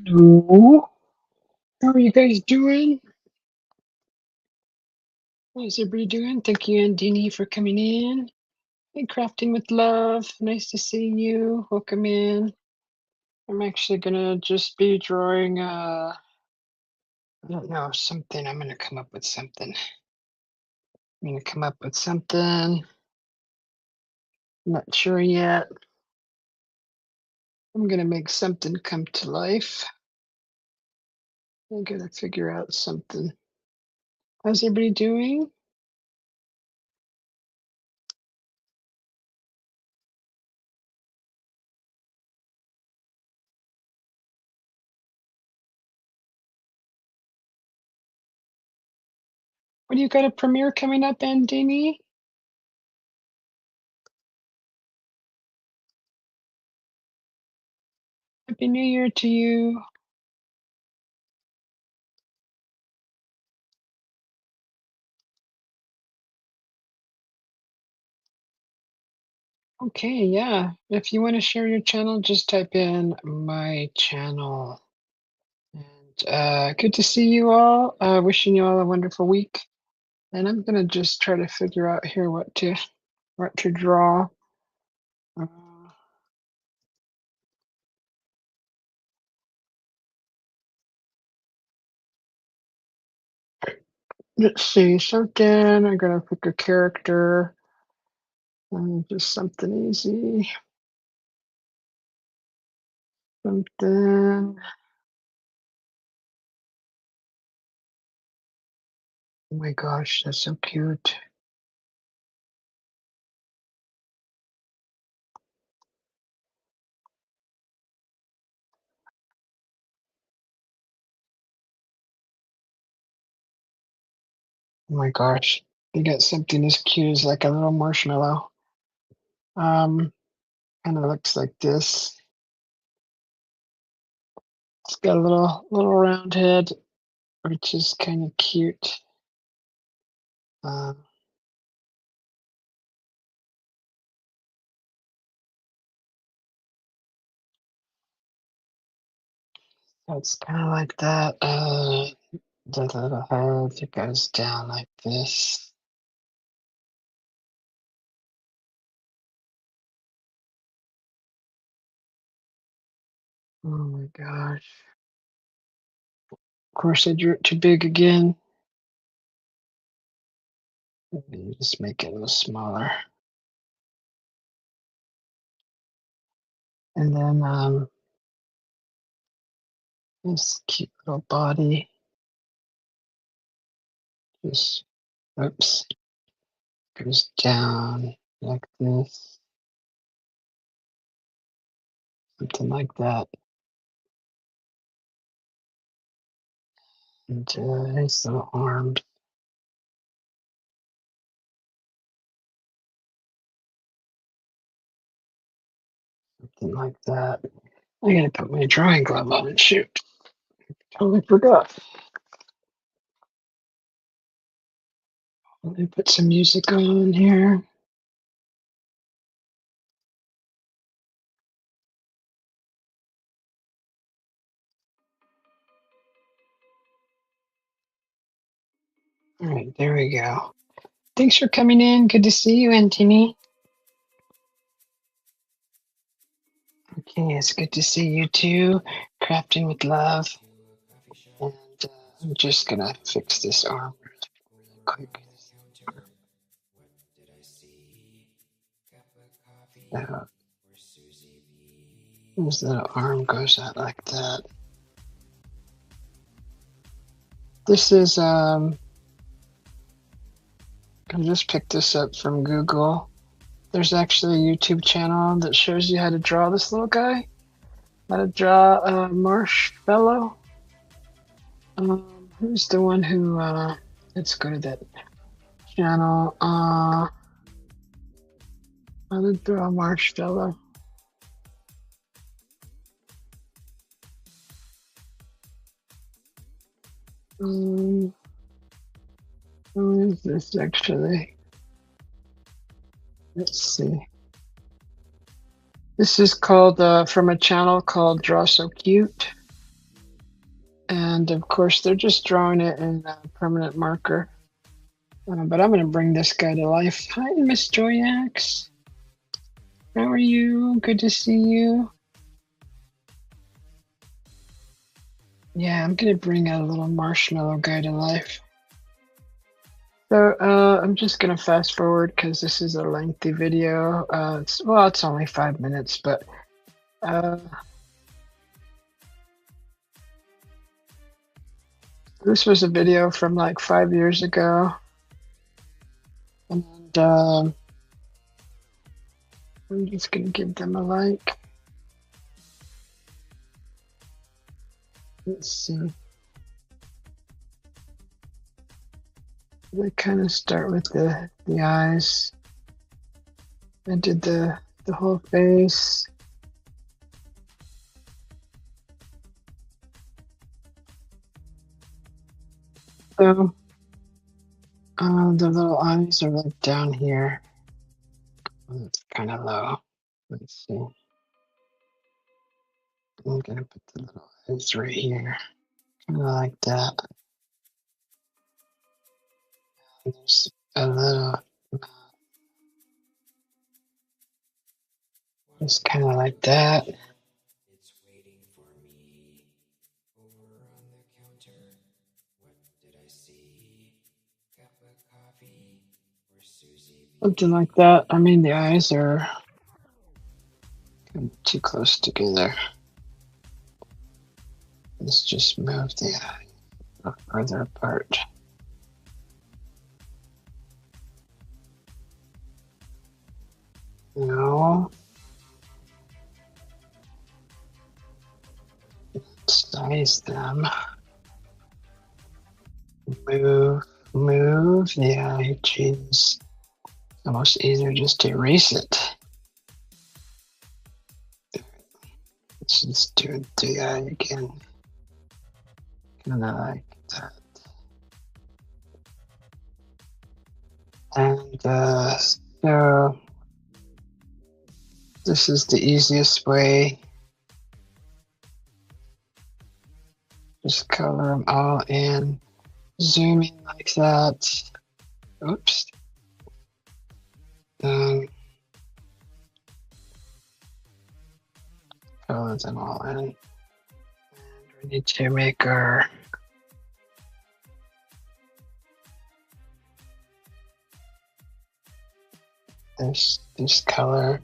Hello. How are you guys doing? How's everybody doing? Thank you, Andini, for coming in. Hey, Crafting with Love. Nice to see you. Welcome in. I'm actually gonna just be drawing I don't know, something. I'm gonna come up with something. I'm not sure yet. I'm gonna make something come to life. I gotta figure out something. How's everybody doing? What do you got a premiere coming up, Andini? Happy New Year to you. Okay, yeah. If you want to share your channel, just type in my channel. And good to see you all. Wishing you all a wonderful week. And I'm gonna just try to figure out here what to draw. Uh, let's see something. I'm gonna pick a character. Just something easy. Something. Oh my gosh, that's so cute. Oh my gosh. You got something as cute as like a little marshmallow. Kind of looks like this. It's got a little round head, which is kind of cute. Uh, so it's kind of like that. The little head it goes down like this. Oh my gosh. Of course, I drew it too big again. Maybe just make it a little smaller. And then this cute little body. Just, oops, goes down like this. Something like that. And his little arms. Something like that. I gotta put my drawing glove on and shoot. Totally forgot. Let me put some music on here. All right, there we go. Thanks for coming in. Good to see you, Antini. Okay, it's good to see you too. Crafting with Love. And I'm just gonna fix this arm really quick. This little arm goes out like that. This is I just picked this up from Google. There's actually a YouTube channel that shows you how to draw this little guy. How to draw a marshmallow. Who's the one who let's go to that channel. How to draw a marshmallow. Who is this actually? Let's see. This is called from a channel called Draw So Cute. And of course, they're just drawing it in a permanent marker. But I'm going to bring this guy to life. Hi, Miss Joyax. How are you? Good to see you. Yeah, I'm going to bring a little marshmallow guy to life. So I'm just going to fast forward because this is a lengthy video. It's only 5 minutes, but this was a video from like 5 years ago. And I'm just going to give them a like. Let's see. They kind of start with the eyes. I did the whole face. So the little eyes are like down here. It's kind of low. Let's see. I'm gonna put the little eyes right here, kind of like that. There's a little, just kind of like that. It's waiting for me over on the counter. What did I see? Cup of coffee or Susie B? Something like that. I mean, the eyes are too close together. Let's just move the eye further apart. No. Size them. Move the eye. Jeez. Almost easier just to erase it. Let's just do the eye again. Kind of like that. And so this is the easiest way. Just color them all in. Zoom in like that. Oops. Color them all in. And we need to make our this color.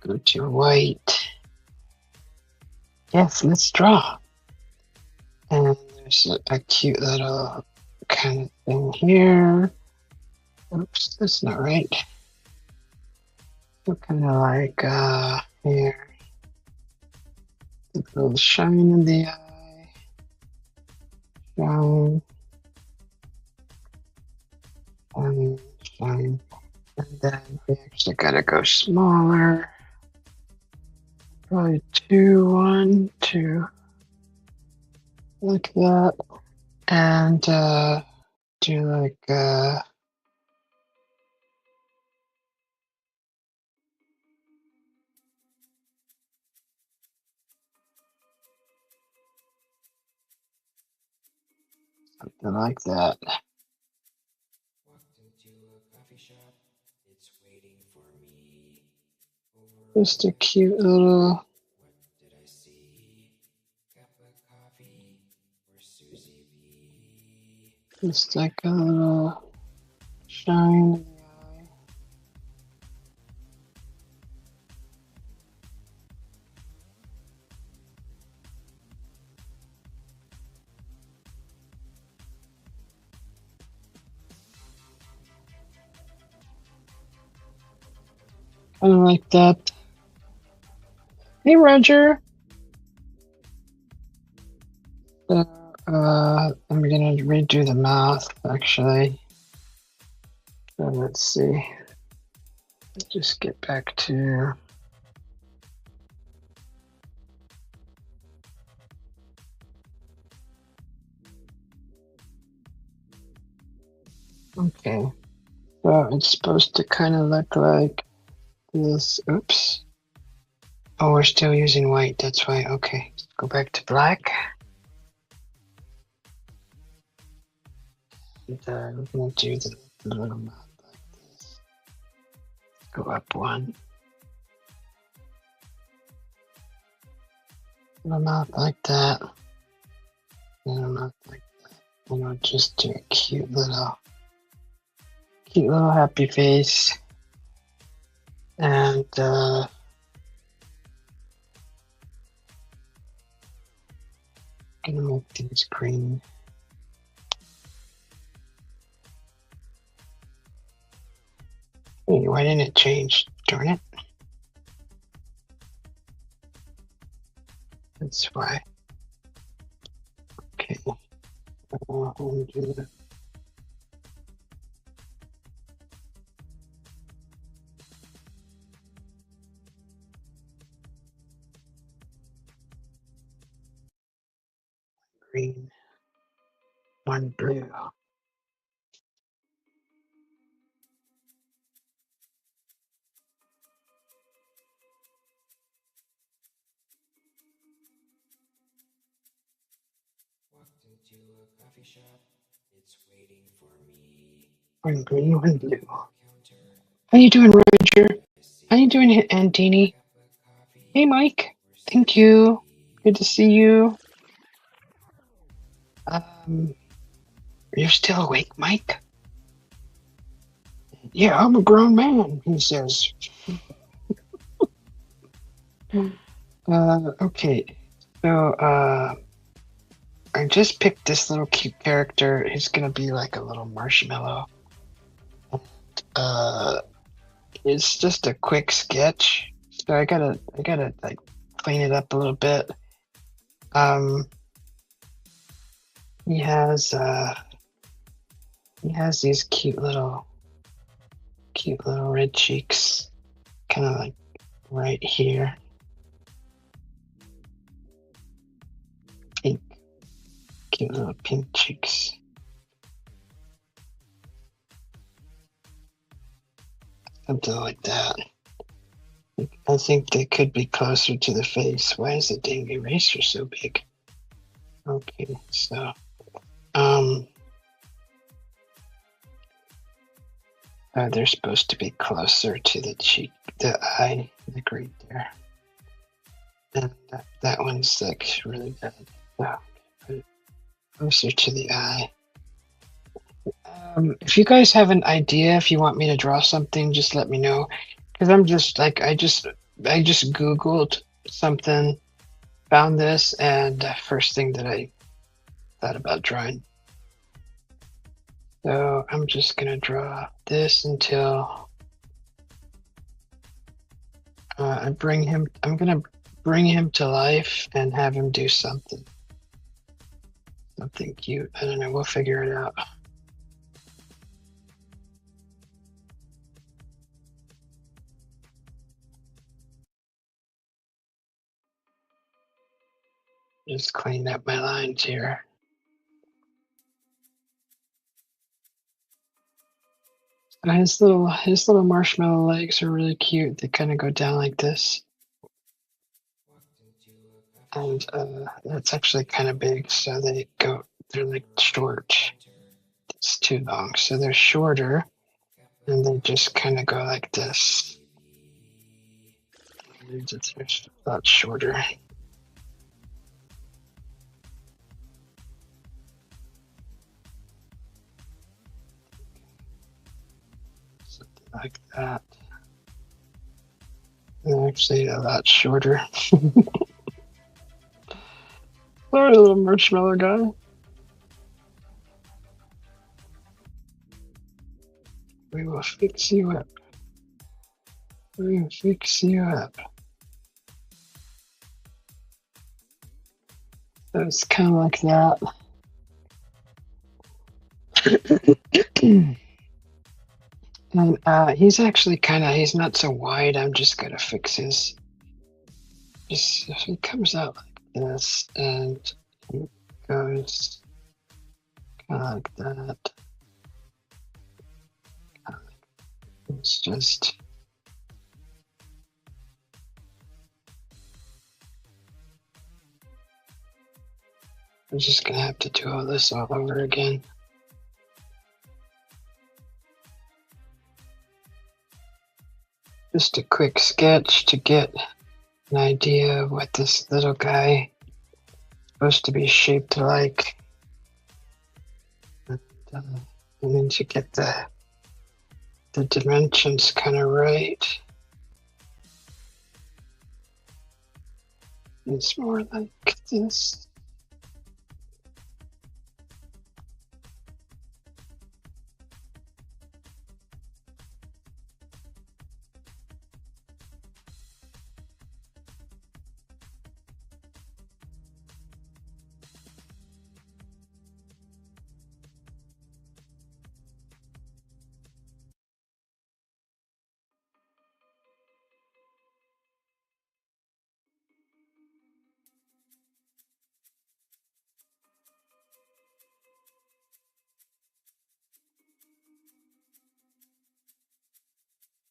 Go to white. Yes, let's draw. And there's a cute little kind of thing here. Oops, that's not right. So kind of like here. A little shine in the eye. Shine. And shine. And then we actually gotta go smaller. Probably 2, 1, 2. Like that. And do like something like that. Walked into a coffee shop. It's waiting for me over. Just a cute little. What did I see? Cup of coffee or Susie B? Just like a little shine in the eye. Kind of like that. Hey, Roger. So, I'm gonna redo the mouth actually. So let's see. Just get back to. Okay. So it's supposed to kind of look like this. Oops. Oh, we're still using white. That's why. Okay. Go back to black. And we're going to do the little mouth like this. Go up one. Little mouth like that. Little mouth like that. And we'll just do a cute little happy face. And gonna make these green. Hey, why didn't it change? Darn it. That's why. Okay. I'll do that. Green. One blue. Walked into a coffee shop. It's waiting for me. One green, one blue. Counter. How you doing, Roger? I see How you doing, Antini? cup of coffee. Hey, Mike. Or Thank Susie you. B. Good to see you. You're still awake, Mike? Yeah, I'm a grown man, he says. Okay. So, I just picked this little cute character. He's gonna be like a little marshmallow. It's just a quick sketch. So I gotta like clean it up a little bit. He has these cute little red cheeks, kind of like right here. Pink, cute little pink cheeks. Something like that. I think they could be closer to the face. Why is the dang eraser so big? Okay, so they're supposed to be closer to the cheek, the eye, like right there. And that one's like really bad. So put it closer to the eye. If you guys have an idea, if you want me to draw something, just let me know. Because I'm just like I just Googled something, found this, and first thing that I thought about drawing. So I'm just gonna draw this until I'm gonna bring him to life and have him do something cute. I don't know. We'll figure it out. Just clean up my lines here. His little marshmallow legs are really cute. They kind of go down like this. And that's actually kind of big, so they're like short. It's too long, so they're shorter, and they just kind of go like this. It's a lot shorter. Something like that. And actually a lot shorter. Sorry, little marshmallow guy. We will fix you up. We will fix you up. So it's kind of like that. And he's actually he's not so wide. I'm just going to fix his. He comes out like this and he goes kind of like that. It's just. I'm just gonna have to do all this all over again. Just a quick sketch to get an idea of what this little guy is supposed to be shaped like. And then to get the dimensions kind of right. It's more like this.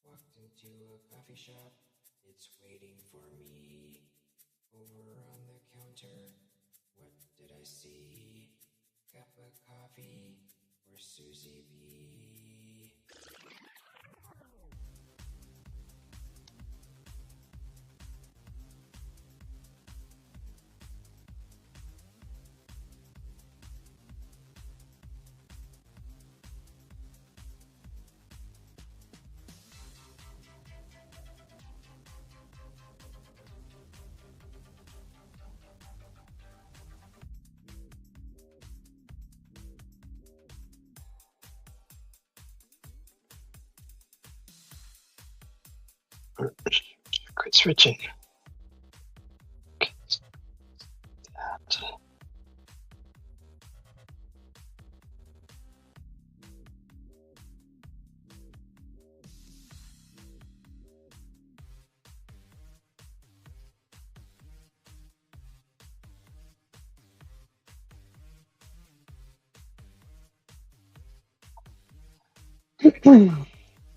Walked into a coffee shop, it's waiting for me. Over on the counter, what did I see? Cup of coffee for Susie B. Quit switching. Okay, that.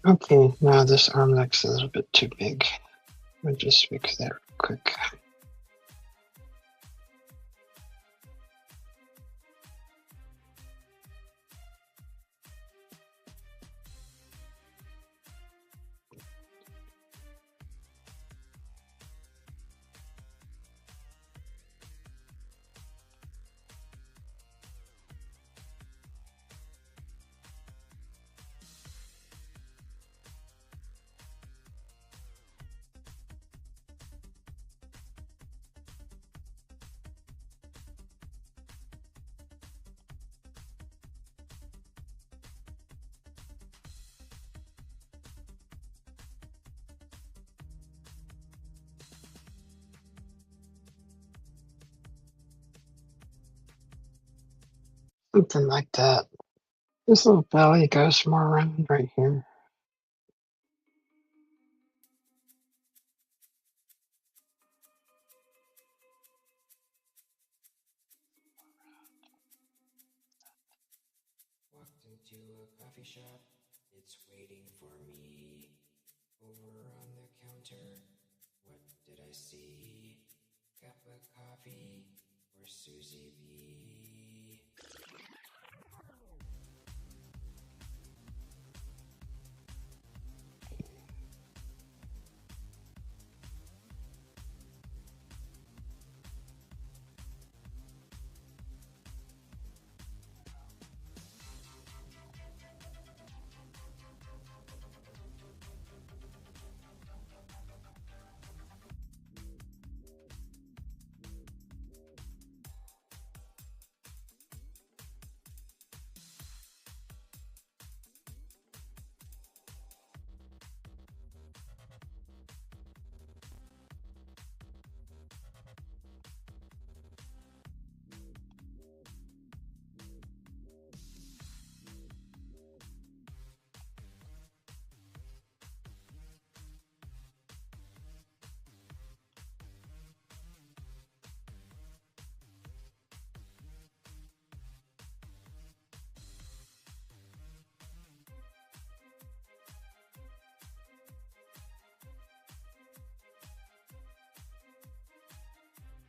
Okay, now this arm looks a little bit too big. I'll just fix that real quick. Something like that. This little belly goes more around right here. Walked into a coffee shop, it's waiting for me. Over on the counter, what did I see? Cup of coffee for Susie B.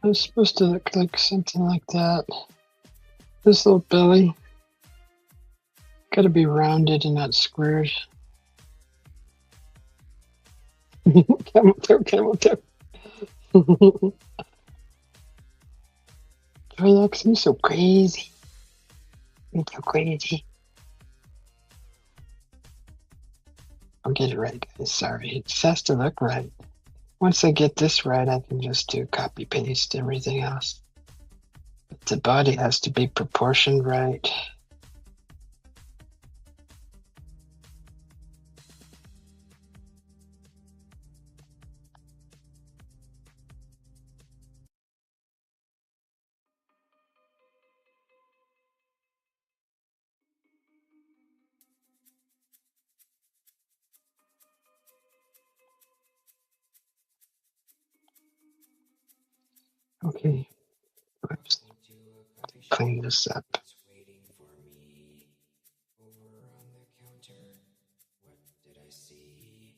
It's supposed to look like something like that. This little belly. Gotta be rounded and not squared. Camel toe, camel toe. Relax, you're so crazy. You're so crazy. I'll get it right, guys. Sorry. It just has to look right. Once I get this right, I can just do copy paste everything else. But the body has to be proportioned right. Okay, let's Walking to a coffee shop. clean this up. It's waiting for me. Over on the counter, what did I see?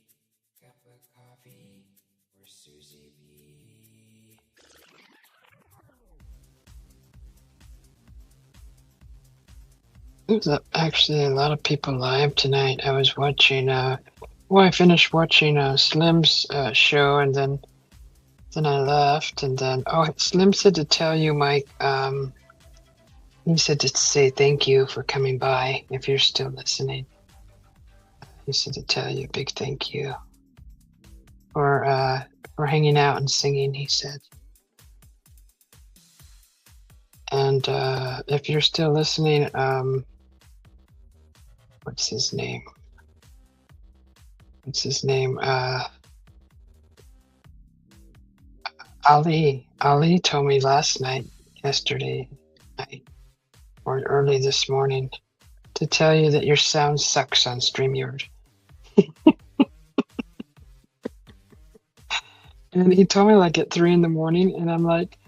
Cup of coffee for Susie B. There's actually a lot of people live tonight. I was watching, I finished watching Slim's show, and then I left, and then Slim said to tell you, Mike. He said to say thank you for coming by. If you're still listening, he said to tell you a big thank you for hanging out and singing. He said, and if you're still listening, what's his name? What's his name? Ali. Ali told me yesterday night, or early this morning, to tell you that your sound sucks on StreamYard. And he told me like at 3 in the morning, and I'm like,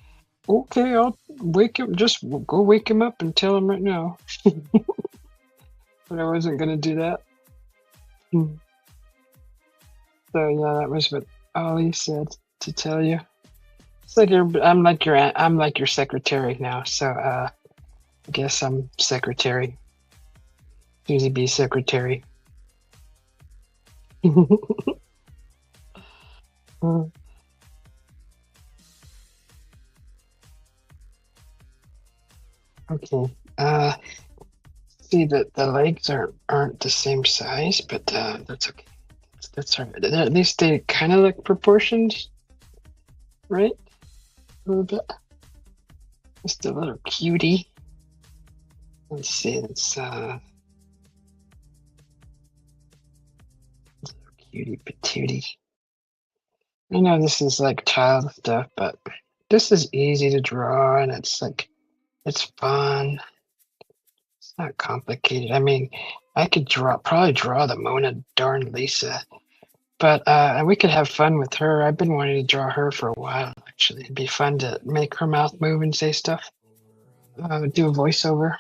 okay, I'll wake him. Just go wake him up and tell him right now. But I wasn't gonna do that. So yeah, that was what Ali said to tell you. It's like I'm like your secretary now. So I guess I'm secretary. Susie B secretary. Okay. See that the legs aren't the same size, but that's okay. That's all right. At least they kind of look proportioned, right? A little bit. Just a little cutie. Let's see. It's cutie patootie. I know this is like child stuff, but this is easy to draw, and it's fun. It's not complicated. I mean, I could probably draw the Mona darn Lisa, but we could have fun with her. I've been wanting to draw her for a while, actually. It'd be fun to make her mouth move and say stuff. Do a voiceover.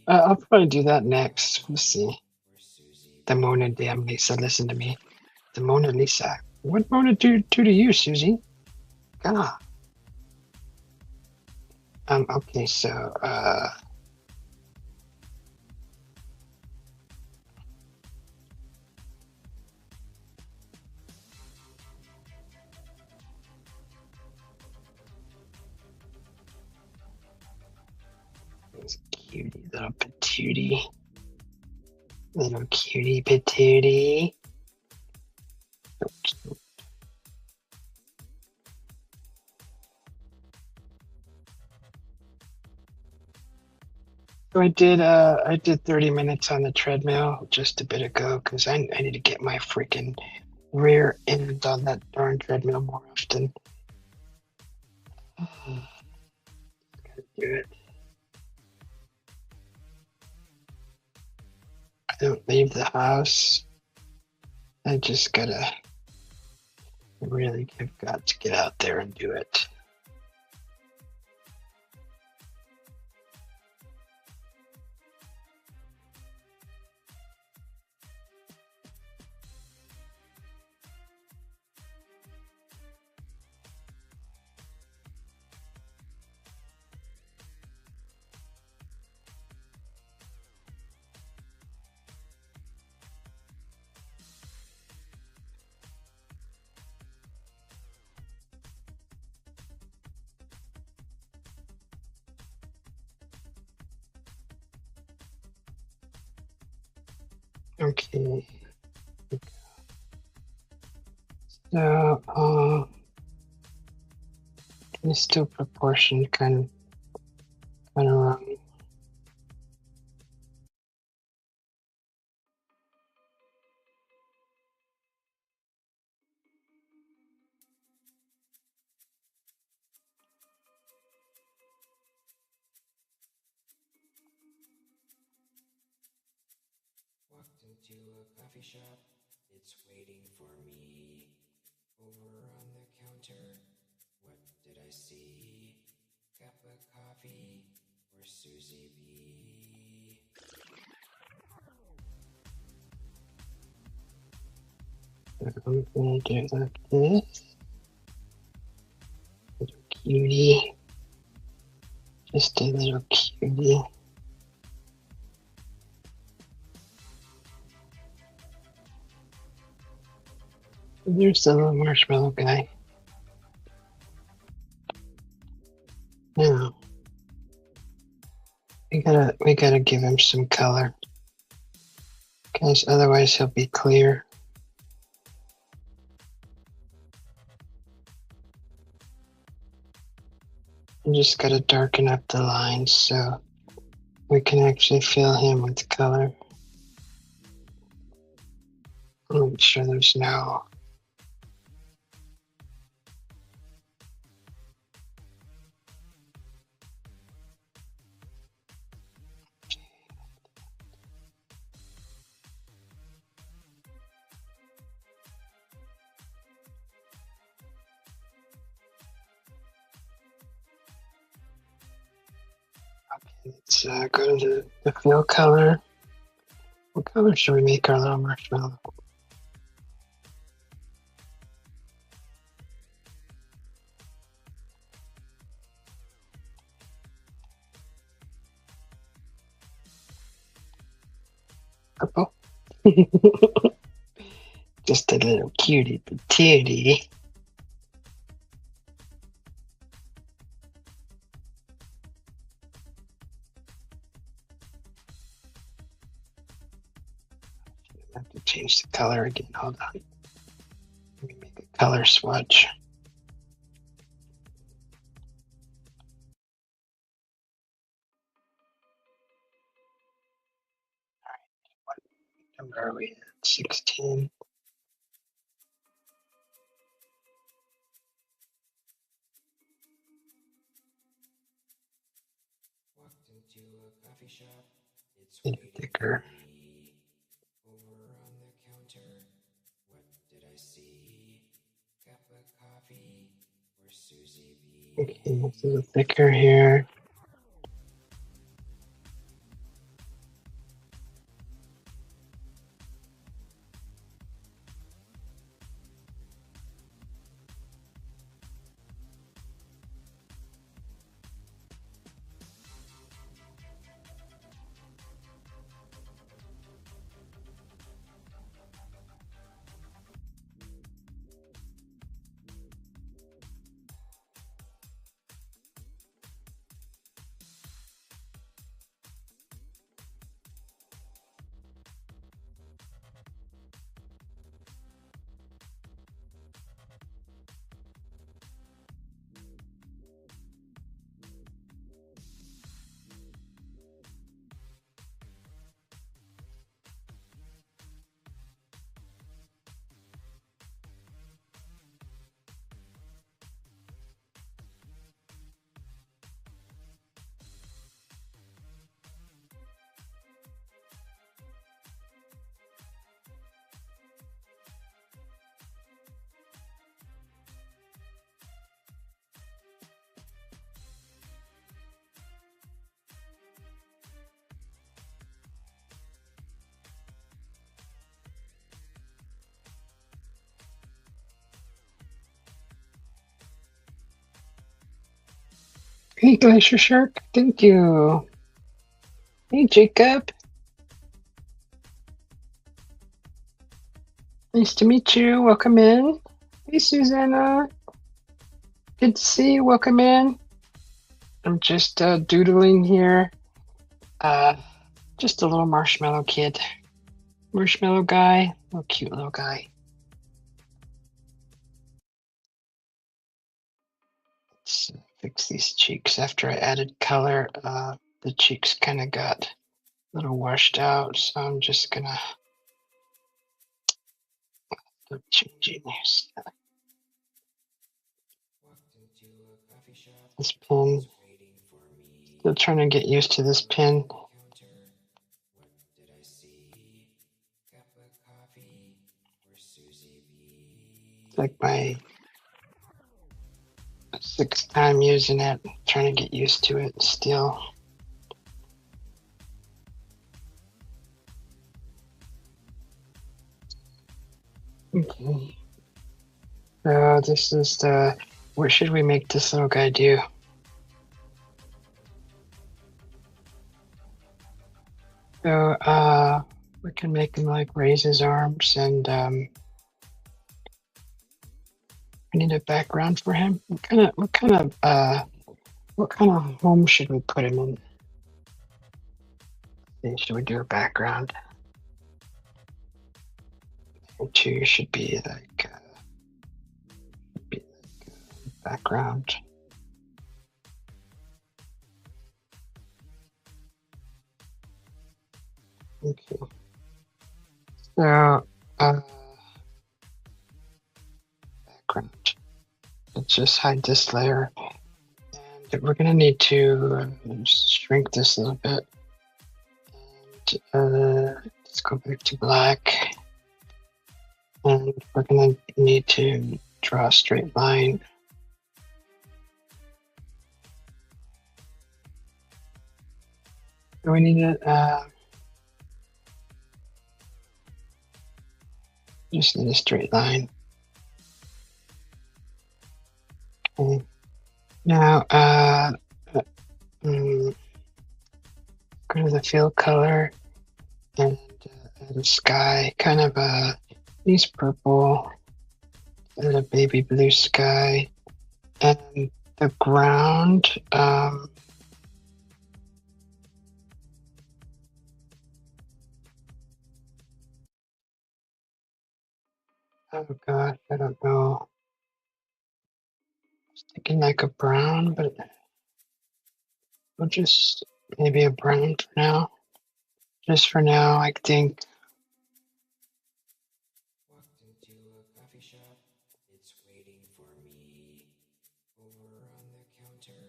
I'll probably do that next. Let's see. The Mona damn Lisa. Listen to me. The Mona Lisa. What Mona do to you, Susie? God. Okay, so cutie little patootie. Little cutie patootie. So cute. So I did 30 minutes on the treadmill just a bit ago because I need to get my freaking rear end on that darn treadmill more often. Gotta do it. I don't leave the house. I just gotta really have got to get out there and do it. Okay. So, it's still proportioned kind of wrong. Walked into a coffee shop, it's waiting for me. Over on the counter, what did I see? Cup of coffee for Susie B. I'm gonna do it like this. Little cutie. Just a little cutie. There's the little marshmallow guy. Now we gotta give him some color, because otherwise he'll be clear. You just gotta darken up the lines so we can actually fill him with color. I'll make sure there's no Let's go to the fill color. What color should we make our little marshmallow? Purple. Just a little cutie patootie. I have to change the color again. Hold on. Let me make a color swatch. What number are we at? 16. Walked into a coffee shop, it's Need waiting thicker. for me. Over on the counter, what did I see? Cup of coffee for Susie B. Okay, this is a thicker here. Hey, Glacier Shark. Thank you. Hey, Jacob. Nice to meet you. Welcome in. Hey, Susanna. Good to see you. Welcome in. I'm just doodling here. Just a little marshmallow kid. marshmallow guy. Oh, cute little guy. Let's fix these cheeks. After I added color, the cheeks kind of got a little washed out, so I'm just gonna start changing this. This pin. Still trying to get used to this pin. It's like my 6th time using it, trying to get used to it still. Okay. So this is the, what should we make this little guy do? So we can make him like raise his arms, and I need a background for him. What kind of home should we put him in? Should we do a background? Two should be like background. Okay. So background. Let's just hide this layer, and we're gonna need to shrink this a little bit. And let's go back to black. And we're going to need to draw a straight line. So we need to just need a straight line. Okay. Now go to the fill color and add a sky, kind of a nice purple, and a baby blue sky, and the ground. Oh God, I don't know. I was thinking like a brown, but we'll just maybe a brown for now. Just for now, I think. Walked into a coffee shop. It's waiting for me. Over on the counter.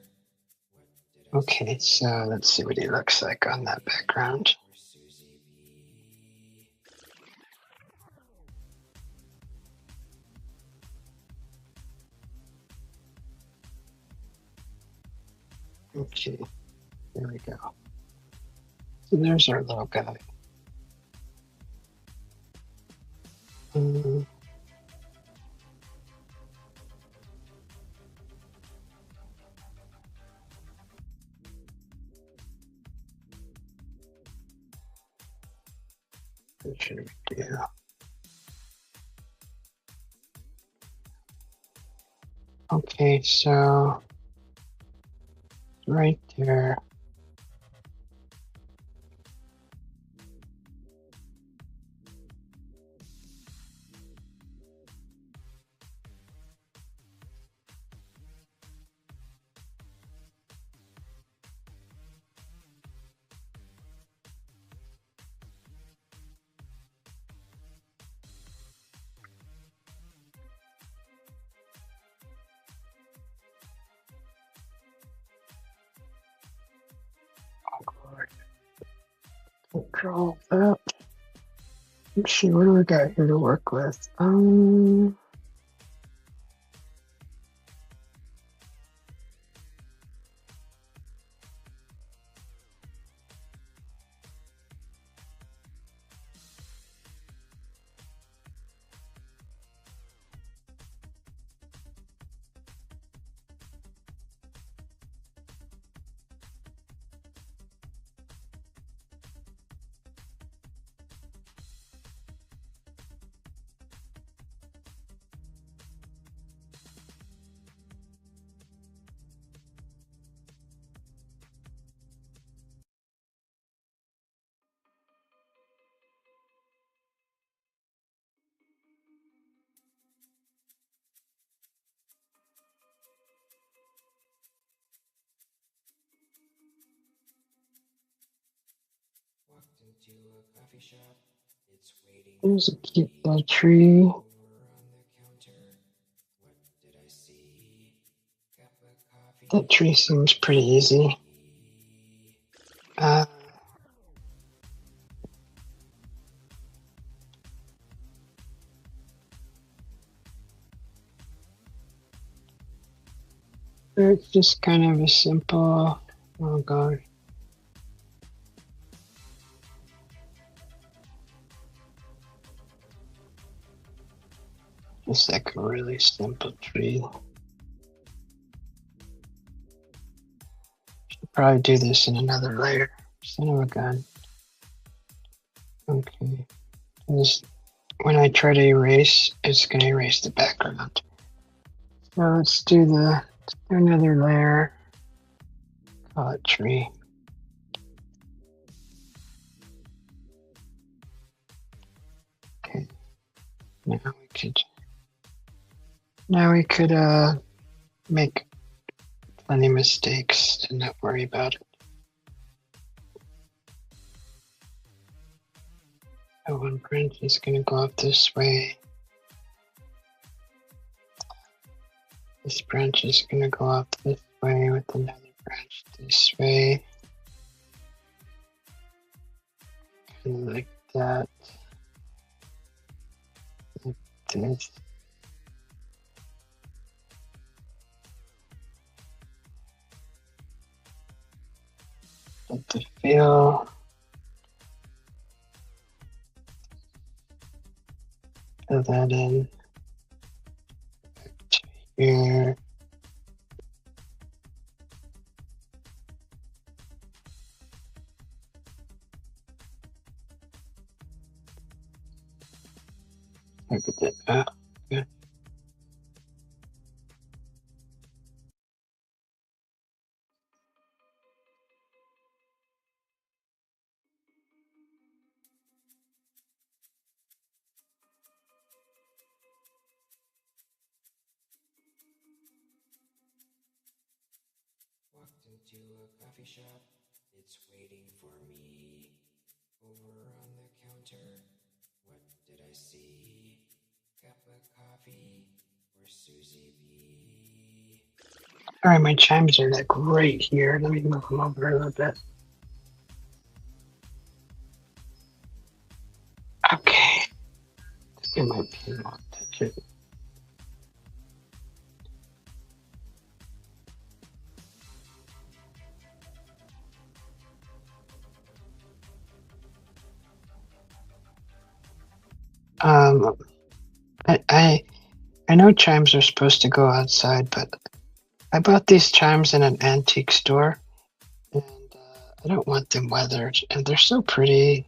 What did I Okay, see? so let's see what he looks like on that background. Susie B. Okay, there we go. So there's our little guy. What should we do? Okay, so right there. Control that. Let's see, what do we got here to work with? Walked into a coffee shop. It's waiting There's for a cute me. little tree. Over on the counter, what did I see? Cup of That coffee tree seems for pretty Susie easy. B. Uh, it's just kind of a simple, oh god, just like a really simple tree. Should probably do this in another layer. Son of a gun. Okay. This, when I try to erase, it's going to erase the background. So let's do another layer. Call it tree. Okay. Now we could make plenty mistakes and not worry about it. So one branch is going to go up this way. This branch is going to go up this way with another branch this way. Kind of like that. Like this. Get the feel. Fill that in. Here. Look at that. Good. Walked into a coffee shop. It's waiting for me. Over on the counter, what did I see? Cup of coffee for Susie B. All right, my chimes are like right here. Let me move them over a little bit. Okay. Let's get my pin on touch it. Um, I know chimes are supposed to go outside, but I bought these chimes in an antique store, and I don't want them weathered. And they're so pretty.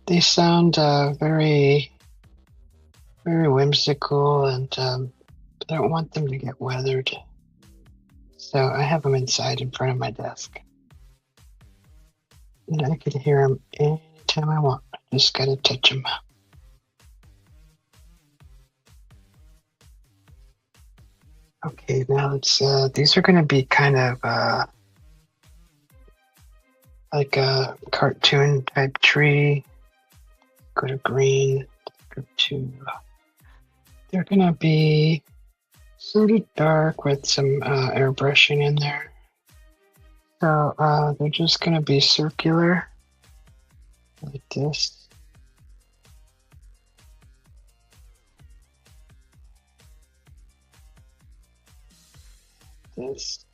They sound very, very whimsical, and I don't want them to get weathered. So I have them inside in front of my desk, and I can hear them anytime I want. I just gotta touch them. Okay, now let's. These are gonna be kind of like a cartoon type tree. Go to green. Go to. They're gonna be sort of dark with some airbrushing in there. So they're just gonna be circular, like this. This.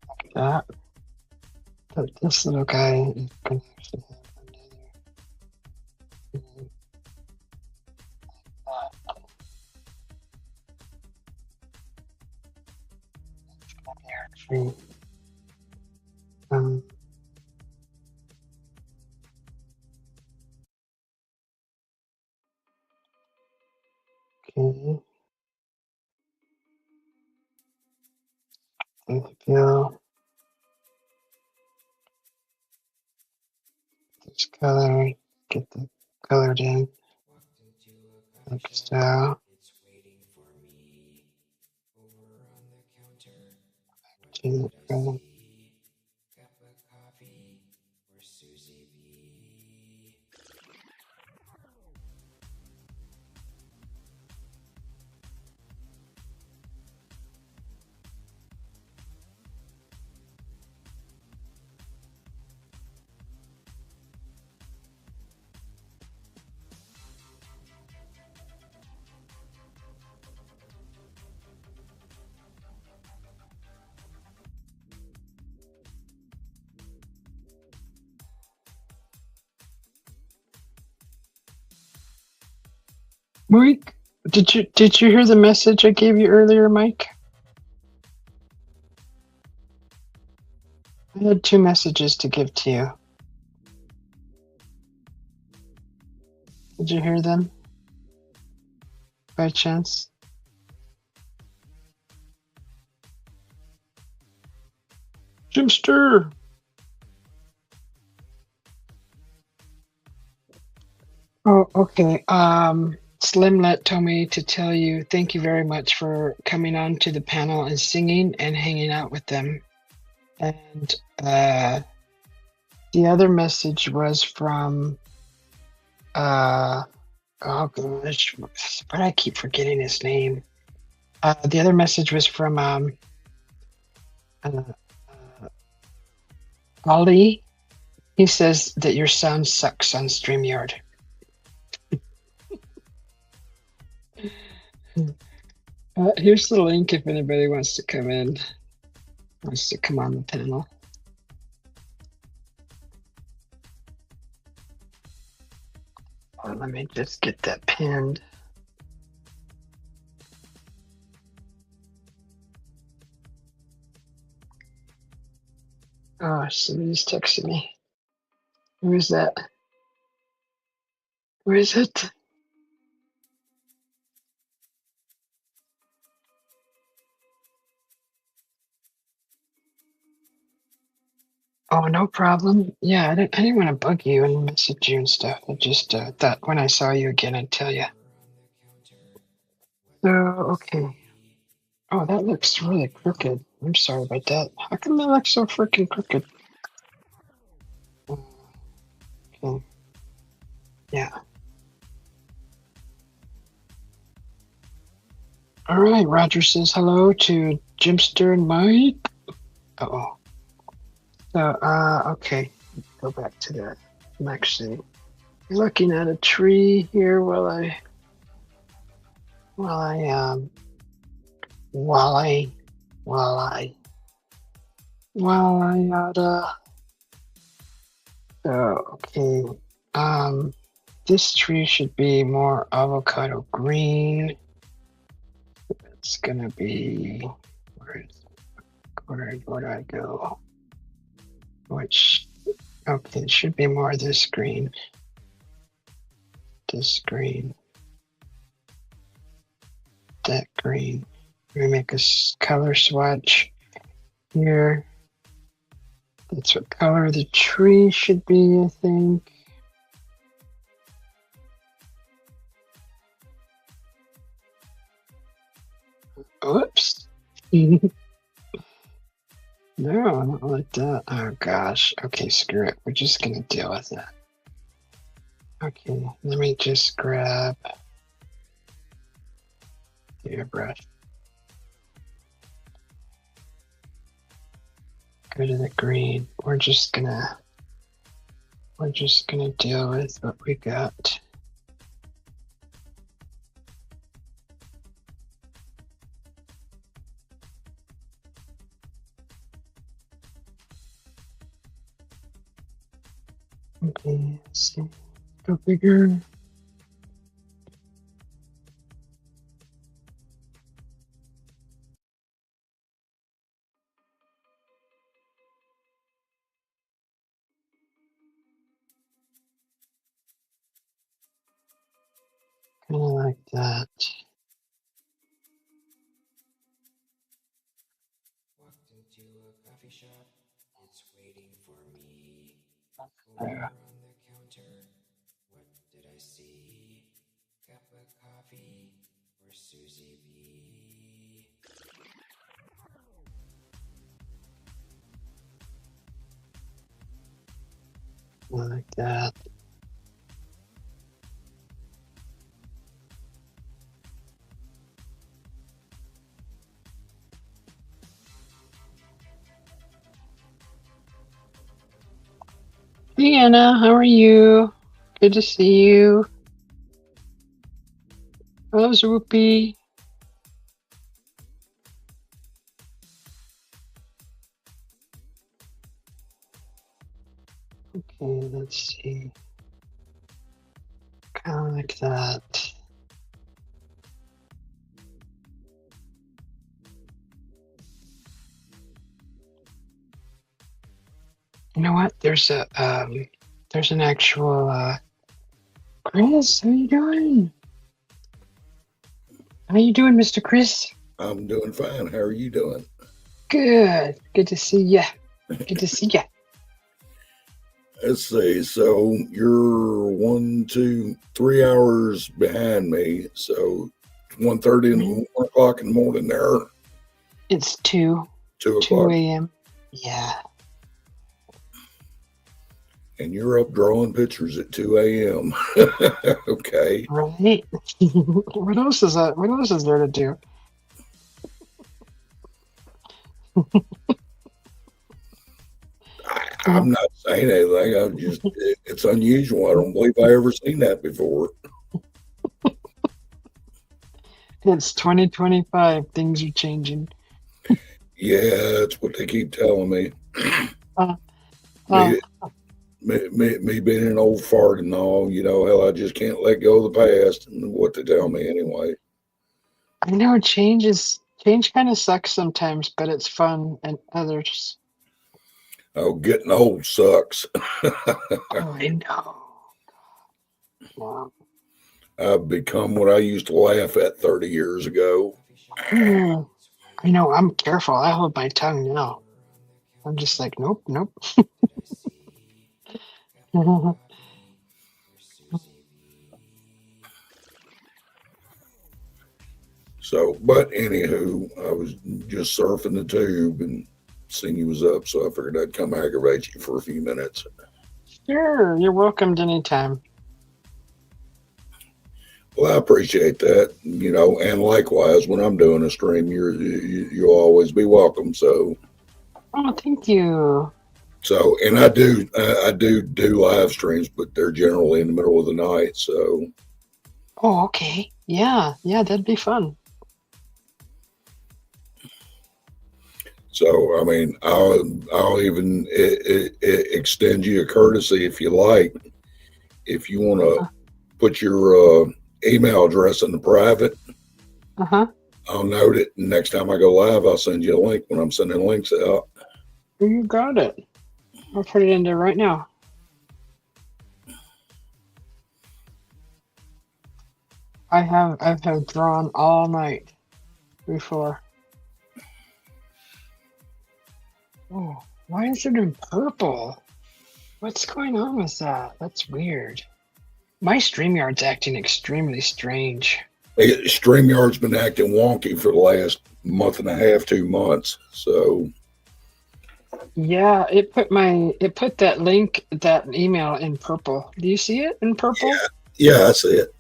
Like that. But this little guy is gonna actually have another. Tree. Um, okay. Feel this color. Get the colored in. Walked into a Like coffee shop. so. It's waiting for me. Over on the counter, what To the did I front. see? Mike, did you hear the message I gave you earlier, Mike? I had two messages to give to you. Did you hear them by chance? Jimster! Oh, okay. Slimlet told me to tell you thank you very much for coming on to the panel and singing and hanging out with them. And the other message was from oh gosh, but I keep forgetting his name. The other message was from uh, Ollie. He says that your sound sucks on StreamYard. Here's the link if anybody wants to come in, wants to come on the panel. Let me just get that pinned. Oh, somebody's texting me. Who is that? Who is it? Oh, no problem. Yeah, I didn't want to bug you and message you and stuff. I just thought when I saw you again, I'd tell you. So, okay. Oh, that looks really crooked. I'm sorry about that. How come that looks so freaking crooked? Okay. Yeah. All right. Roger says hello to Jimster and Mike. Uh-oh. So, okay. Go back to that. I'm actually looking at a tree here while I okay. This tree should be more avocado green. It's gonna be where do I go? Which okay, it should be more this green. This green. That green. We make a color swatch here. That's what color the tree should be, I think. Oops. No, I don't like that. Oh gosh. Okay, screw it. We're just gonna deal with that. Okay, let me just grab the airbrush. Go to the green. We're just gonna deal with what we got. Okay, let's see. Go bigger. Kind of like that. Walked into a coffee shop. It's waiting for me. There. Over on the counter, what did I see? Cup of coffee for Susie B. Like that. Hey Anna, how are you? Good to see you. How's Whoopi? Okay, let's see. Kind of like that. You know what? There's an actual Chris. How you doing? How you doing, Mr. Chris? I'm doing fine. How are you doing? Good. Good to see ya. Good to see ya. Let's see. So you're 1, 2, 3 hours behind me. So 1:30 and Mhm. 1 o'clock in the morning there. It's 2, 2 2 o'clock, a.m. Yeah. and you're up drawing pictures at 2 a.m. Okay. Right. What else is that? What else is there to do? I'm not saying anything. I'm just, it's unusual. I don't believe I ever seen that before. It's 2025. Things are changing. Yeah, that's what they keep telling me. Uh, uh, Me, me being an old fart and all, hell, I just can't let go of the past and what they tell me anyway. I know change kind of sucks sometimes, but it's fun and others. Oh, getting old sucks. Oh, I know. Wow. I've become what I used to laugh at 30 years ago. Mm, I know. I'm careful. I hold my tongue now. I'm just like, nope, nope. So, but anywho, I was just surfing the tube and seen you was up, so I figured I'd come aggravate you for a few minutes. Sure, you're welcomed anytime. Well, I appreciate that, and likewise, when I'm doing a stream, you'll always be welcome. Oh, thank you. And I do live streams, but they're generally in the middle of the night. Oh, okay. Yeah, yeah, that'd be fun. I mean, I'll even extend you a courtesy if you like. If you want to Uh-huh. put your email address in the private, Uh-huh. I'll note it. And next time I go live, I'll send you a link when I'm sending links out. You got it. I'll put it in there right now. I've drawn all night before. Oh, why is it in purple? What's going on with that? That's weird. My StreamYard's acting extremely strange. StreamYard's been acting wonky for the last month and a half, 2 months. So, Yeah, it put that link, that email in purple. Do you see it in purple? yeah, that's it.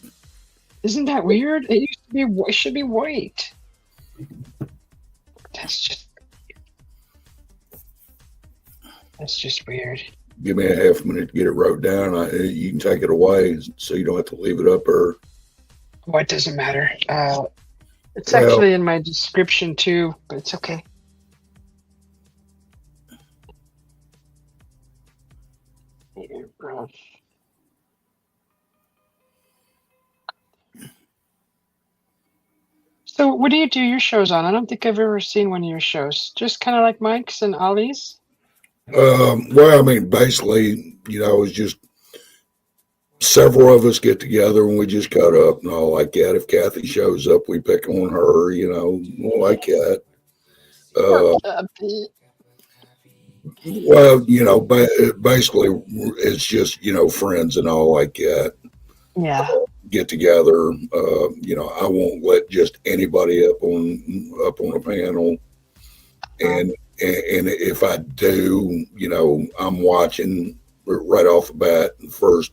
Isn't that weird? It used to be it should be white. That's just that's just weird. Give me a half minute to get it wrote down. You can take it away so you don't have to leave it up there. Oh, it doesn't matter. It's Well, actually in my description too, but it's okay. So, what do you do your shows on? I don't think I've ever seen one of your shows. Just kind of like Mike's and Ollie's. well, I mean, basically, it's just several of us get together and we just cut up and all like that. If Kathy shows up, we pick on her, like that. Poor Uh, Kathy. well, basically, it's just friends and all like that Yeah. get together. I won't let just anybody up on a panel, Uh, and if I do, I'm watching right off the bat. First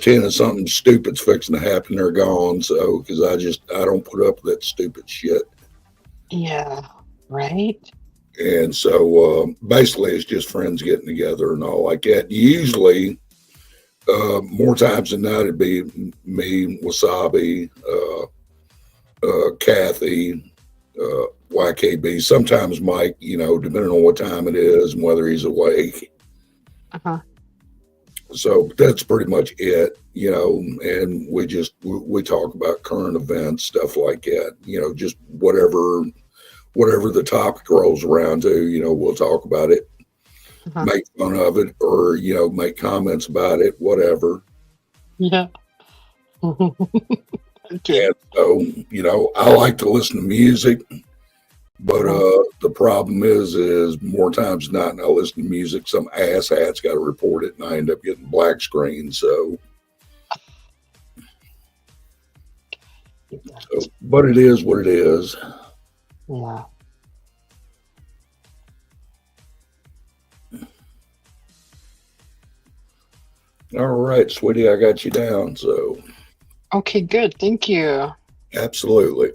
hint of something stupid's fixing to happen, they're gone. So because I don't put up with that stupid shit. yeah. Right. And so basically, it's just friends getting together and all like that. Usually, more times than not, it'd be me, Wasabi, Kathy, YKB. Sometimes Mike, depending on what time it is and whether he's awake. Uh-huh. So that's pretty much it, and we talk about current events, stuff like that, just whatever the topic rolls around to, we'll talk about it. Uh-huh. make fun of it or, make comments about it, whatever. Yeah. Okay. And so, I like to listen to music, but Uh-huh. the problem is more times than not, I listen to music, some asshat's got to report it, and I end up getting black screen. So, but it is what it is. Yeah. All right, sweetie, I got you down. So, Okay, good. Thank you. absolutely.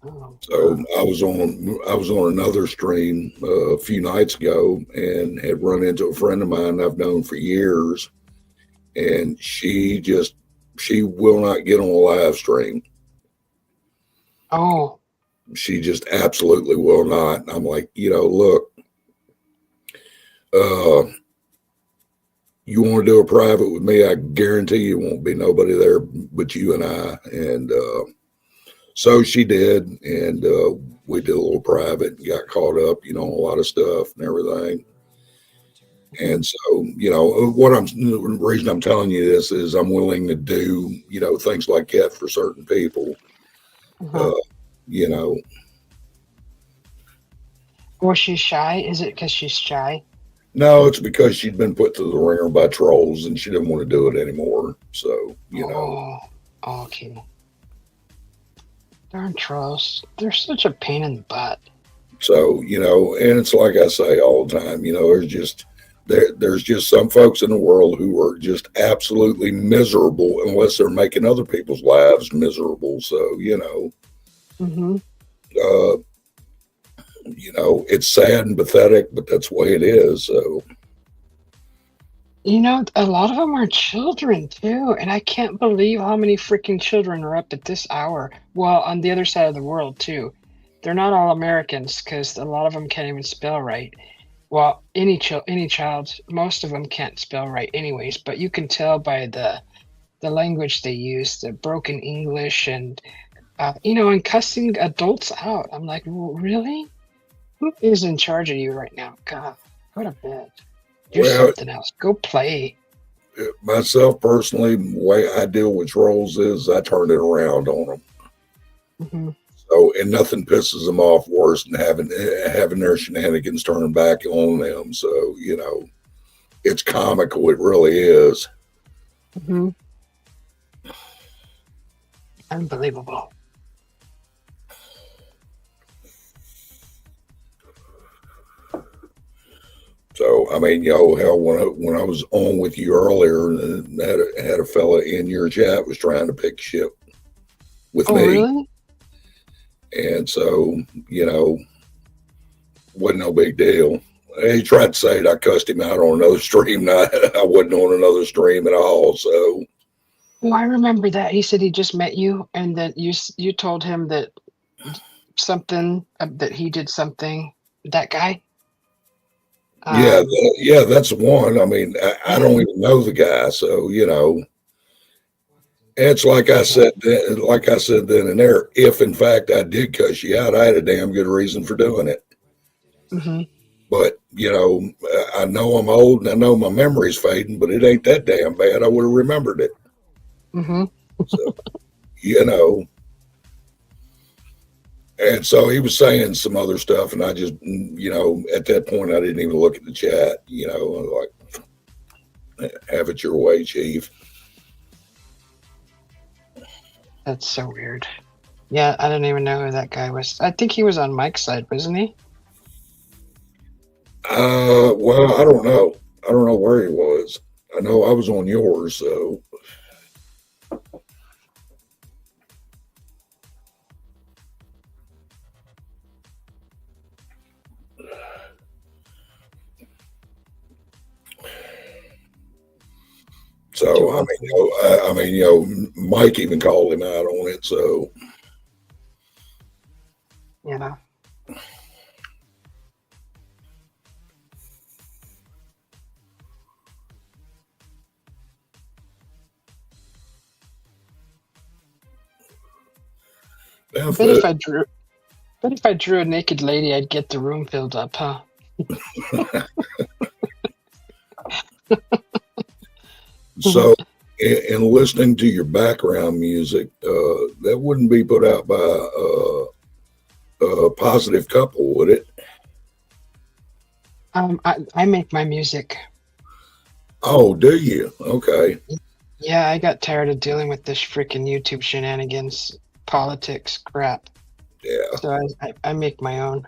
Oh, So I was on another stream a few nights ago and had run into a friend of mine I've known for years, and she will not get on a live stream. oh, She just absolutely will not. And I'm like, look, uh, you want to do a private with me? I guarantee you won't be nobody there but you and I. And so she did, and we did a little private, and got caught up, on a lot of stuff and everything. mhm, And so, the reason I'm telling you this is I'm willing to do, things like that for certain people. uh-huh. Uh, you know, Was she shy? Is it because she's shy? no, it's because she'd been put through the ringer by trolls and she didn't want to do it anymore. So, Oh, okay. Darn trolls. They're such a pain in the butt. and it's like I say all the time, there's just some folks in the world who are just absolutely miserable unless they're making other people's lives miserable. So, Mm-hmm. uh, it's sad and pathetic, but that's the way it is. So, A lot of them are children too, and I can't believe how many freaking children are up at this hour. Well, on the other side of the world too. They're not all Americans because a lot of them can't even spell right. Well, any child, most of them can't spell right anyways, but you can tell by the language they use, the broken English and cussing adults out. I'm like, Really? Who is in charge of you right now? God, go to bed. Do well, something else. Go play." myself personally, the way I deal with trolls is I turn it around on them. Hmm. So, and nothing pisses them off worse than having their shenanigans turned back on them. So, it's comical. It really is. Hmm. Unbelievable. So, I mean, hell, when I was on with you earlier, and had a fella in your chat was trying to pick shit with Oh, me, really? and so, wasn't no big deal. He tried to say it. I cussed him out on another stream. I wasn't on another stream at all. So, Oh, I remember that. He said he just met you, and that you told him that something that he did something. That guy. yeah, Um. yeah, that's one. I mean, I Yeah. don't even know the guy, so it's Yeah. like I said then and there. If in fact I did cuss you out, I had a damn good reason for doing it. Hmm. But I know I'm old and I know my memory's fading, but it ain't that damn bad. I would have remembered it. Hmm. So you know, and so he was saying some other stuff, and I just at that point I didn't even look at the chat. Like, have it your way, Chief. That's so weird. Yeah, I didn't even know who that guy was. I think he was on Mike's side, wasn't he? Well, I don't know. I don't know where he was. I know I was on yours, so Too I old mean, for that. Mike even called him out on it. So You know. I if bet if I drew, But if I drew a naked lady, I'd get the room filled up, huh? So, in listening to your background music, that wouldn't be put out by a positive couple, would it? I make my music. Oh, do you? Okay. Yeah, I got tired of dealing with this freaking YouTube shenanigans, politics crap. Yeah. So I make my own.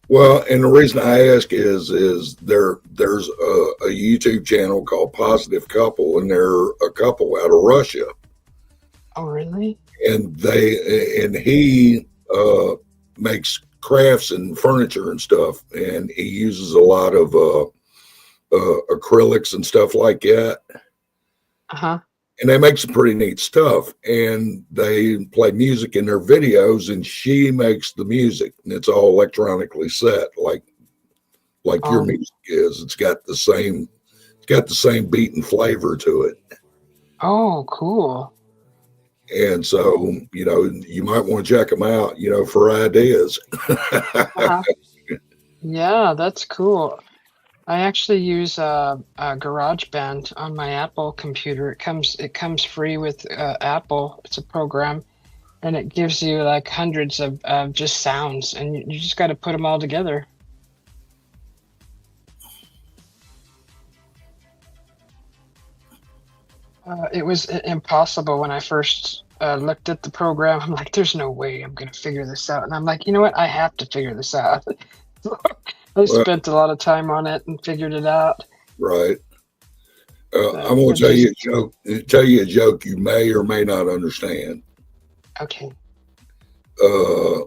Well, and the reason I ask is there's a YouTube channel called Positive Couple, and they're a couple out of Russia, Oh, really? and he makes crafts and furniture and stuff, and he uses a lot of acrylics and stuff like that. Uh-huh. And they make some pretty neat stuff, and they play music in their videos, and she makes the music, and it's all electronically set, like your Um, music is. It's got the same beat and flavor to it. oh, cool. And so, you might want to check them out, for ideas. Uh-huh. Yeah, that's cool. I actually use a GarageBand on my Apple computer. It comes free with Apple. It's a program, and it gives you like hundreds of just sounds, and you just got to put them all together. It was impossible when I first looked at the program. I'm like, there's no way I'm going to figure this out. And I'm like, you know what? I have to figure this out. So I Well, spent a lot of time on it and figured it out. right. I'm So going we're to tell you a just joke. Tell you a joke you may or may not understand. okay. Uh,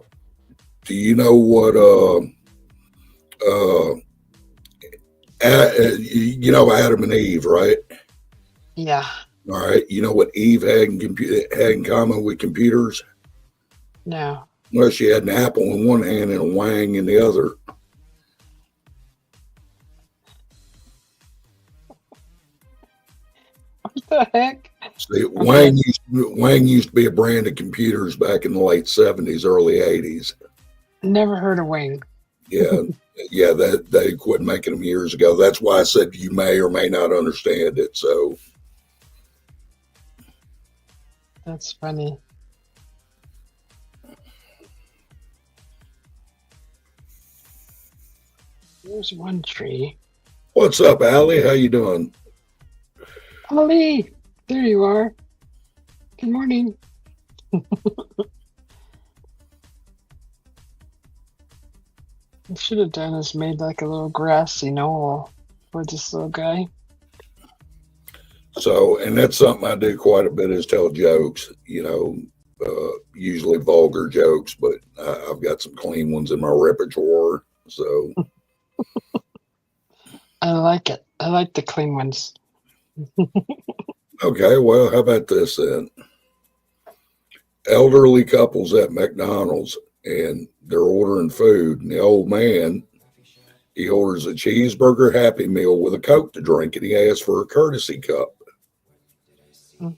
do you know what? Uh, Adam and Eve, right? Yeah. All right. You know what Eve had in common with computers? No. Well, she had an apple in one hand and a wang in the other. What the heck? See, Okay. Wang used to be a brand of computers back in the late '70s, early '80s. Never heard of Wing. Yeah, yeah, that they quit making them years ago. That's why I said you may or may not understand it. So, That's funny. There's one tree. what's up, Allie? How you doing? Ollie, there you are. Good morning. I should have done is made like a little grassy knoll for this little guy. So, and that's something I do quite a bit is tell jokes. Usually vulgar jokes, but I've got some clean ones in my repertoire. So, I like it. I like the clean ones. okay, well, how about this then? Elderly couples at McDonald's, and they're ordering food, and the old man, he orders a cheeseburger Happy Meal with a Coke to drink, and he asks for a courtesy cup. Mm.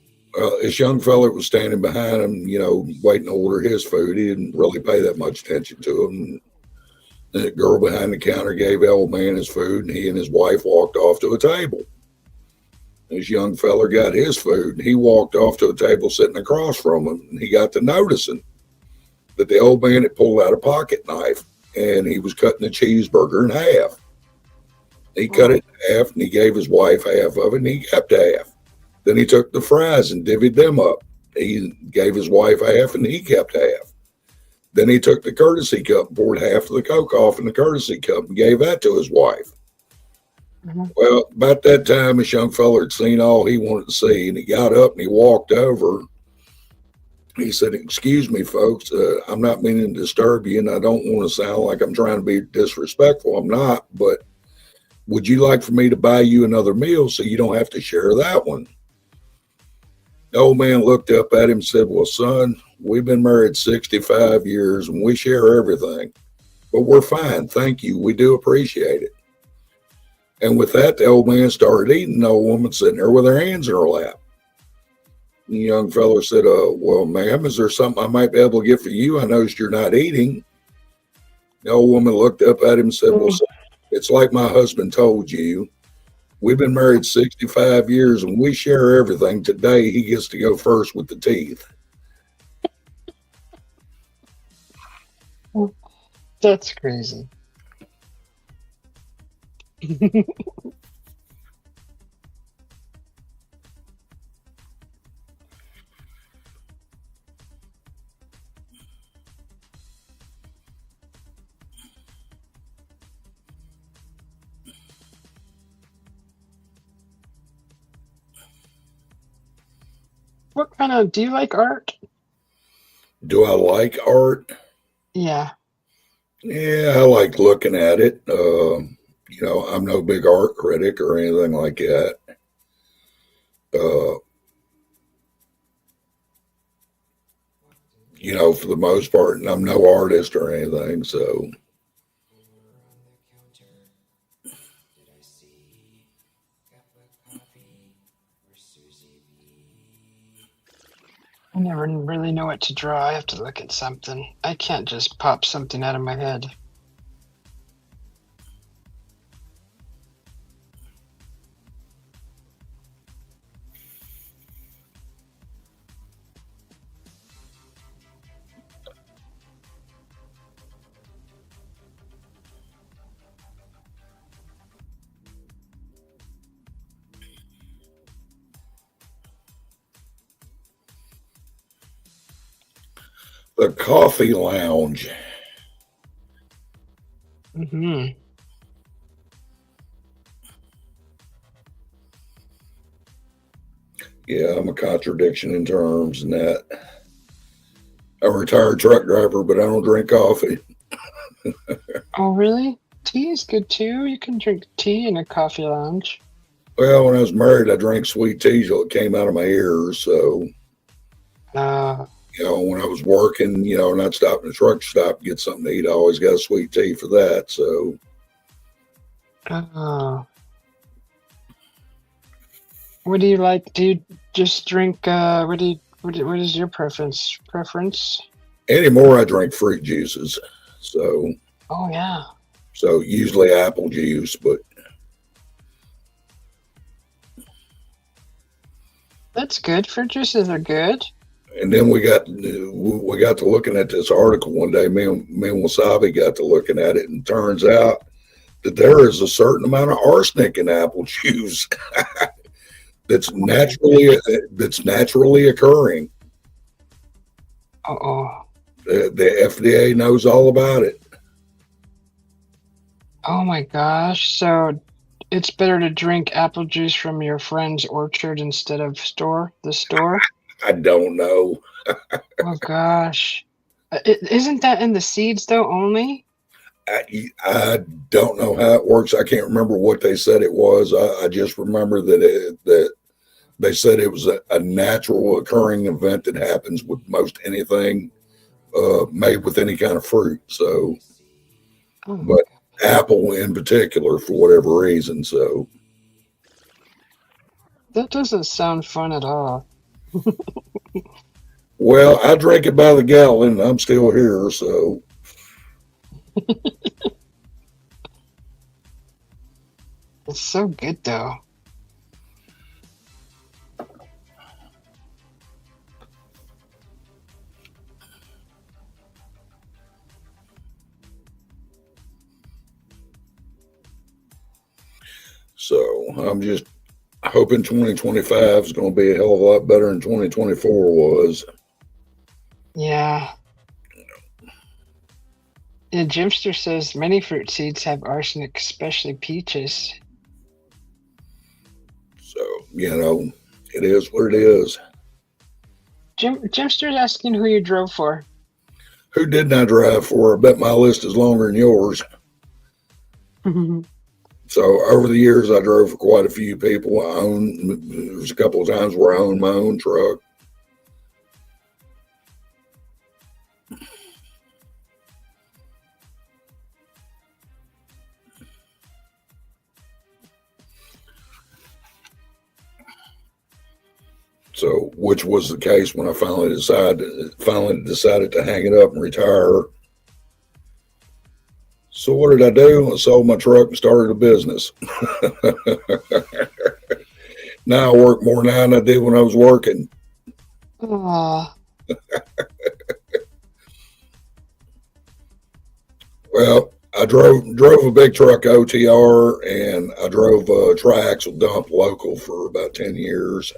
This young fella was standing behind him, waiting to order his food. He didn't really pay that much attention to him. And the girl behind the counter gave the old man his food, and he and his wife walked off to a table. This young fella got his food, and he walked off to a table sitting across from him, and he got to noticing that the old man had pulled out a pocket knife, and he was cutting the cheeseburger in half. He cut it in half, and he gave his wife half of it, and he kept half. Then he took the fries and divvied them up. He gave his wife half, and he kept half. Then he took the courtesy cup and poured half of the Coke off in the courtesy cup and gave that to his wife. Mhm. Well, about that time, this young fella had seen all he wanted to see, and he got up and he walked over. He said, "Excuse me, folks, I'm not meaning to disturb you, and I don't want to sound like I'm trying to be disrespectful. I'm not, but would you like for me to buy you another meal so you don't have to share that one?" The old man looked up at him and said, "Well, son, we've been married 65 years and we share everything, but we're fine. Thank you. We do appreciate it." And with that, the old man started eating. The old woman sitting there with her hands in her lap. The young fellow said, "Well, ma'am, is there something I might be able to get for you? I noticed you're not eating." The old woman looked up at him and said, "Well, Mm. son, it's like my husband told you. We've been married 65 years and we share everything. Today, he gets to go first with the teeth." That's crazy. What kind of, do you like art? Do I like art? Yeah. Yeah, I like looking at it. I'm no big art critic or anything like that. Uh, for the most part, and I'm no artist or anything. So, Over on the counter, what did I see? Cup of coffee for Susie B. I never really know what to draw. I have to look at something. I can't just pop something out of my head. the coffee lounge. Hmm. Yeah, I'm a contradiction in terms and that. I'm a retired truck driver, but I don't drink coffee. Oh, really? Tea is good too. You can drink tea in a coffee lounge. Well, when I was married, I drank sweet tea till it came out of my ears. So, Uh, when I was working, and I'd stop in the truck stop, get something to eat, I always got sweet tea for that. So, oh. What do you like? Do you just drink? What is your preference? Preference? anymore, I drink fruit juices. So, Oh yeah. so usually apple juice, but That's good. Fruit juices are good. and then we got to looking at this article one day. Me and Wasabi got to looking at it, and turns out that there is a certain amount of arsenic in apple juice that's Oh my goodness. naturally occurring. Oh. The FDA knows all about it. Oh my gosh. So it's better to drink apple juice from your friend's orchard instead of the store? I don't know. Oh gosh. Isn't that in the seeds though only? I don't know how it works. I can't remember what they said it was. I just remember that they said it was a natural occurring event that happens with most anything made with any kind of fruit. What did So, I see? Oh, but Cup of apple in particular, for whatever reason. So, that doesn't sound fun at all. well, I drink it by the gallon. I'm still here. So, It's so good though. I'm just hoping 2025 is going to be a hell of a lot better than 2024 was. Yeah. Yeah, Jimster says many fruit seeds have arsenic, especially peaches. So, it is what it is. Jimster's asking who you drove for. Who didn't I drive for? I bet my list is longer than yours. So over the years, I drove for quite a few people. There's a couple of times where I owned my own truck. So, which was the case when I finally decided to hang it up and retire. So what did I do? I sold my truck and started a business. Now I work more now than I did when I was working. Ah, Well, I drove a big truck OTR, and I drove a triaxle dump local for about 10 years.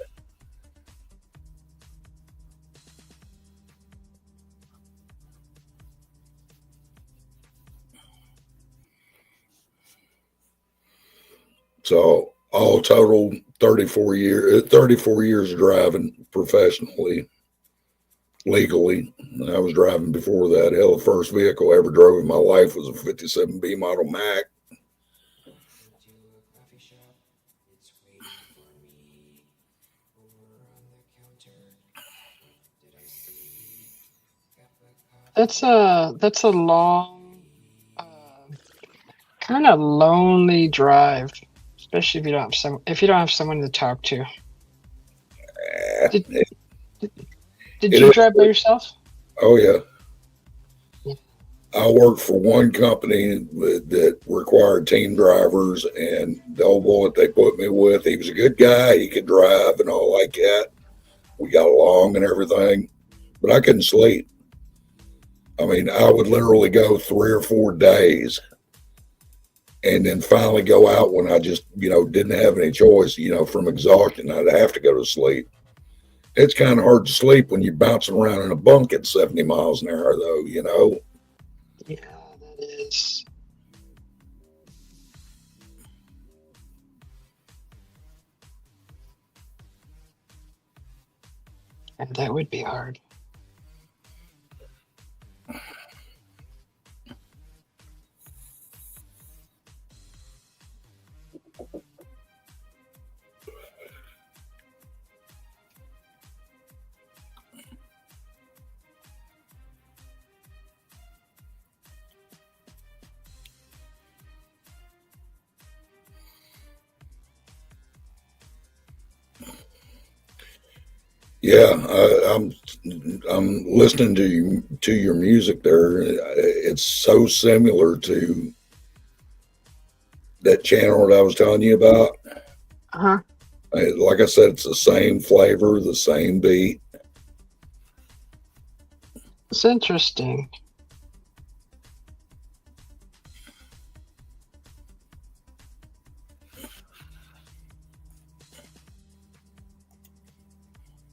So all total 34 years of driving professionally, legally. I was driving before that. Hell, the first vehicle I ever drove in my life was a 57 B model Mac. Into a coffee shop. It's waiting for me. Over on the counter. What did I see? Cup of coffee. that's a long, Coffee. uh, kind of lonely drive, especially if you don't have someone to talk to. Did It, did, did it you is. drive by yourself? Oh yeah. Yeah. I worked for one company that required team drivers, and the old boy that they put me with, he was a good guy. He could drive and all like that. We got along and everything, but I couldn't sleep. I mean, I would literally go 3 or 4 days and then finally go out when I just, didn't have any choice, from exhaustion. I'd have to go to sleep. It's kind of hard to sleep when you're bouncing around in a bunk at 70 miles an hour, though. Yeah, that is, and that would be hard. Yeah, I'm listening to your music there. It's so similar to that channel that I was telling you about. Uh-huh. Like I said, it's the same flavor, the same beat. It's interesting.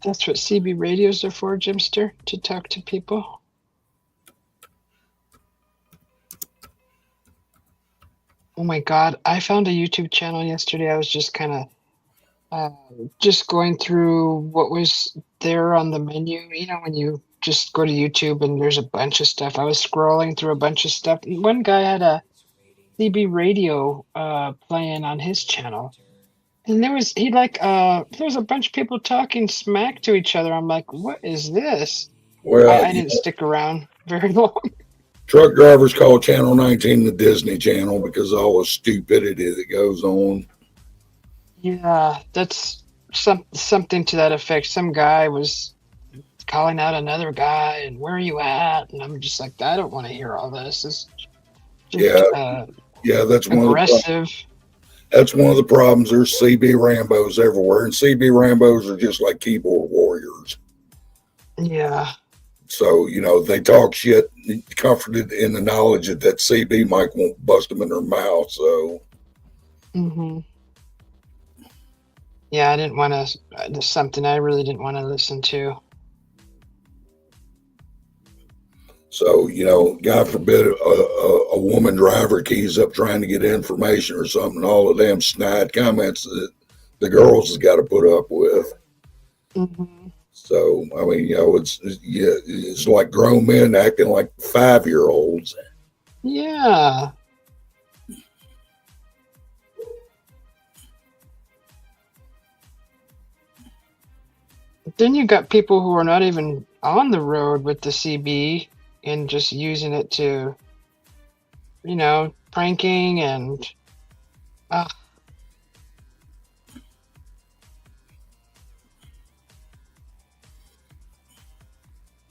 That's what CB radios are for, Jimster, to talk to people. Oh my God, I found a YouTube channel yesterday. I was just kind of just going through what was there on the menu. You know, when you just go to YouTube and there's a bunch of stuff. I was scrolling through a bunch of stuff. One guy had a It's waiting for CB me. radio playing on Over his on the channel. counter. And What did I there was a see? bunch of people talking smack to each other. I'm like, what is this? Well, I didn't stick around very long. truck drivers call Channel 19 the Disney Channel because of all the stupidity that goes on. Yeah, that's something to that effect. Some guy was calling out another guy and where are you at? And I'm just like, I don't want to hear all this. It's Yeah, just yeah, aggressive. that's one of the problems. There's CB Rambos everywhere, and CB Rambos are just like keyboard warriors. Yeah. So, they talk shit, comforted in the knowledge that CB mic won't bust them in their mouth. So, Hmm. Yeah, I didn't want to. There's something I really didn't want to listen to. God forbid a woman driver keys up trying to get information or something, all the damn snide comments that the girls has got to put up with. Hmm. So, I mean, it's like grown men acting like 5-year olds. Yeah. Then you got people who are not even on the road with the CB and just using it to, pranking and uh,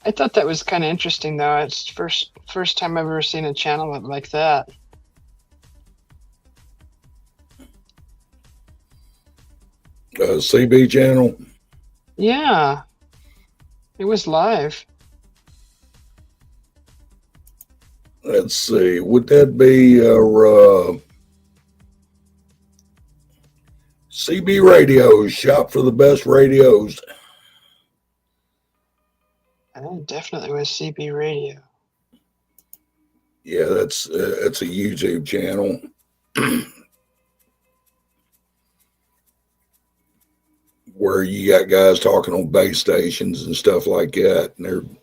I thought that was kind of interesting though. It's first time I've ever seen a channel like that. CB channel. Yeah, it was live. Let's see. Would that be CB radios? Shop for the best radios. It definitely was CB Radio. Yeah, that's a YouTube channel where you got guys talking on base stations and stuff like that, and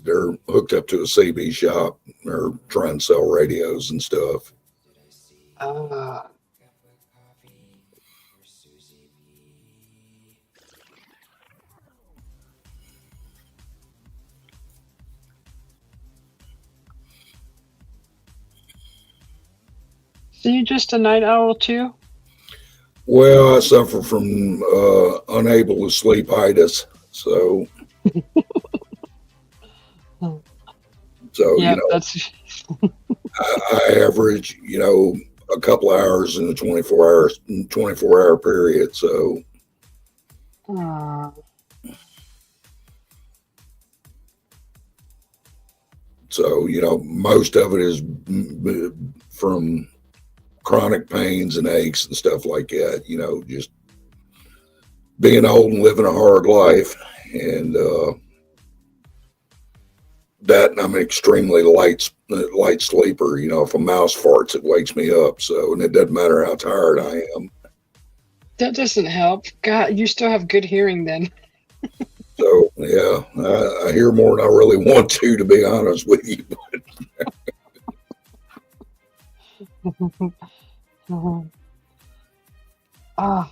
they're hooked up to a CB shop. They're trying to sell radios and stuff. Did I see Ah, cup of coffee for Susie B? so you just a night owl too? Well, I suffer from unable to sleep itis, so Hmm. so Yep, that's. I average a couple hours in a 24 hour period. Ah, So most of it is from chronic pains and aches and stuff like that. Just being old and living a hard life, and that and I'm an extremely light sleeper. If a mouse farts, it wakes me up. So, and it doesn't matter how tired I am. that doesn't help. God, you still have good hearing then. So, yeah, I hear more than I really want to be honest with you. Ah,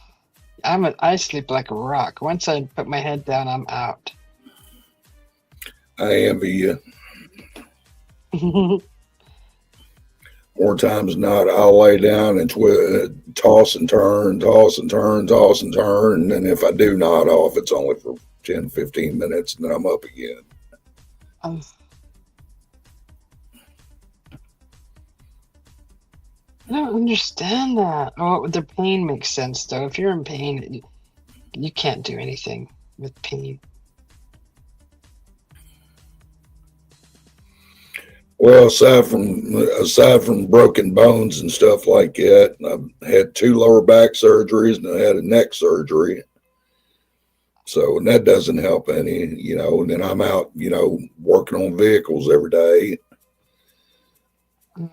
I sleep like a rock. Once I put my head down, I'm out. I envy you. More times than not, I'll lay down and toss and turn, toss and turn, toss and turn. And if I do nod off, it's only for 10, 15 minutes, and then I'm up again. Um, I don't understand that. Oh, the pain makes sense though. If you're in pain, you can't do anything with pain. Well, aside from broken bones and stuff like that, I've had two lower back surgeries and I had a neck surgery. So, and that doesn't help any. And then I'm out, working on vehicles every day. Uh,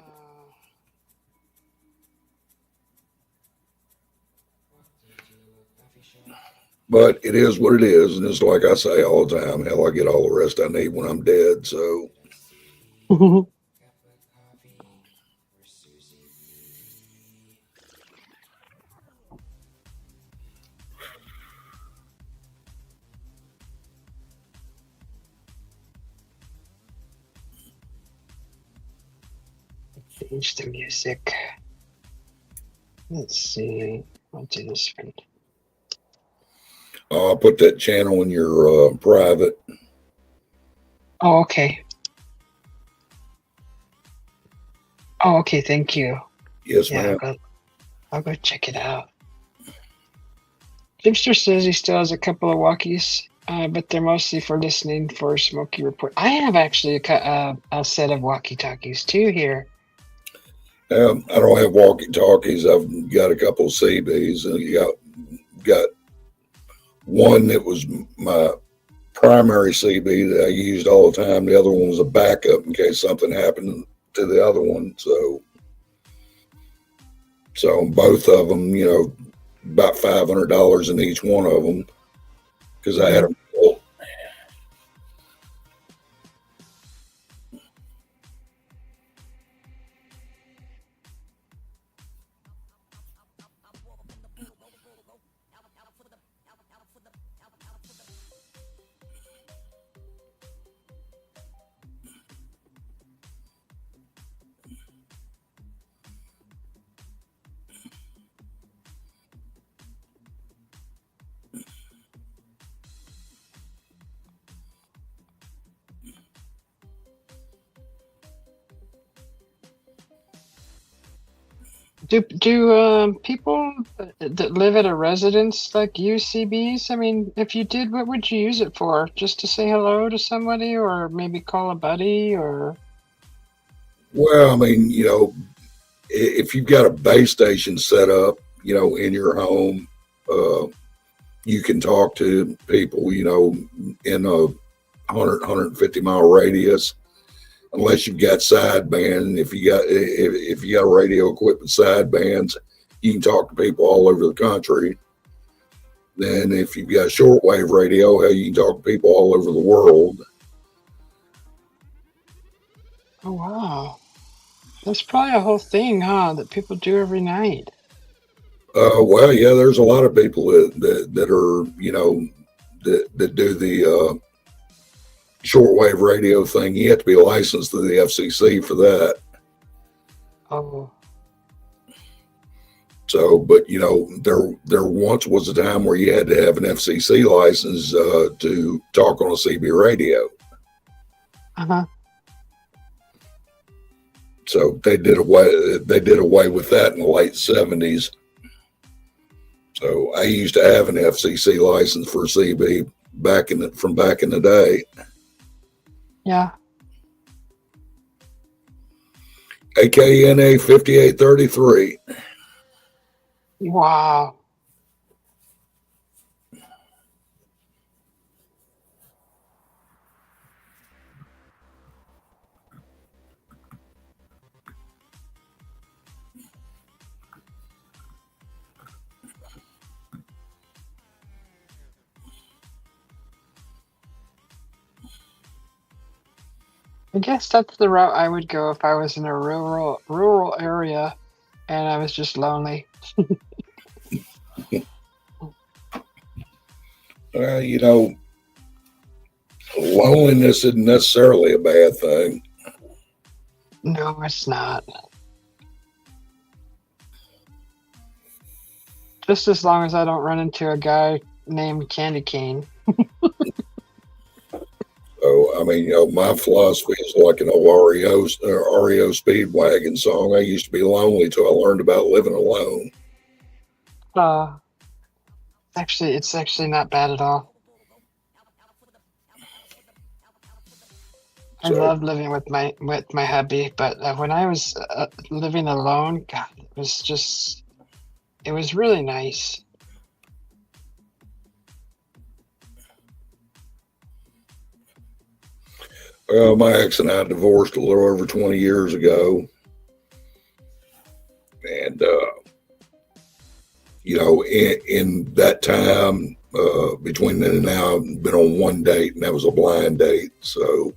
Walked into a coffee shop. But it is what it is, and it's like I say all the time. Hell, I get all the rest I need when I'm dead. So, Did I see cup of coffee for Susie B? Change the music. Let's see. I'll do this one. I'll put that channel in your private. Oh, okay. Oh, okay. Thank you. Yes, Yeah, ma'am. I'll go check it out. Jimster says he still has a couple of walkies, but they're mostly for listening for Smoky Report. I have actually a set of walkie talkies too here. I don't have walkie talkies. I've got a couple of CBs, and you got one that was my primary CB that I used all the time. The other one was a backup in case something happened to the other one. So both of them, about $500 in each one of them because I had them. Do people that live at a residence like use CBs? I mean, if you did, what would you use it for? Just to say hello to somebody, or maybe call a buddy, or? Well, I mean, if you've got a base station set up, in your home, uh, you can talk to people, in a 100, 150 mile radius, unless you've got sideband. If you got radio equipment sidebands, you can talk to people all over the country. Then if you've got shortwave radio, hell, you can talk to people all over the world. Oh wow, that's probably a whole thing, huh? That people do every night. Well, yeah, there's a lot of people that are, that do the shortwave radio thing. You have to be licensed to the FCC for that. Oh. So, but there once was a time where you had to have an FCC license to talk on a CB radio. Uh huh. So they did away with that in the late '70s. So I used to have an FCC license for CB from back in the day. Yeah. AKNA 5833. Wow. I guess that's the route I would go if I was in a rural area and I was just lonely. Loneliness isn't necessarily a bad thing. No, it's not. Just as long as I don't run into a guy named Candy Cane. So, I mean, my philosophy is like an old REO Speedwagon song. I used to be lonely till I learned about living alone. It's actually not bad at all. I So, love living with my hubby, but when I was living alone, God, it was really nice. my ex and I divorced a little over 20 years ago. And, in that time, between then and now, I've been on one date, and that was a blind date. So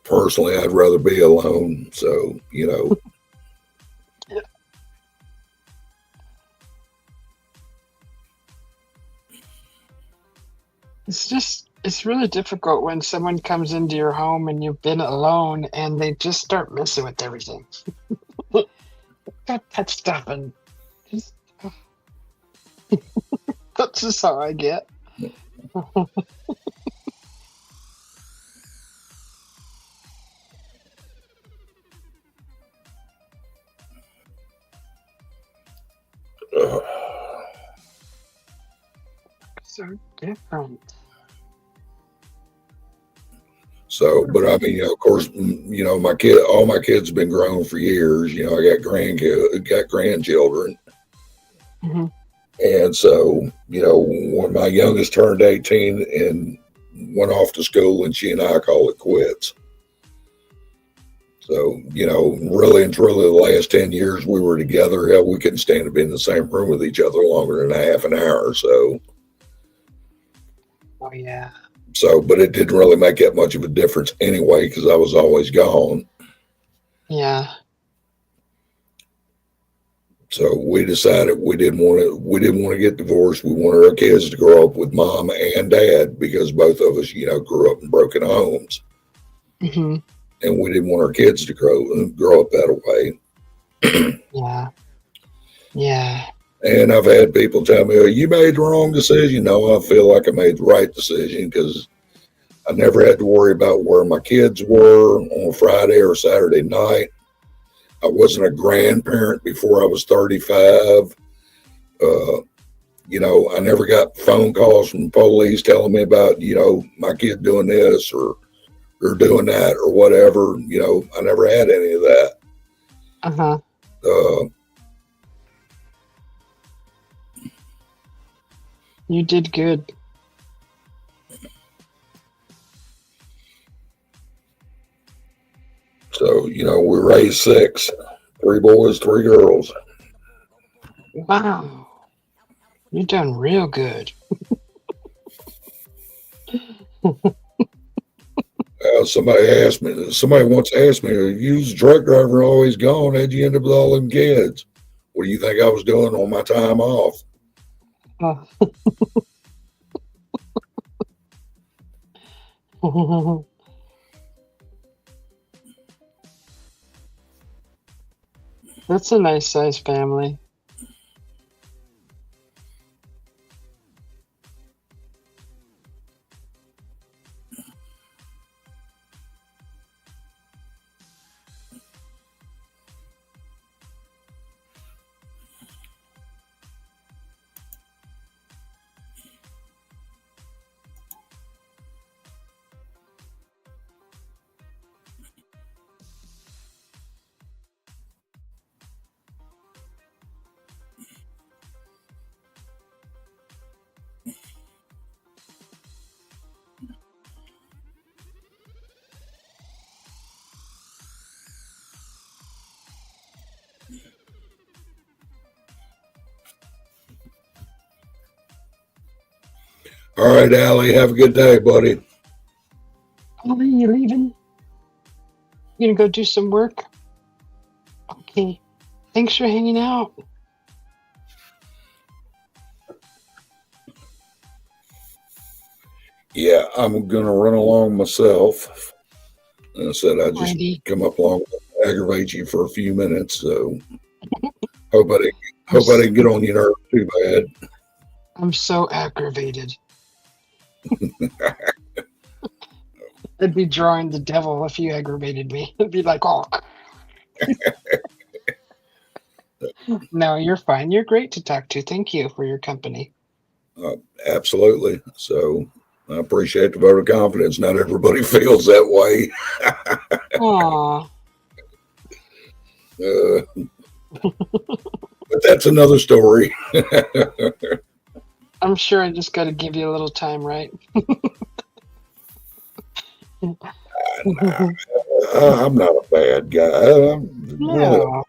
personally, I'd rather be alone. So, It's really difficult when someone comes into your home and you've been alone and they just start messing with everything. Got that stuff and just, that's just how I get. uh, So different. but I mean, of course, all my kids have been grown for years. I got grandchildren. Hmm. And so, when my youngest turned 18 and went off to school, and she and I call it quits. So, really and truly, the last 10 years we were together, hell, we couldn't stand to be in the same room with each other longer than a half an hour or so. Oh yeah. So, but it didn't really make that much of a difference anyway, because I was always gone. Yeah. So we decided we didn't want to get divorced. We wanted our kids to grow up with mom and dad, because both of us, grew up in broken homes, Hmm. and we didn't want our kids to grow up that way. Yeah. Yeah. And I've had people tell me, "Oh, you made the wrong decision." No, I feel like I made the right decision, because I never had to worry about where my kids were on Friday or Saturday night. I wasn't a grandparent before I was 35. Uh, I never got phone calls from the police telling me about, my kid doing this or doing that or whatever. I never had any of that. Uh-huh. Uh, You did good. so, we raised six, three boys, three girls. Wow. You done real good. Somebody once asked me, you was a truck driver always gone, how'd you end up with all them kids? What do you think I was doing on my time off? Oh. That's a nice size family. All right, Allie, have a good day, buddy. Oh, you leaving? You gonna go do some work? Okay. Thanks for hanging out. Yeah, I'm going to run along myself. And I said I'd just Alrighty. come up along and aggravate you for a few minutes. So hope I didn't, I'm, hope I didn't get on your nerves too bad. I'm so aggravated. I'd be drawing the devil if you aggravated me. It'd be like, oh. No, you're fine. You're great to talk to. Thank you for your company. Absolutely. So I appreciate the vote of confidence. Not everybody feels that way. Aw. But that's another story. I'm sure I just got to give you a little time, right? I'm not a bad guy. No.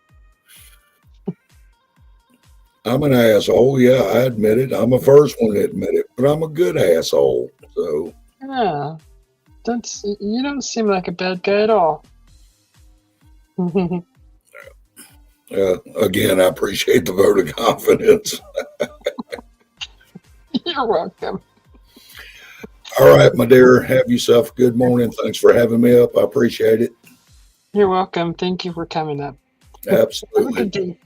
I'm an asshole. Yeah, I admit it. I'm the first one to admit it, but I'm a good asshole. So Yeah. You don't seem like a bad guy at all. again, I appreciate the vote of confidence. You're welcome. All right, my dear. Have yourself a good morning. Thanks for having me up. I appreciate it. You're welcome. Thank you for coming up. Have a good Absolutely. day.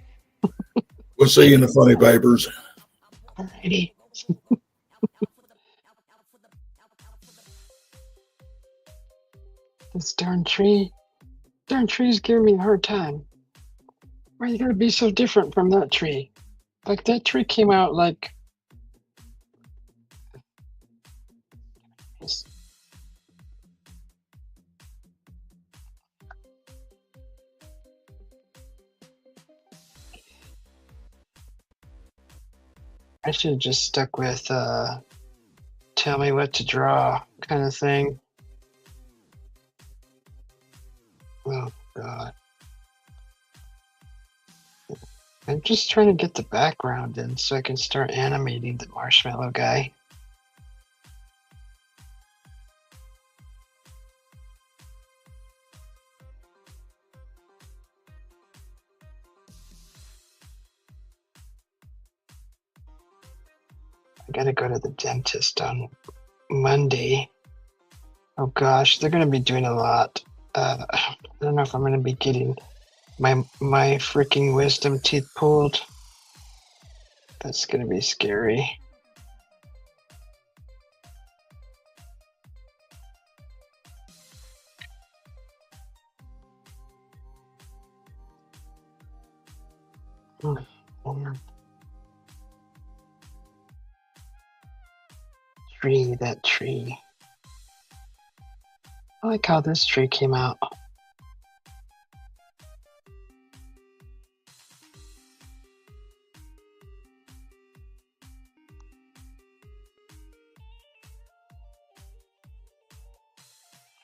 We'll see you in the funny papers. Alrighty. This darn tree's giving me a hard time. Why are you gonna be so different from that tree? Like that tree came out like. I should have just stuck with tell me what to draw kind of thing. Oh god. I'm just trying to get the background in so I can start animating the marshmallow guy. I gotta go to the dentist on Monday. Oh gosh, they're gonna be doing a lot. I don't know if I'm gonna be getting my freaking wisdom teeth pulled. That's gonna be scary. Oh, tree, that tree. I like how this tree came out.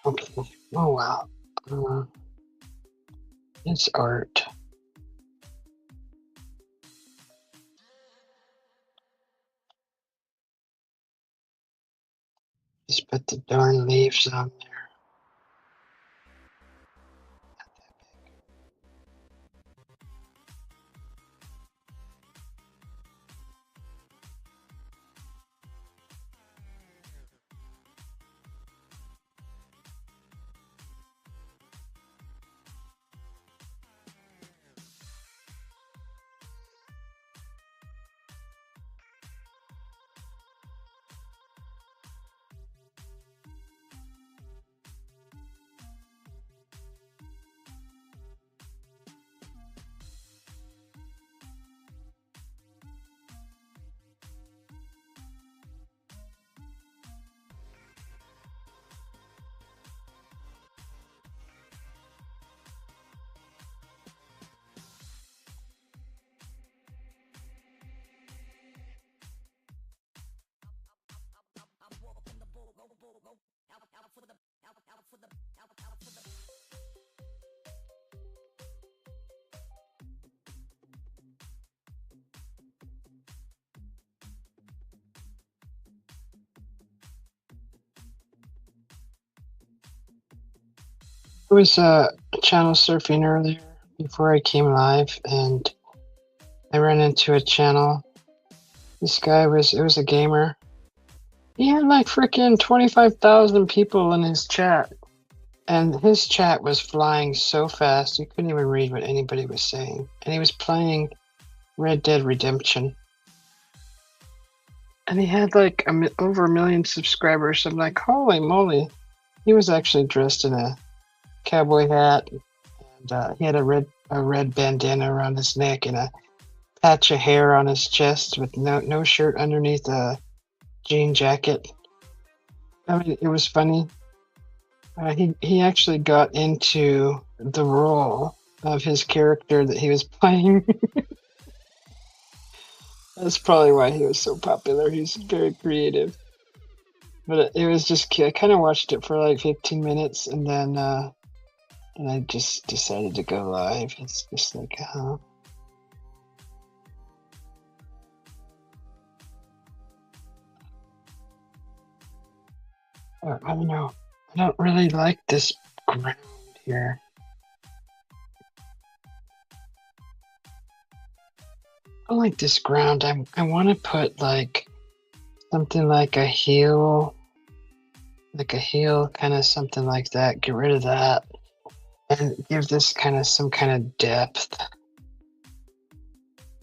Okay. Oh wow. It's art. Just put the darn leaves on there. I was channel surfing earlier before I came live, and I ran into a channel. This guy was a gamer. He had like freaking 25,000 people in his chat, and his chat was flying so fast you couldn't even read what anybody was saying. And he was playing Red Dead Redemption, and he had like over 1 million subscribers. I'm like, holy moly! He was actually dressed in a cowboy hat, and he had a red bandana around his neck and a patch of hair on his chest with no shirt underneath a jean jacket. I mean, it was funny. He actually got into the role of his character that he was playing. That's probably why he was so popular. He's very creative. But it was just cute. I kind of watched it for like 15 minutes, and then I just decided to go live. It's just like, I don't know. I don't really like this ground here. I don't like this ground. I want to put like something like a heel, kind of something like that. Get rid of that and give this kind of some kind of depth,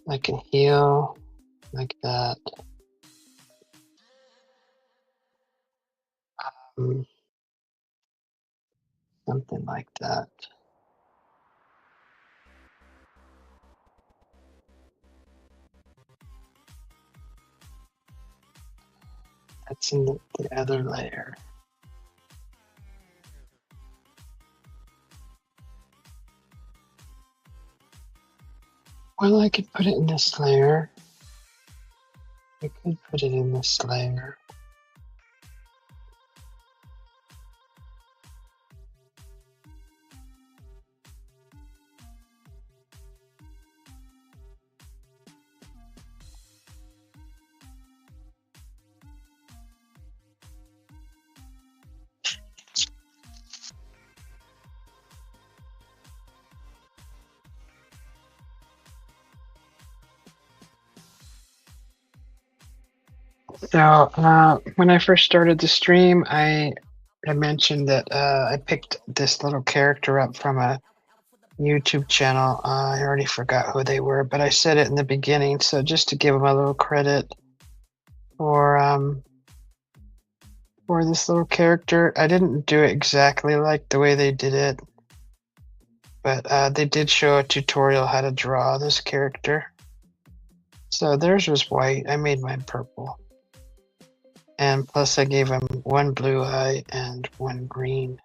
like a heel, like that. Something like that. That's in the other layer. Well, I could put it in this layer. I could put it in this layer. So when I first started the stream, I mentioned that I picked this little character up from a YouTube channel. I already forgot who they were, but I said it in the beginning. So just to give them a little credit for this little character, I didn't do it exactly like the way they did it. but they did show a tutorial how to draw this character. So theirs was white. I made mine purple. And plus I gave him one blue eye and one green.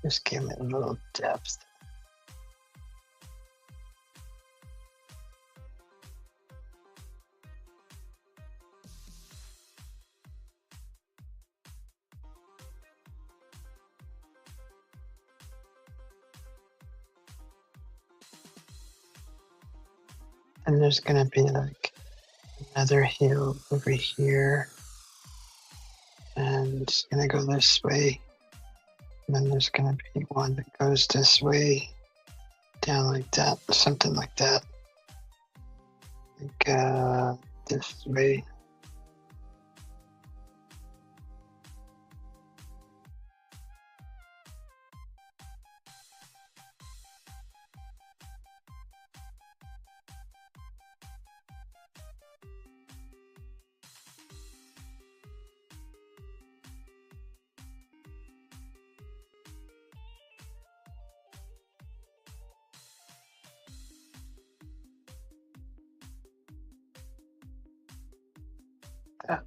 Just give it a little depth. And there's gonna be like another hill over here. And it's gonna go this way. And then there's gonna be one that goes this way, down like that, something like that. Like this way. That.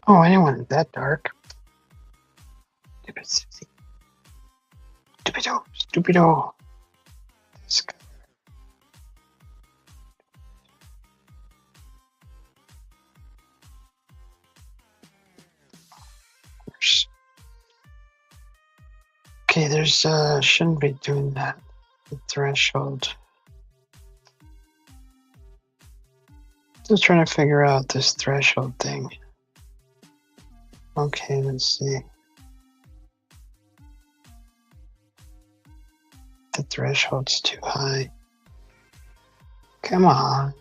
Oh, I didn't want it that dark. Stupid Susie. Stupido, stupido. This guy. Okay, there's shouldn't be doing that. The threshold. Still trying to figure out this threshold thing. Okay, let's see. The threshold's too high. Come on.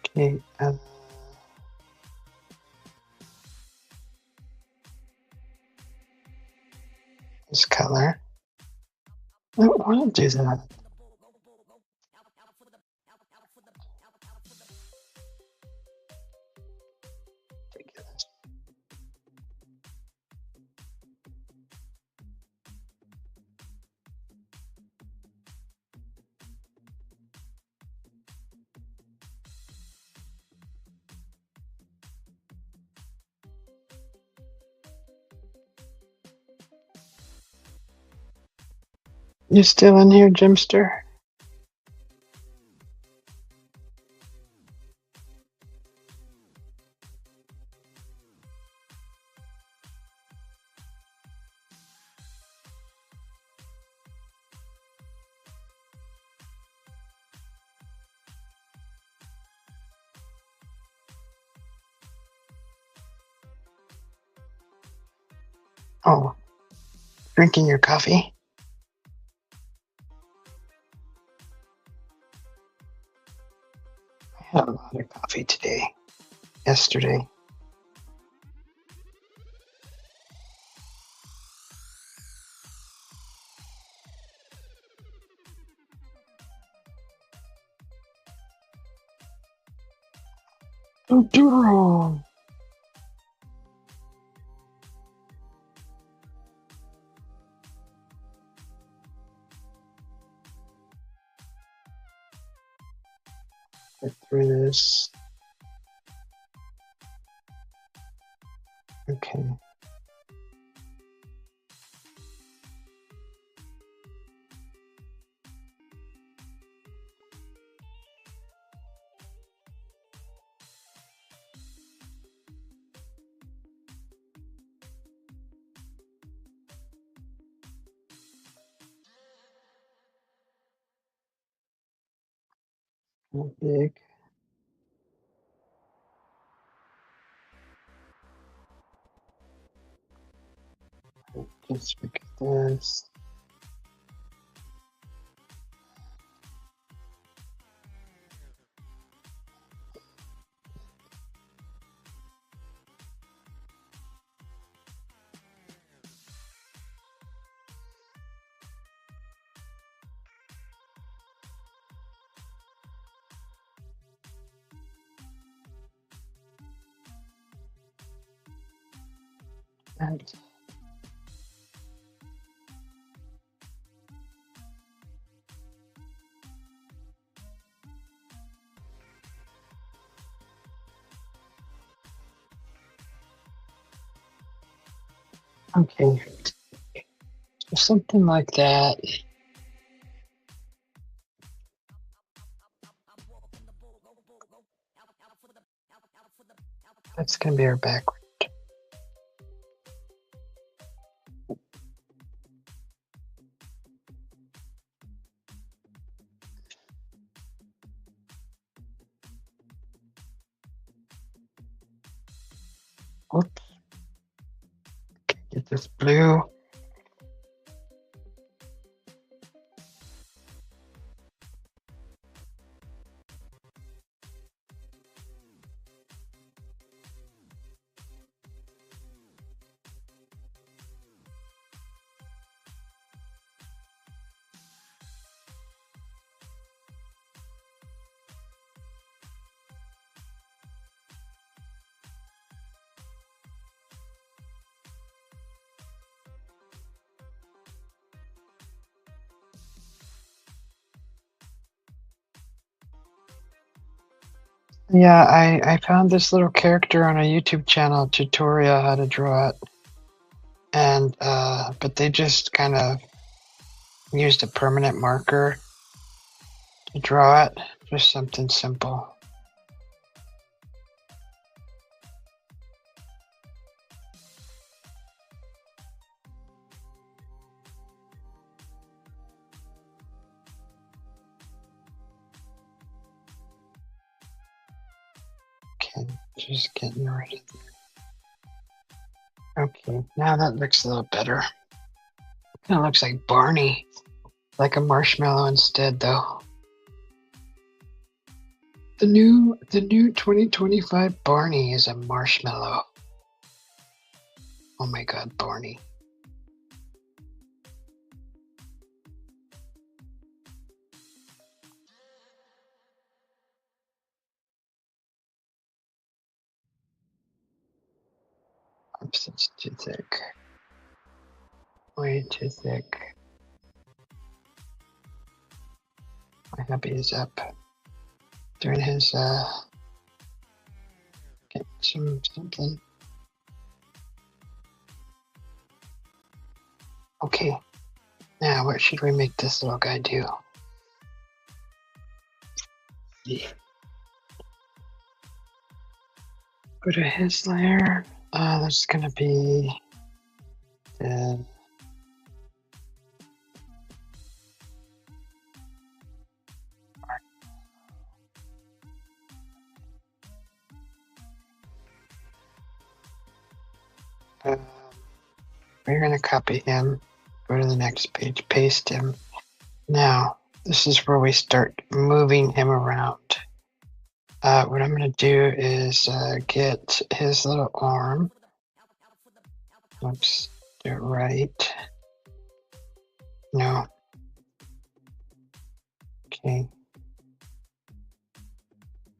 Okay, this color. I don't want to do that. Ridiculous. You still in here, Jimster? Oh, drinking your coffee? I had a lot of coffee today. Yesterday. Don't do it wrong. Get through this. Okay. Not big. Just look at this. And okay, so something like that. That's going to be our background. Oops. Okay, get this blue. Yeah, I found this little character on a YouTube channel tutorial how to draw it. And but they just kind of used a permanent marker to draw it. Just something simple. Okay, just getting rid of it. Okay, now that looks a little better. Kind of looks like Barney, like a marshmallow instead, though. The new 2025 Barney is a marshmallow. Oh my God, Barney. Oops, it's too thick. Way too thick. My hubby is up doing his get something. Okay, now what should we make this little guy do? Yeah. Go to his layer. That's gonna be the we're gonna copy him. Go to the next page, paste him. Now, this is where we start moving him around. What I'm going to do is get his little arm. Oops, do it right. No. Okay.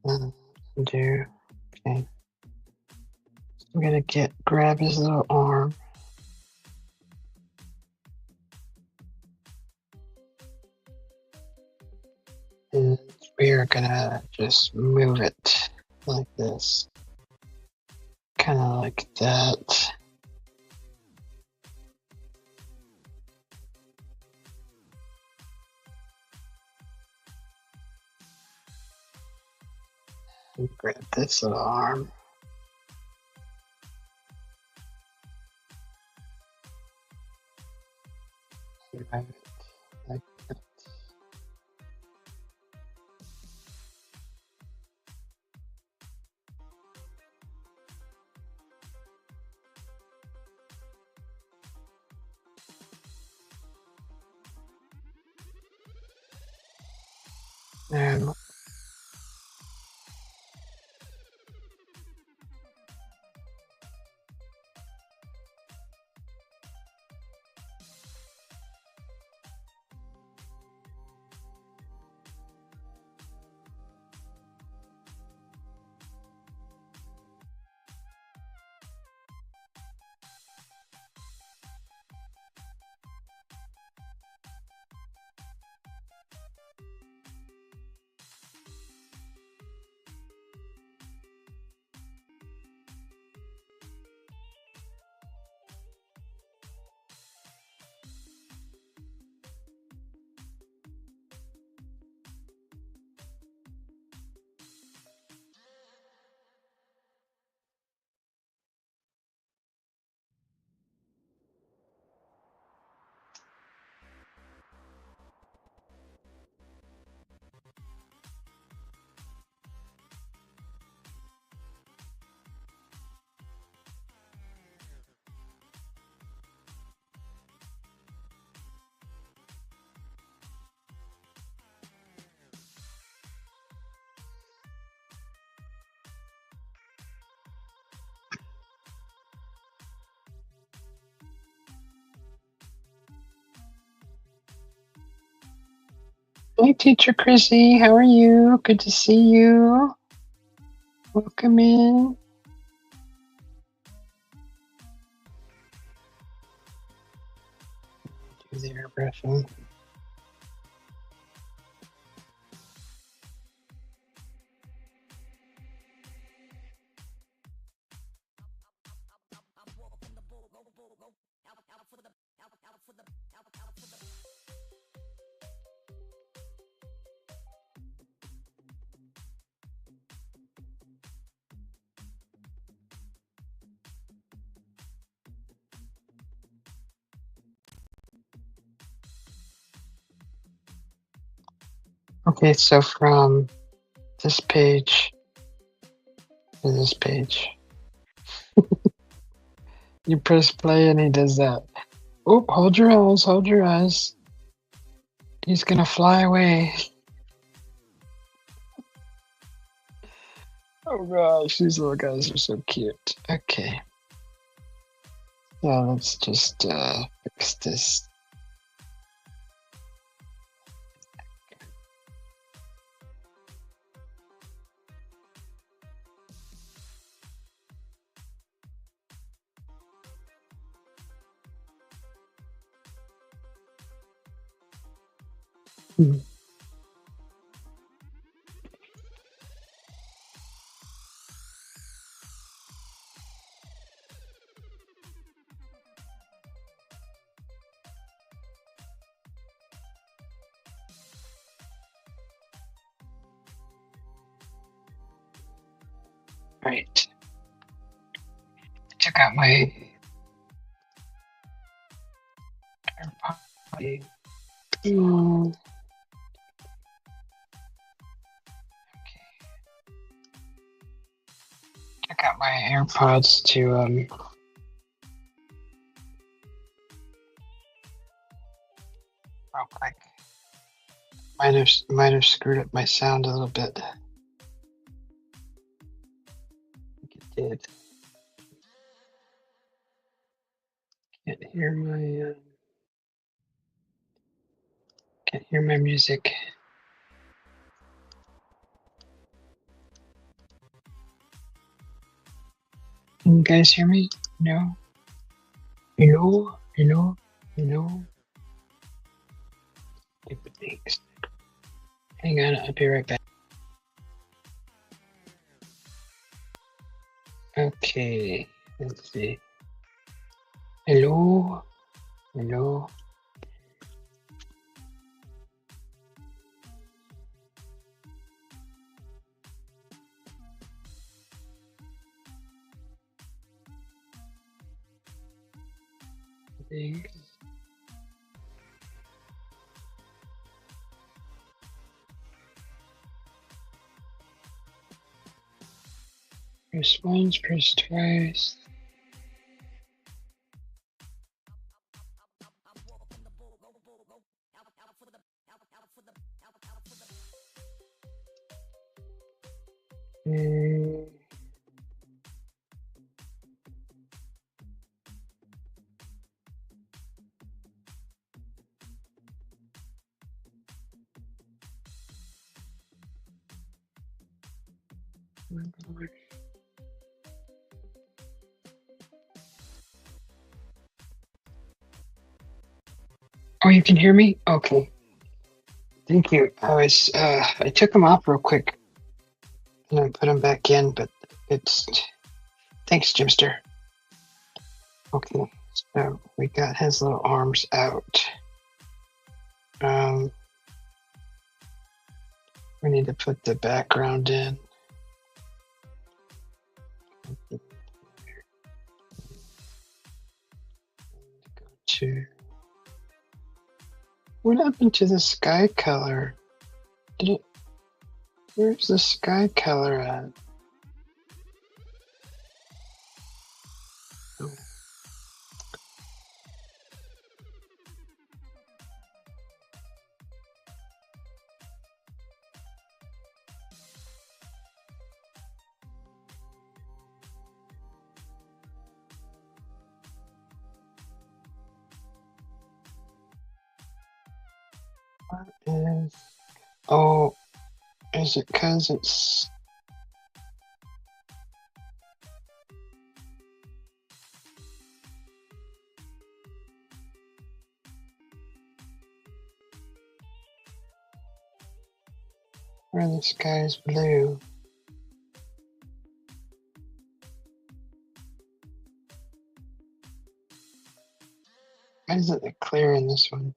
Do. Okay. So I'm going to grab his little arm. And we are going to just move it like this. Kind of like that. And grab this little arm. Grab it like that. And Hey, Teacher Chrissy, how are you? Good to see you. Welcome in. Do the airbrushing. Okay, so from this page to this page, you press play and he does that. Oh, hold your eyes, hold your eyes. He's gonna fly away. Oh gosh, these little guys are so cute. Okay. Yeah, let's just fix this. Hmm. Right. Took out my AirPod. Hmm. Took out my AirPods to real quick. Might have screwed up my sound a little bit. I think it did. Can't hear my music. Can you guys hear me? No? Hello? Hello? Hello? Stupid things. Hang on, I'll be right back. Okay, let's see. Hello? Hello? Thanks. Press once, press twice. Mm. Oh, you can hear me? Okay. Thank you. I took them off real quick and I put them back in, but thanks, Jimster. Okay, so we got his little arms out. We need to put the background in. Go to, what happened to the sky color? Where's the sky color at? Oh. What is Oh, is it because it's... Where the sky is blue? Why is it clear in this one?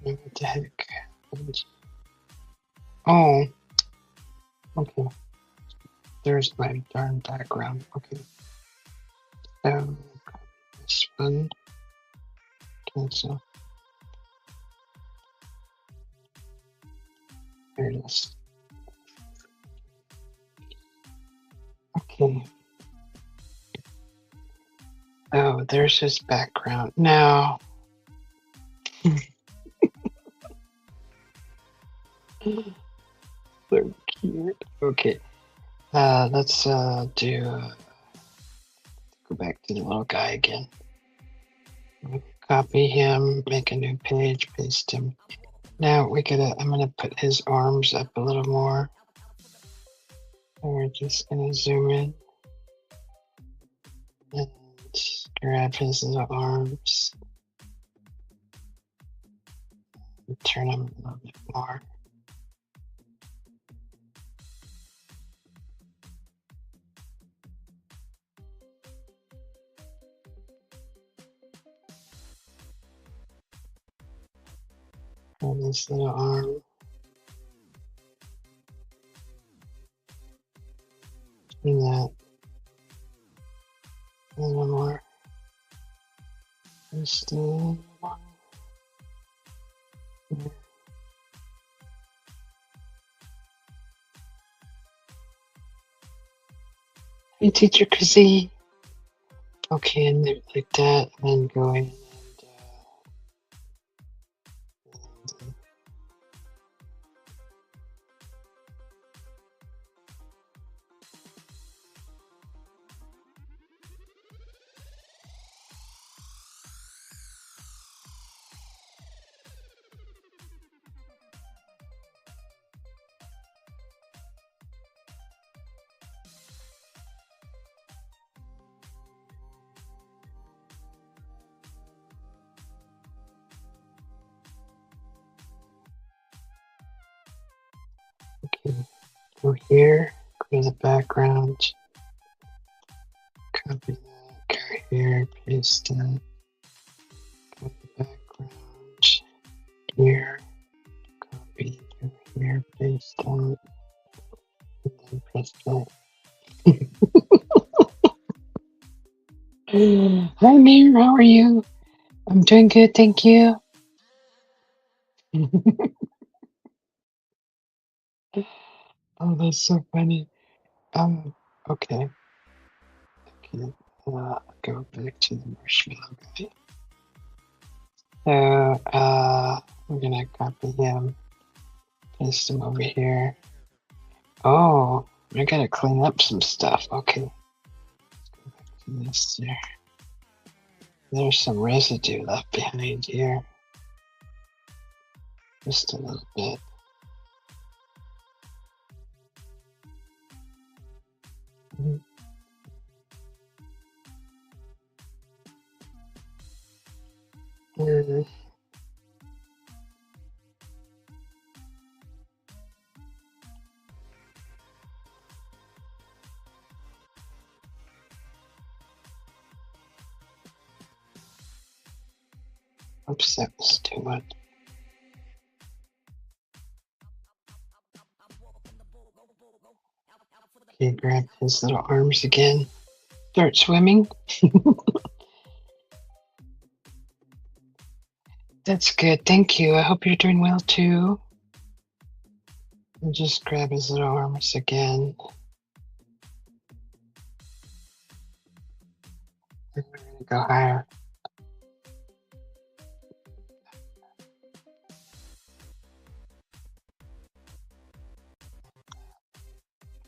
What the heck? Oh, okay. There's my darn background. Okay. So, this one. Cancel. There it is. Okay. Oh, there's his background. Now, so cute. Okay. Let's go back to the little guy again. Copy him, make a new page, paste him. Now I'm gonna put his arms up a little more. And we're just gonna zoom in and grab his little arms and turn them a little bit more. Grab this little arm. Do that. A little more. Just a little more. Hey, Teacher Kazee. Okay, and then like that, and then go in and okay, go here, go to the background, copy that, go here, paste that, go to the background, here, copy, go here, paste that, and then press play. Hi, Mayor, how are you? I'm doing good, thank you. Oh, that's so funny. Okay. Okay. Go back to the marshmallow guy. So, we're gonna copy him, paste him over here. Oh, I gotta clean up some stuff. Okay. Let's go back to this there. There's some residue left behind here. Just a little bit. Oops, that was too much. Okay, grab his little arms again. Start swimming. That's good, thank you. I hope you're doing well too. And just grab his little arms again. And we're gonna go higher.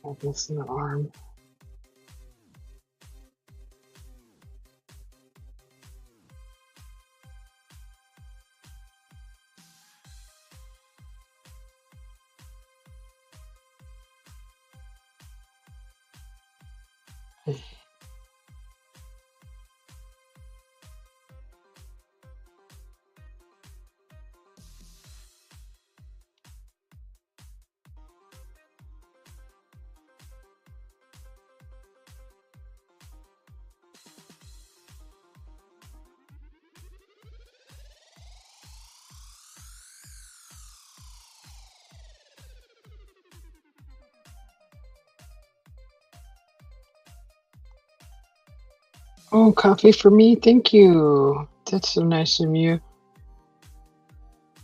Got this in the arm. Oh, coffee for me? Thank you. That's so nice of you.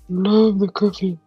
Love the coffee.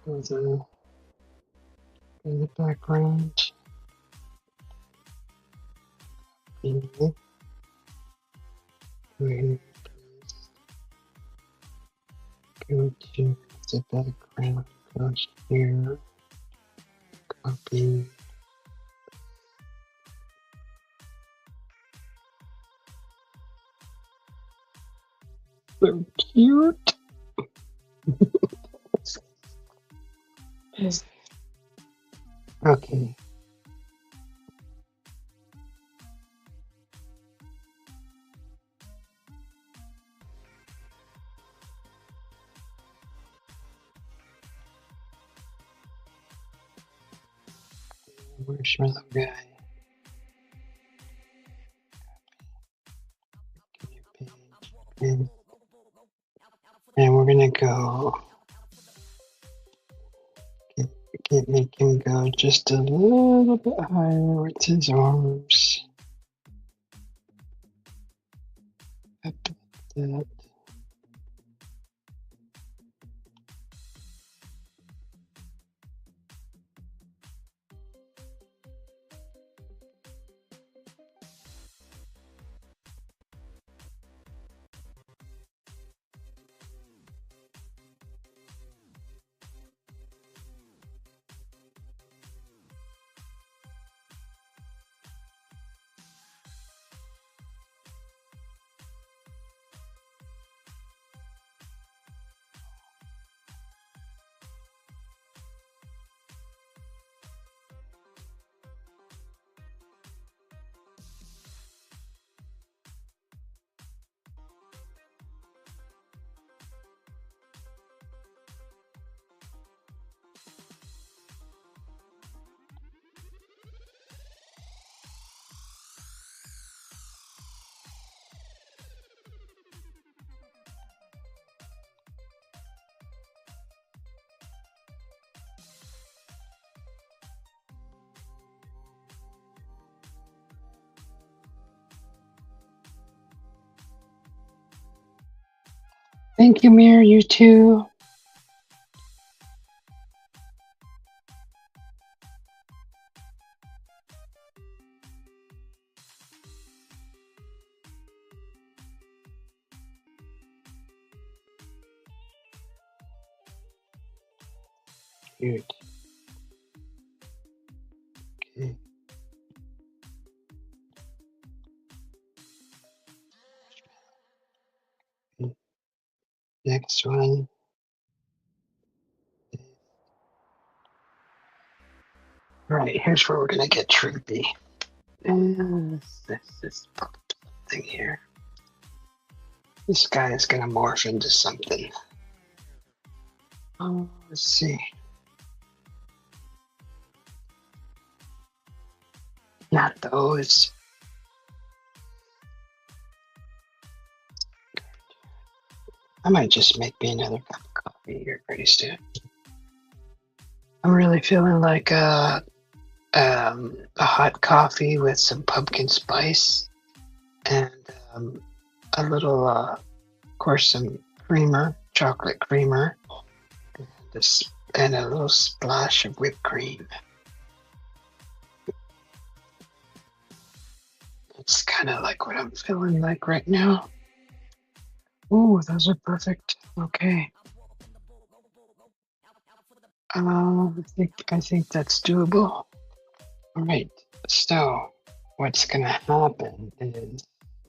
Goes in the background. And we go to the background. Goes here. Copy. So cute. Okay. Marshmellow guy. And we're gonna go make him go just a little bit higher with his arms. Up that. Thank you, Mir. You too. Cute. Okay. Next one. All right, here's where we're gonna get trippy. And this thing here. This guy is gonna morph into something. Oh, let's see. Not those. I might just make me another cup of coffee here pretty soon. I'm really feeling like a hot coffee with some pumpkin spice and a little, of course, some creamer, chocolate creamer, and a little splash of whipped cream. It's kind of like what I'm feeling like right now. Ooh, those are perfect. Okay. I think that's doable. All right. So, what's gonna happen is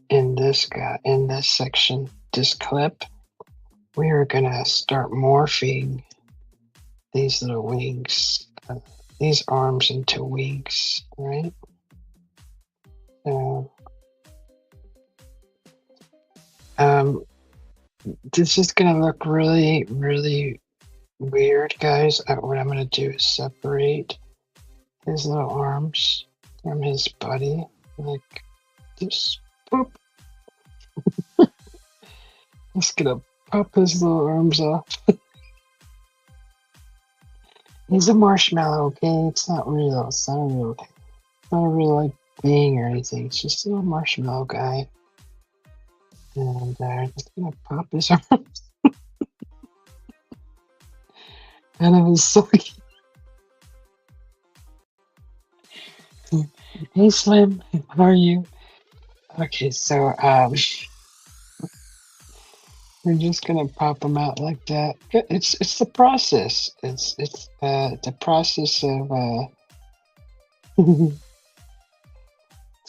in this section, this clip, we are gonna start morphing these little wings, these arms into wings, right? So, this is gonna look really, really weird, guys. What I'm gonna do is separate his little arms from his body, like this. Boop. Just gonna pop his little arms off. He's a marshmallow, okay? It's not real. It's not a real like being or anything. It's just a little marshmallow guy. And just gonna pop his arms out of his socket. Hey Slim, how are you? Okay, so we're just gonna pop them out like that. It's the process. It's the process of the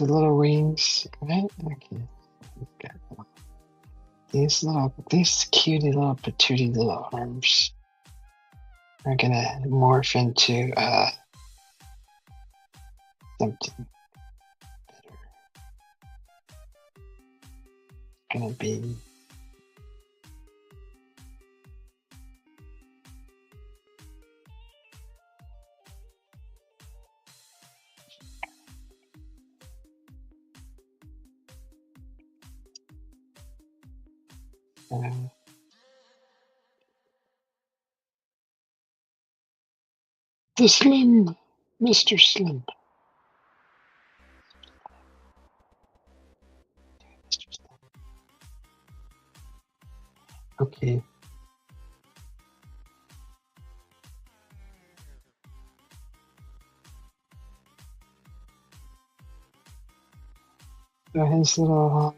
little wings, right? Okay. These cutie little patootie little arms are gonna morph into something better. It's gonna be the Slim, Mr. Slim. Okay. So his little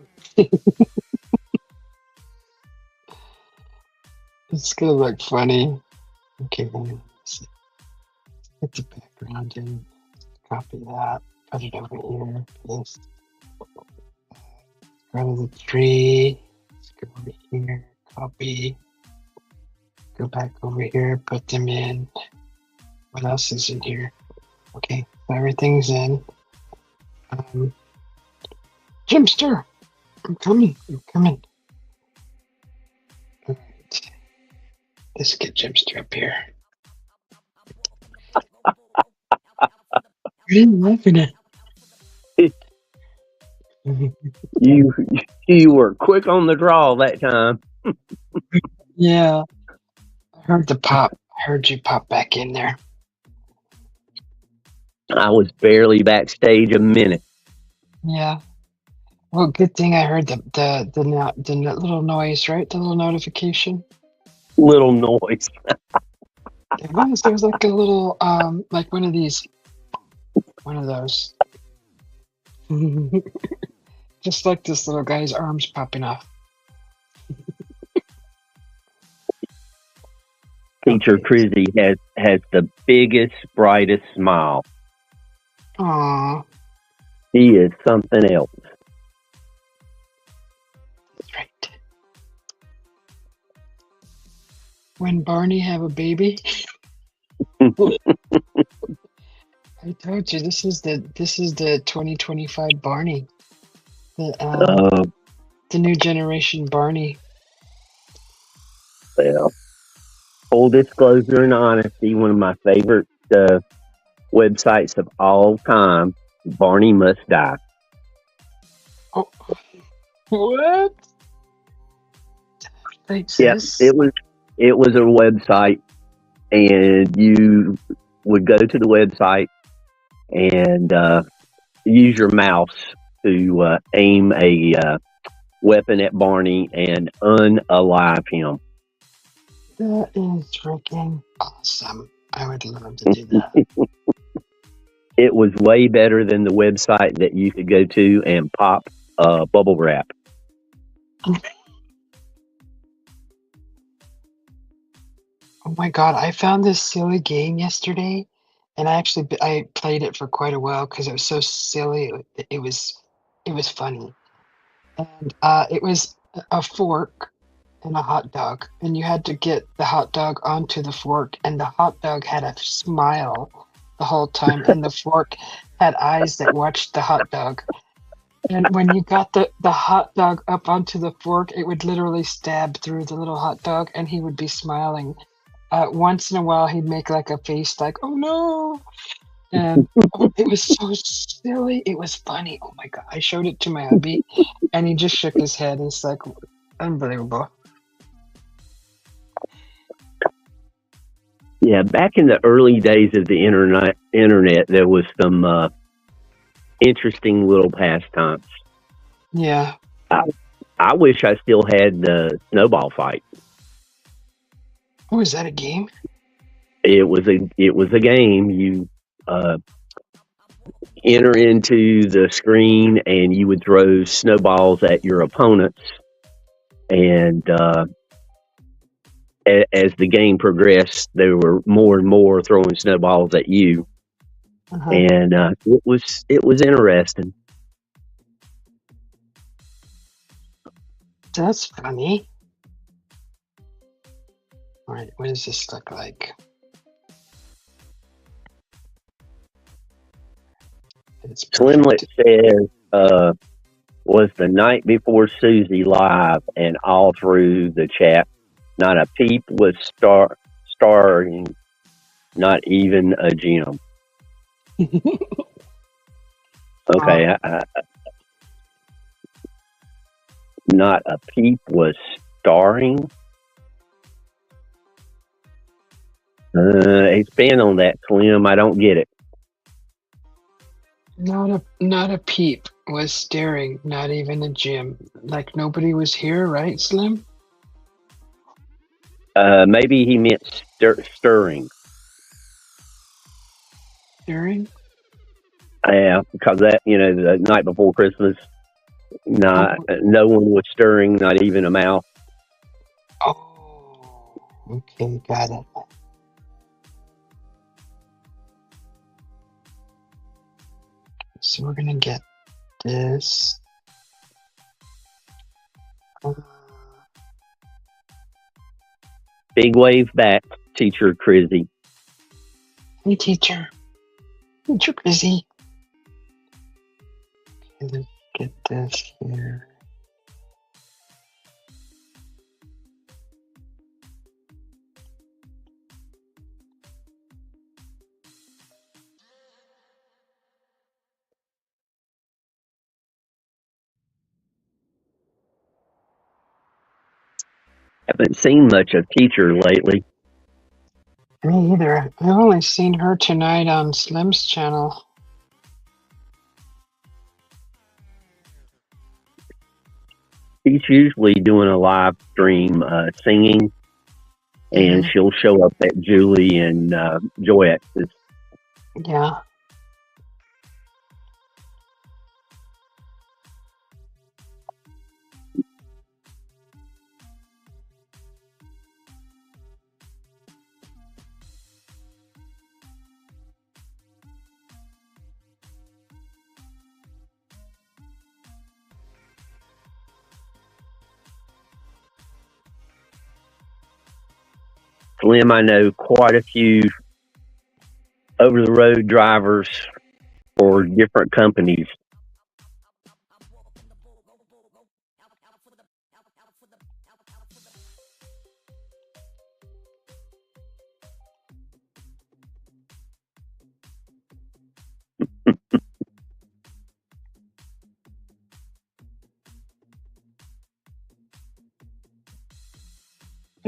it's gonna look funny. Okay, let's get the background in. Copy that. Put it over here. Paste. Go to the tree. Let's go over here. Copy. Go back over here. Put them in. What else is in here? Okay, so everything's in. Jimster, I'm coming. I'm coming. All right. Let's get Jimster up here. What are you laughing at? You were quick on the draw that time. Yeah. I heard the pop. I heard you pop back in there. I was barely backstage a minute. Yeah. Well, good thing I heard the little noise, right? The little notification. Little noise. It was. There was like a little like one of these, one of those. Just like this little guy's arms popping off. Teacher Trizzy has the biggest, brightest smile. Aww. He is something else. That's right. When Barney have a baby. I told you this is the 2025 Barney. The new generation Barney. Well, full disclosure and honesty, one of my favorite websites of all time, Barney Must Die. Oh, what? Yeah, exists? it was a website, and you would go to the website and use your mouse to aim a weapon at Barney and unalive him. That is freaking awesome. I would love to do that. It was way better than the website that you could go to and pop bubble wrap. Oh my god, I found this silly game yesterday, and I played it for quite a while because it was so silly. It was funny, and it was a fork and a hot dog, and you had to get the hot dog onto the fork, and the hot dog had a smile the whole time, and the fork had eyes that watched the hot dog. And when you got the hot dog up onto the fork, it would literally stab through the little hot dog, and he would be smiling. Once in a while, he'd make like a face like, "Oh no!" And it was so silly. It was funny. Oh my god! I showed it to my hubby, and he just shook his head. It's like unbelievable. Yeah, back in the early days of the internet, there was some interesting little pastimes. Yeah. I wish I still had the snowball fight. Oh, is that a game? It was a game. You enter into the screen and you would throw snowballs at your opponents, and as the game progressed, there were more and more throwing snowballs at you, Uh-huh. and it was interesting. That's funny. All right, what does this look like? It's Slimlet perfect. says, was the night before Susie live, and all through the chat, not a peep was starring, not even a Jim. Okay, not a peep was starring. Expand on that, Slim. I don't get it. Not a peep was staring, not even a Jim. Like nobody was here, right, Slim? Maybe he meant stirring. Staring? Yeah, because that, the night before Christmas, no one was stirring, not even a mouse. Oh, okay, got it. So we're gonna get this. Big wave back, Teacher Crizzy. Hey, teacher. Teacher busy. Okay, let's get this here. Haven't seen much of Teacher lately. Me either. I've only seen her tonight on Slim's channel. She's usually doing a live stream singing, and she'll show up at Julie and Joyex's. Yeah. Slim, I know quite a few over-the-road drivers for different companies.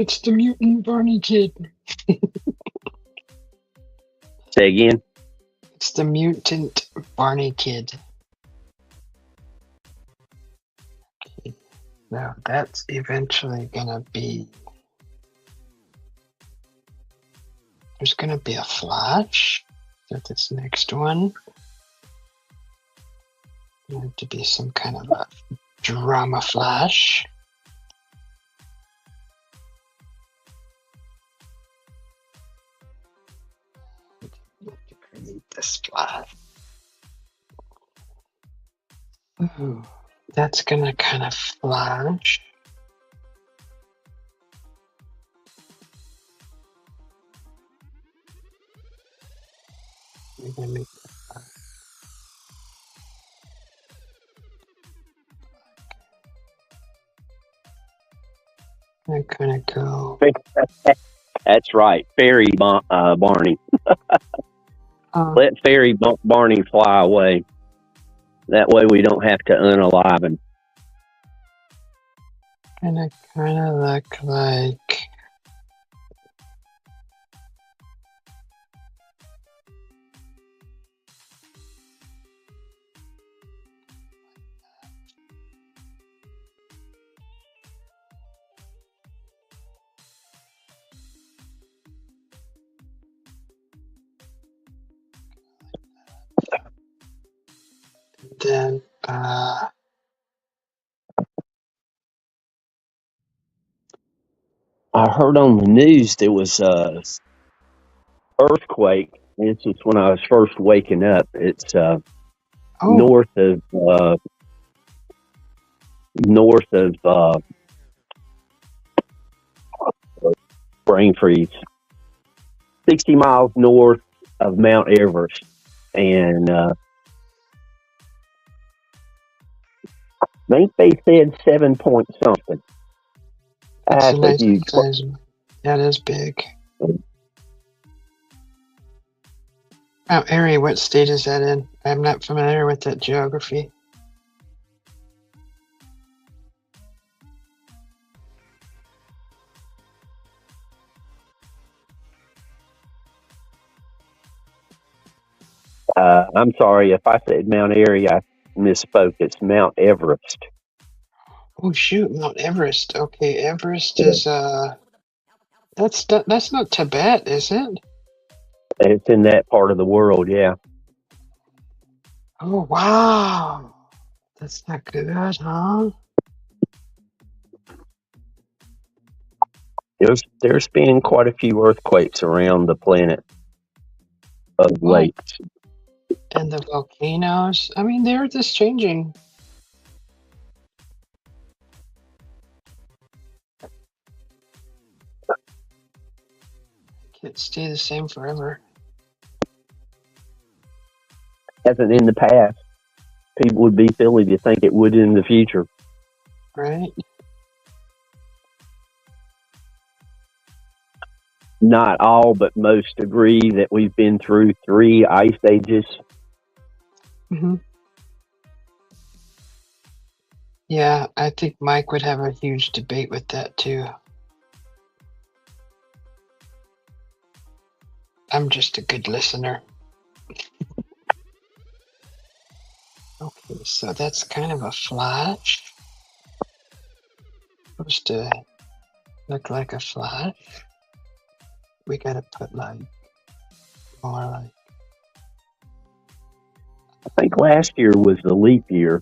It's the mutant Barney kid. Say again. It's the mutant Barney kid. Now that's eventually gonna be. There's gonna be a flash. So this next one. Going to be some kind of a drama flash. To create this flash. Ooh, that's gonna kind of flash. We're gonna make I'm gonna go. That's right, Fairy Barney. Let Fairy Barney fly away. That way we don't have to unalive him. Gonna kind of look like. Then I heard on the news there was a earthquake. This was when I was first waking up. It's north of brain freeze, 60 miles north of Mount Everest, and I think they said 7 point something. That's a nice huge size. That is big. Mount Airy, what state is that in? I'm not familiar with that geography. I'm sorry if I said Mount Airy. I misspoke. It's Mount Everest. Oh shoot, Mount Everest. Okay, Everest is that's not Tibet, is it? It's in that part of the world, yeah. Oh wow. That's not good, huh? There's been quite a few earthquakes around the planet of late. And the volcanoes. I mean, they're just changing. Can't stay the same forever. Hasn't in the past. People would be silly to think it would in the future. Right? Not all, but most agree that we've been through 3 ice ages. Mm-hmm. Yeah, I think Mike would have a huge debate with that too. I'm just a good listener. Okay, so that's kind of a flash. Supposed to look like a flash. We gotta put like more like. I think last year was the leap year.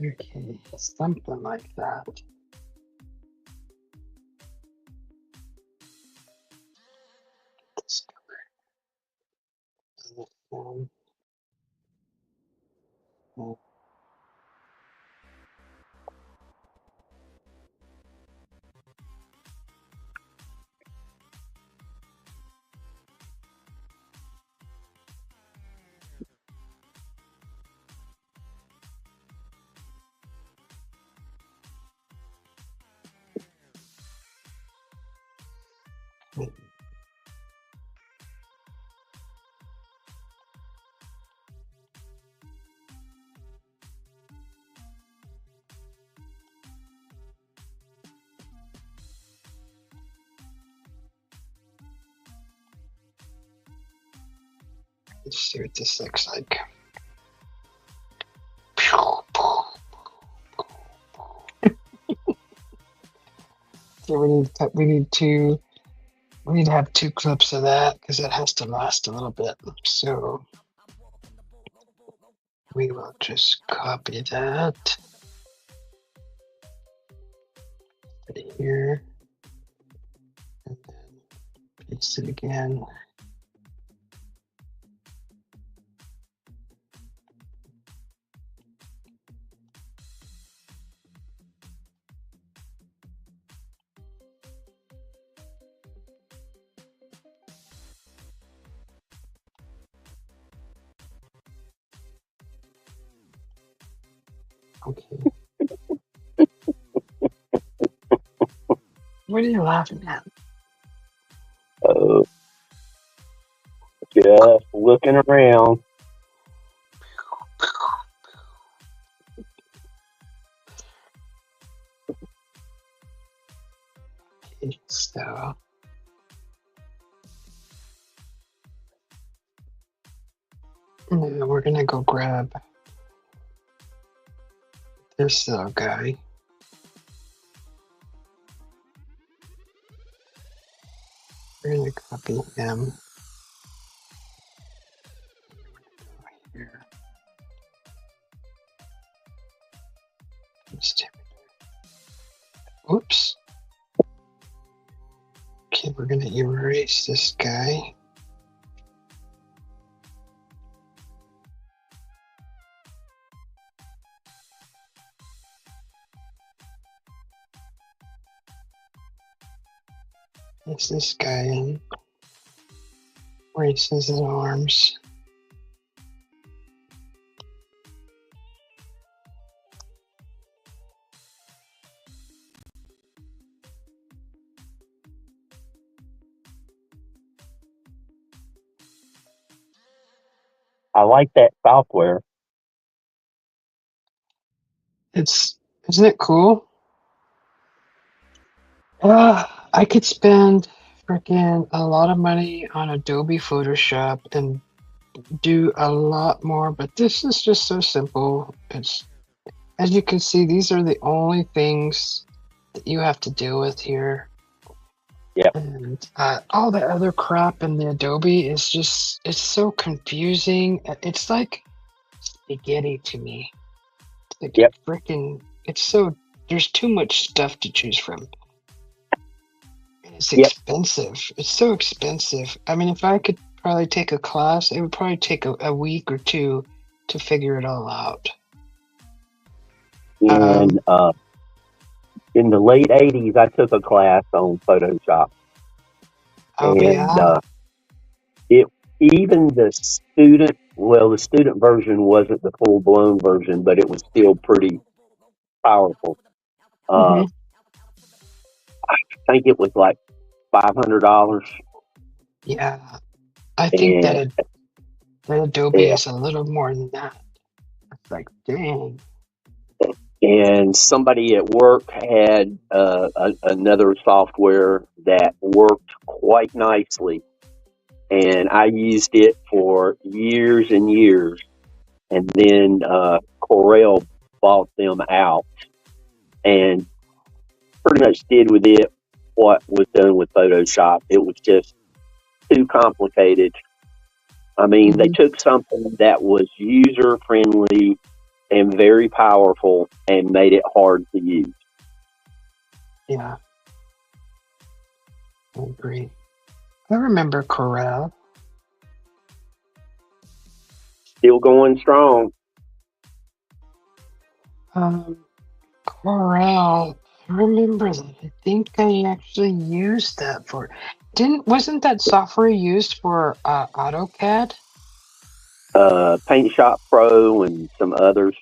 Okay, something like that. Discover. Let's see what this looks like. So we need to have 2 clips of that because it has to last a little bit. So we will just copy that here and then paste it again. Okay. What are you laughing at? Oh, just looking around. Okay, so now we're gonna go grab this little guy. We're gonna copy him. Here. Oops. Okay, we're gonna erase this guy. Place this guy in. Erase his arms. I like that software. Isn't it cool? I could spend freaking a lot of money on Adobe Photoshop and do a lot more, but this is just so simple. It's, as you can see, these are the only things that you have to deal with here. Yep. And all the other crap in the Adobe is just, it's so confusing. It's like spaghetti to me. Like Yep. freaking, it's so, there's too much stuff to choose from. And it's Yep. expensive. It's so expensive. I mean, if I could probably take a class, it would probably take a week or 2 to figure it all out. And in the late 80s, I took a class on Photoshop. Oh, And yeah. even the student version wasn't the full-blown version, but it was still pretty powerful. Mhm. I think it was like $500. Yeah. I think And that Adobe yeah, is a little more than that. It's like, dang. and somebody at work had another software that worked quite nicely, and I used it for years and years. And then Corel bought them out and pretty much did with it what was done with Photoshop. It was just too complicated. I mean, they took something that was user friendly and very powerful and made it hard to use. Yeah. I agree. I remember Corel. Still going strong. Corel. I remember that. I think I actually used that for. Wasn't that software used for AutoCAD? Paint Shop Pro and some others.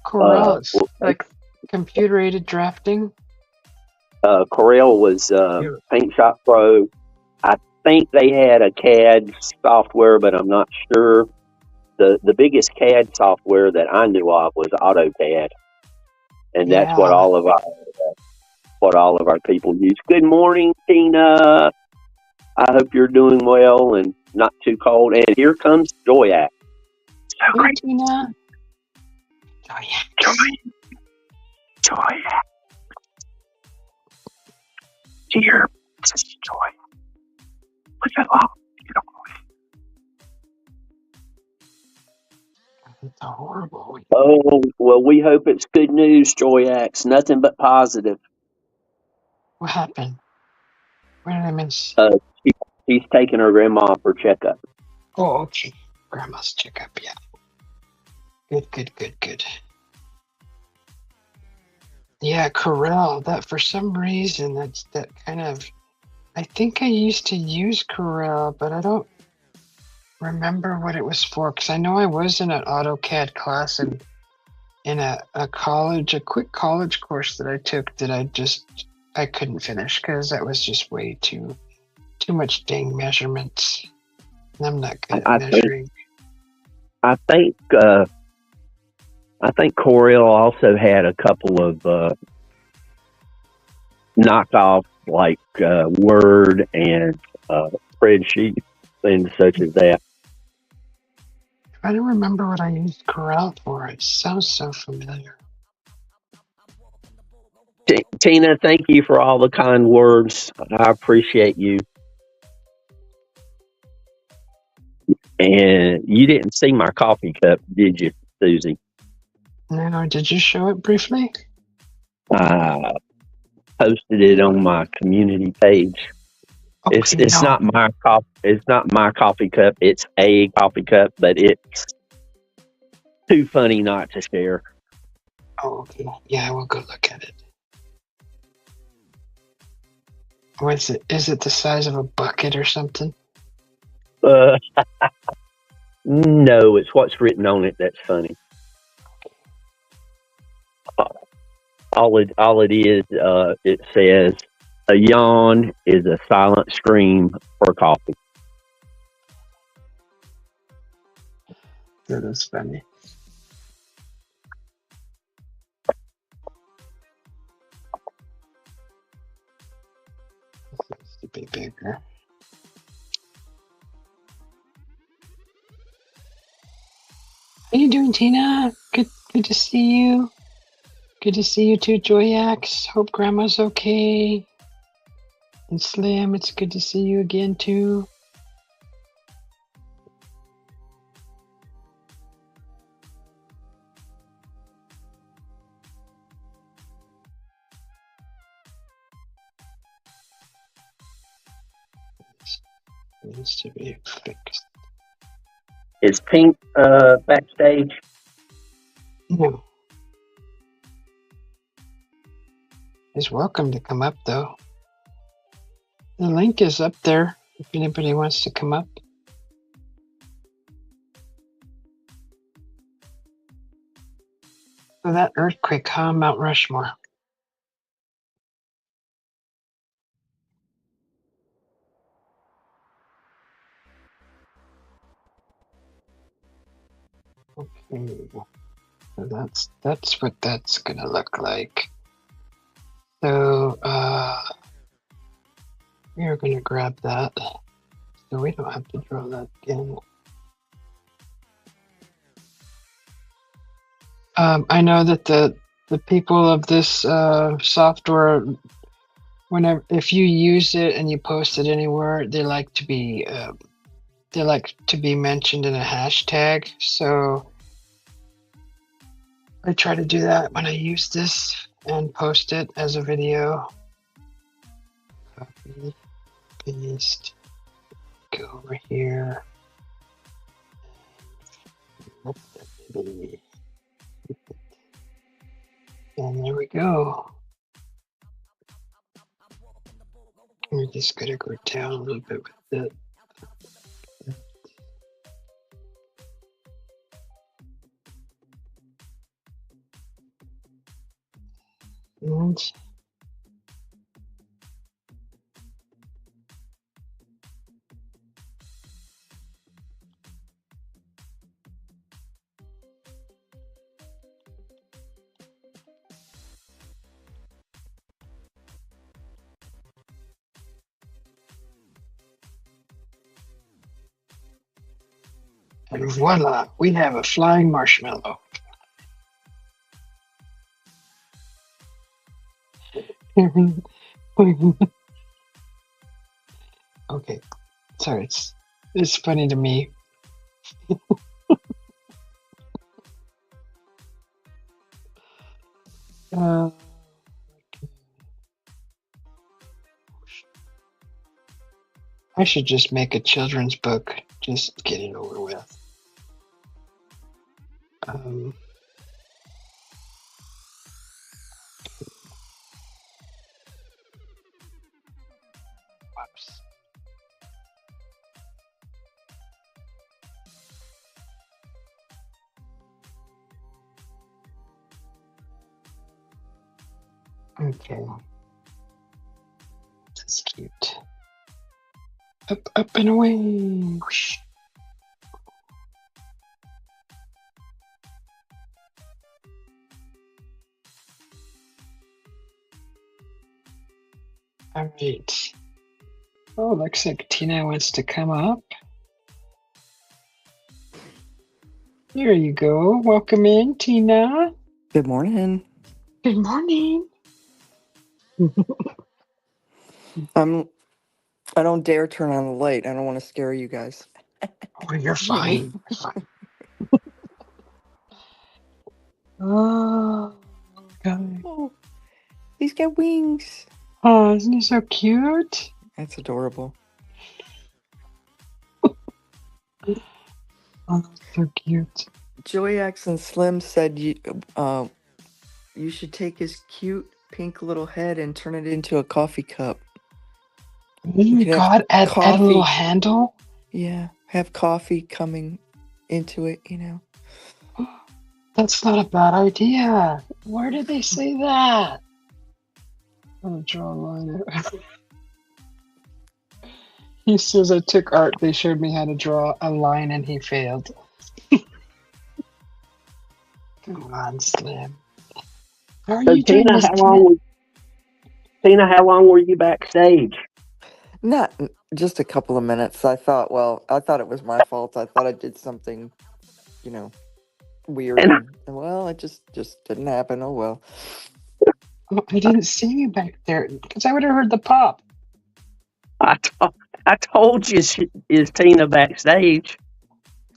Corel, it's like computer-aided drafting. Corel was Paint Shop Pro. I think they had a CAD software, but I'm not sure. The biggest CAD software that I knew of was AutoCAD, and that's what all of our people use. Good morning, Tina. I hope you're doing well, and not too cold. And here comes Joyak. So Hey, great. Tina. Oh, yeah. Joy. Here. This is Joy. Look at that. It's a horrible week. Oh, well, we hope it's good news, Joyax. Nothing but positive. What happened? What did I miss? He's taking her grandma for checkup. Oh, okay. Grandma's checkup, yeah. Good. Yeah, Corel. That for some reason that kind of. I think I used to use Corel, but I don't remember what it was for. Because I know I was in an AutoCAD class and in a quick college course that I took that I couldn't finish because that was just way too much dang measurements. And I'm not good at measuring. I think Corel also had a couple of knockoff like Word and spreadsheet things such as that. I don't remember what I used Corel for. It sounds so familiar. Tina, thank you for all the kind words. I appreciate you. And you didn't see my coffee cup, did you, Susie? No, did you show it briefly? I posted it on my community page. Okay, It's not my coffee. It's not my coffee cup. It's a coffee cup, but it's too funny not to share. Oh, okay. Yeah, we'll go look at it. What's it? Is it the size of a bucket or something? No, it's what's written on it that's funny. All it is, it says, a yawn is a silent scream for coffee. That is funny. This needs to be bigger. How you doing, Tina? Good to see you. Good to see you too, Joyax. Hope Grandma's okay. And Slim, it's good to see you again too. It needs to be fixed. Is Pink backstage? No. He's welcome to come up though. The link is up there if anybody wants to come up. So that earthquake, huh? Mount Rushmore. Okay. So that's what that's gonna look like. So we are gonna grab that. So we don't have to draw that again. I know that the people of this software, if you use it and you post it anywhere, they like to be mentioned in a hashtag. So I try to do that when I use this and post it as a video. Copy, paste, go over here. And there we go. We're just gonna go down a little bit with it. And And voila, we have a flying marshmallow. Okay, sorry, it's funny to me. Uh, I should just make a children's book. Just get it over with. Whoops. Okay. That's cute. Up, up, and away. Whoosh. All right. Oh, looks like Tina wants to come up. There you go. Welcome in, Tina. Good morning. Good morning. I don't dare turn on the light. I don't want to scare you guys. Oh, you're fine. You're fine. Oh, God. Oh, he's got wings. Oh, isn't he so cute? That's adorable. Oh, that's so cute. Joyax and Slim said you should take his cute pink little head and turn it into a coffee cup. Oh my God, add a little handle? Yeah, have coffee coming into it, you know. That's not a bad idea. Where did they say that? I'm gonna draw a line out. He says I took art. They showed me how to draw a line and he failed. Come on, Slim. How are you doing, Miss Tina, how long were you backstage? Not just a couple of minutes. I thought it was my fault. I thought I did something, you know, weird. And well, it just didn't happen. Oh well. Oh, I didn't see you back there because I would have heard the pop. I told you is Tina backstage.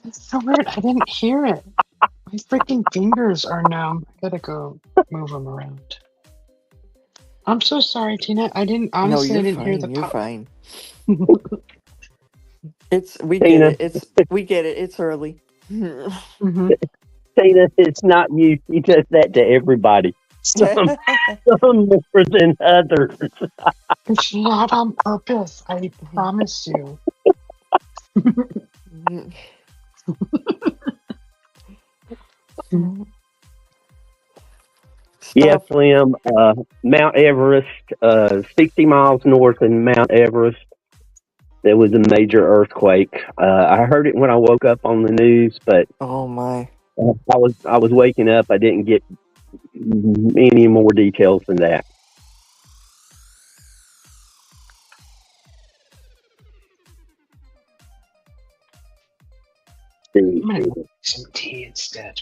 It's so weird. I didn't hear it. My freaking fingers are numb. I gotta go move them around. I'm so sorry, Tina. I didn't honestly. No, I didn't fine. hear the You're pop. fine. We get it. We get it. It's early. Mm-hmm. Tina, it's not you. She does that to everybody. Some more than others. It's not on purpose. I promise you. Yeah, Slim. Mount Everest, 60 miles north of Mount Everest, there was a major earthquake. I heard it when I woke up on the news, but oh my! I was waking up. I didn't get any more details than that. I'm gonna make some tea instead.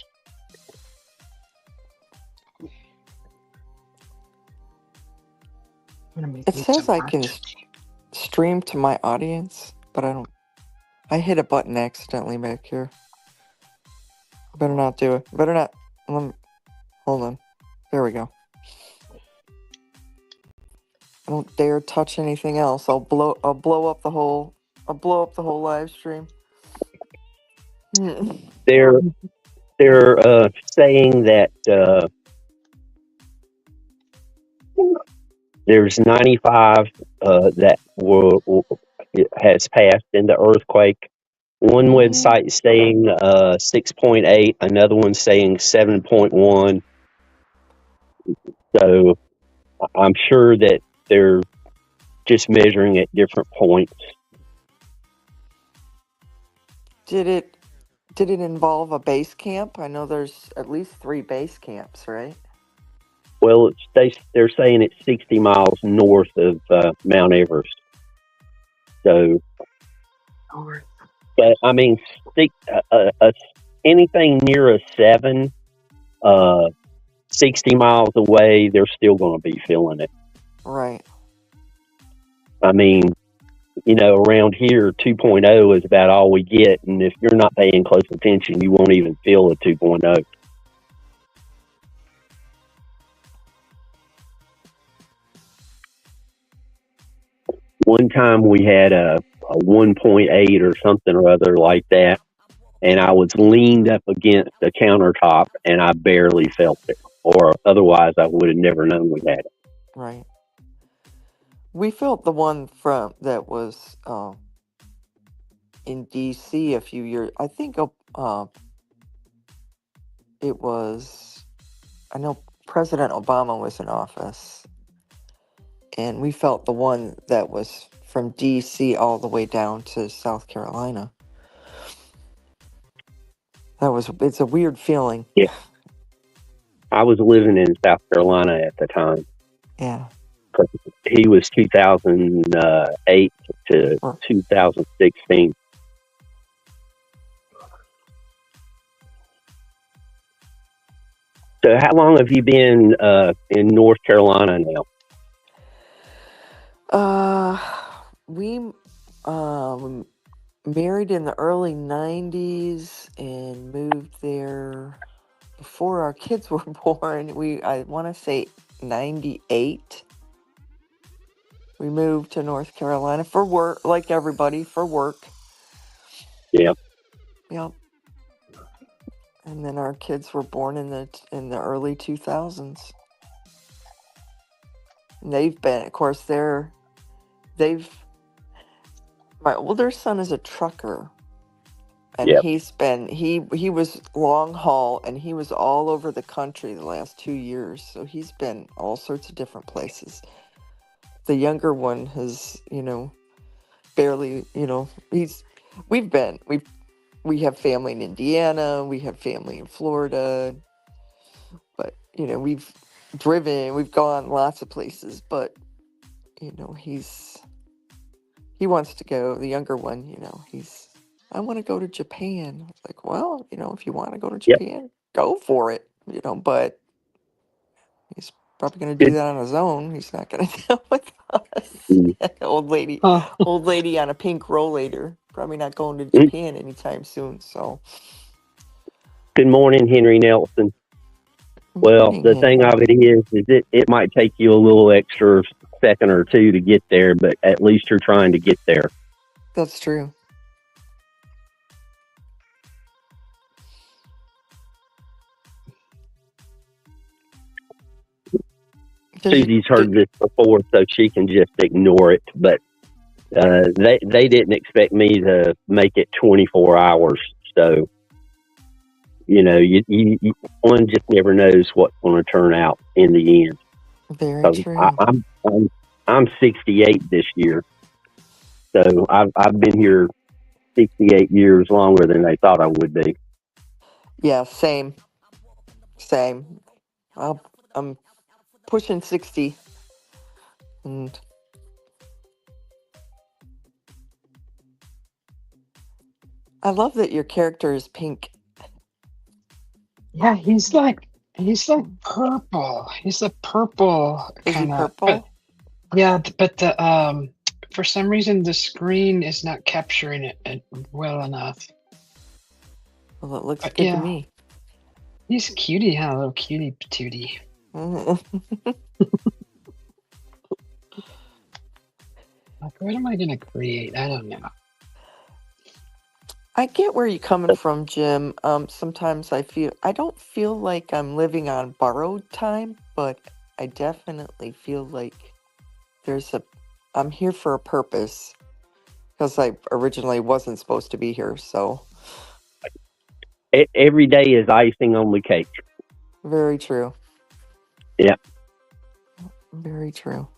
It says I can stream to my audience, but I don't. I hit a button accidentally back here. I better not do it. Better not. Hold on. There we go. I don't dare touch anything else. I'll blow up the whole live stream. They're saying that there's 95 that has passed in the earthquake. One website saying 6.8, another one saying 7.1. So I'm sure that they're just measuring at different points. Did it involve a base camp? I know there's at least 3 base camps, right? Well, they're saying it's 60 miles north of Mount Everest. So But I mean, anything near a 7, uh, 60 miles away, they're still going to be feeling it. Right. I mean, around here, 2.0 is about all we get. And if you're not paying close attention, you won't even feel a 2.0. One time we had a 1.8 or something or other like that. And I was leaned up against the countertop and I barely felt it. Or otherwise, I would have never known we had it. Right. We felt the one that was in D.C. a few years. I think it was. I know President Obama was in office, and we felt the one that was from D.C. all the way down to South Carolina. It's a weird feeling. Yeah. I was living in South Carolina at the time. Yeah. He was 2008 to 2016. So how long have you been in North Carolina now? We married in the early 90s and moved there before our kids were born. I want to say 98. We moved to North Carolina for work, like everybody, for work. Yeah. Yep. And then our kids were born in the early 2000s. And they've been, of course, my older son is a trucker. And Yep. he was long haul, and he was all over the country the last 2 years. So he's been all sorts of different places. The younger one has, barely, we have family in Indiana, we have family in Florida, but, we've gone lots of places, but, he wants to go, the younger one, I want to go to Japan. It's like, well, if you want to go to Japan, go for it, but he's probably going to do Good. that on his own. He's not going to deal with us. Mm. Old lady on a pink rollator. Probably not going to Japan anytime soon. So. Good morning, Henry Nelson. Well, the thing of it is it might take you a little extra second or two to get there, but at least you're trying to get there. That's true. Susie's heard this before, so she can just ignore it. But they didn't expect me to make it 24 hours. So, one just never knows what's going to turn out in the end. Very true. I'm 68 this year, so I've been here 68 years longer than they thought I would be. Yeah, same. I'm pushing 60, and I love that your character is pink. Yeah, he's like purple. He's a purple Is he kind of. purple? Yeah, but the for some reason the screen is not capturing it well enough. Well, it looks good to me. He's a cutie, huh? A little cutie patootie. Like, what am I gonna create? I don't know. I get where you're coming from, Jim. Sometimes I don't feel like I'm living on borrowed time, but I definitely feel like I'm here for a purpose, because I originally wasn't supposed to be here. So every day is icing on the cake. Very true. Yeah. Very true.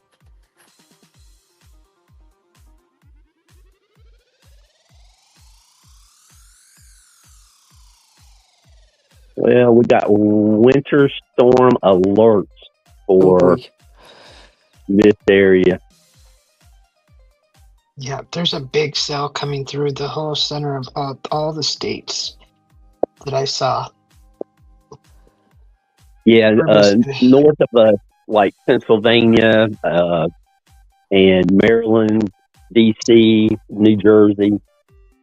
Well, we got winter storm alerts for this area. Yeah, there's a big cell coming through the whole center of all the states that I saw. Yeah, Everybody's gonna, north of us, like Pennsylvania and Maryland, D.C., New Jersey,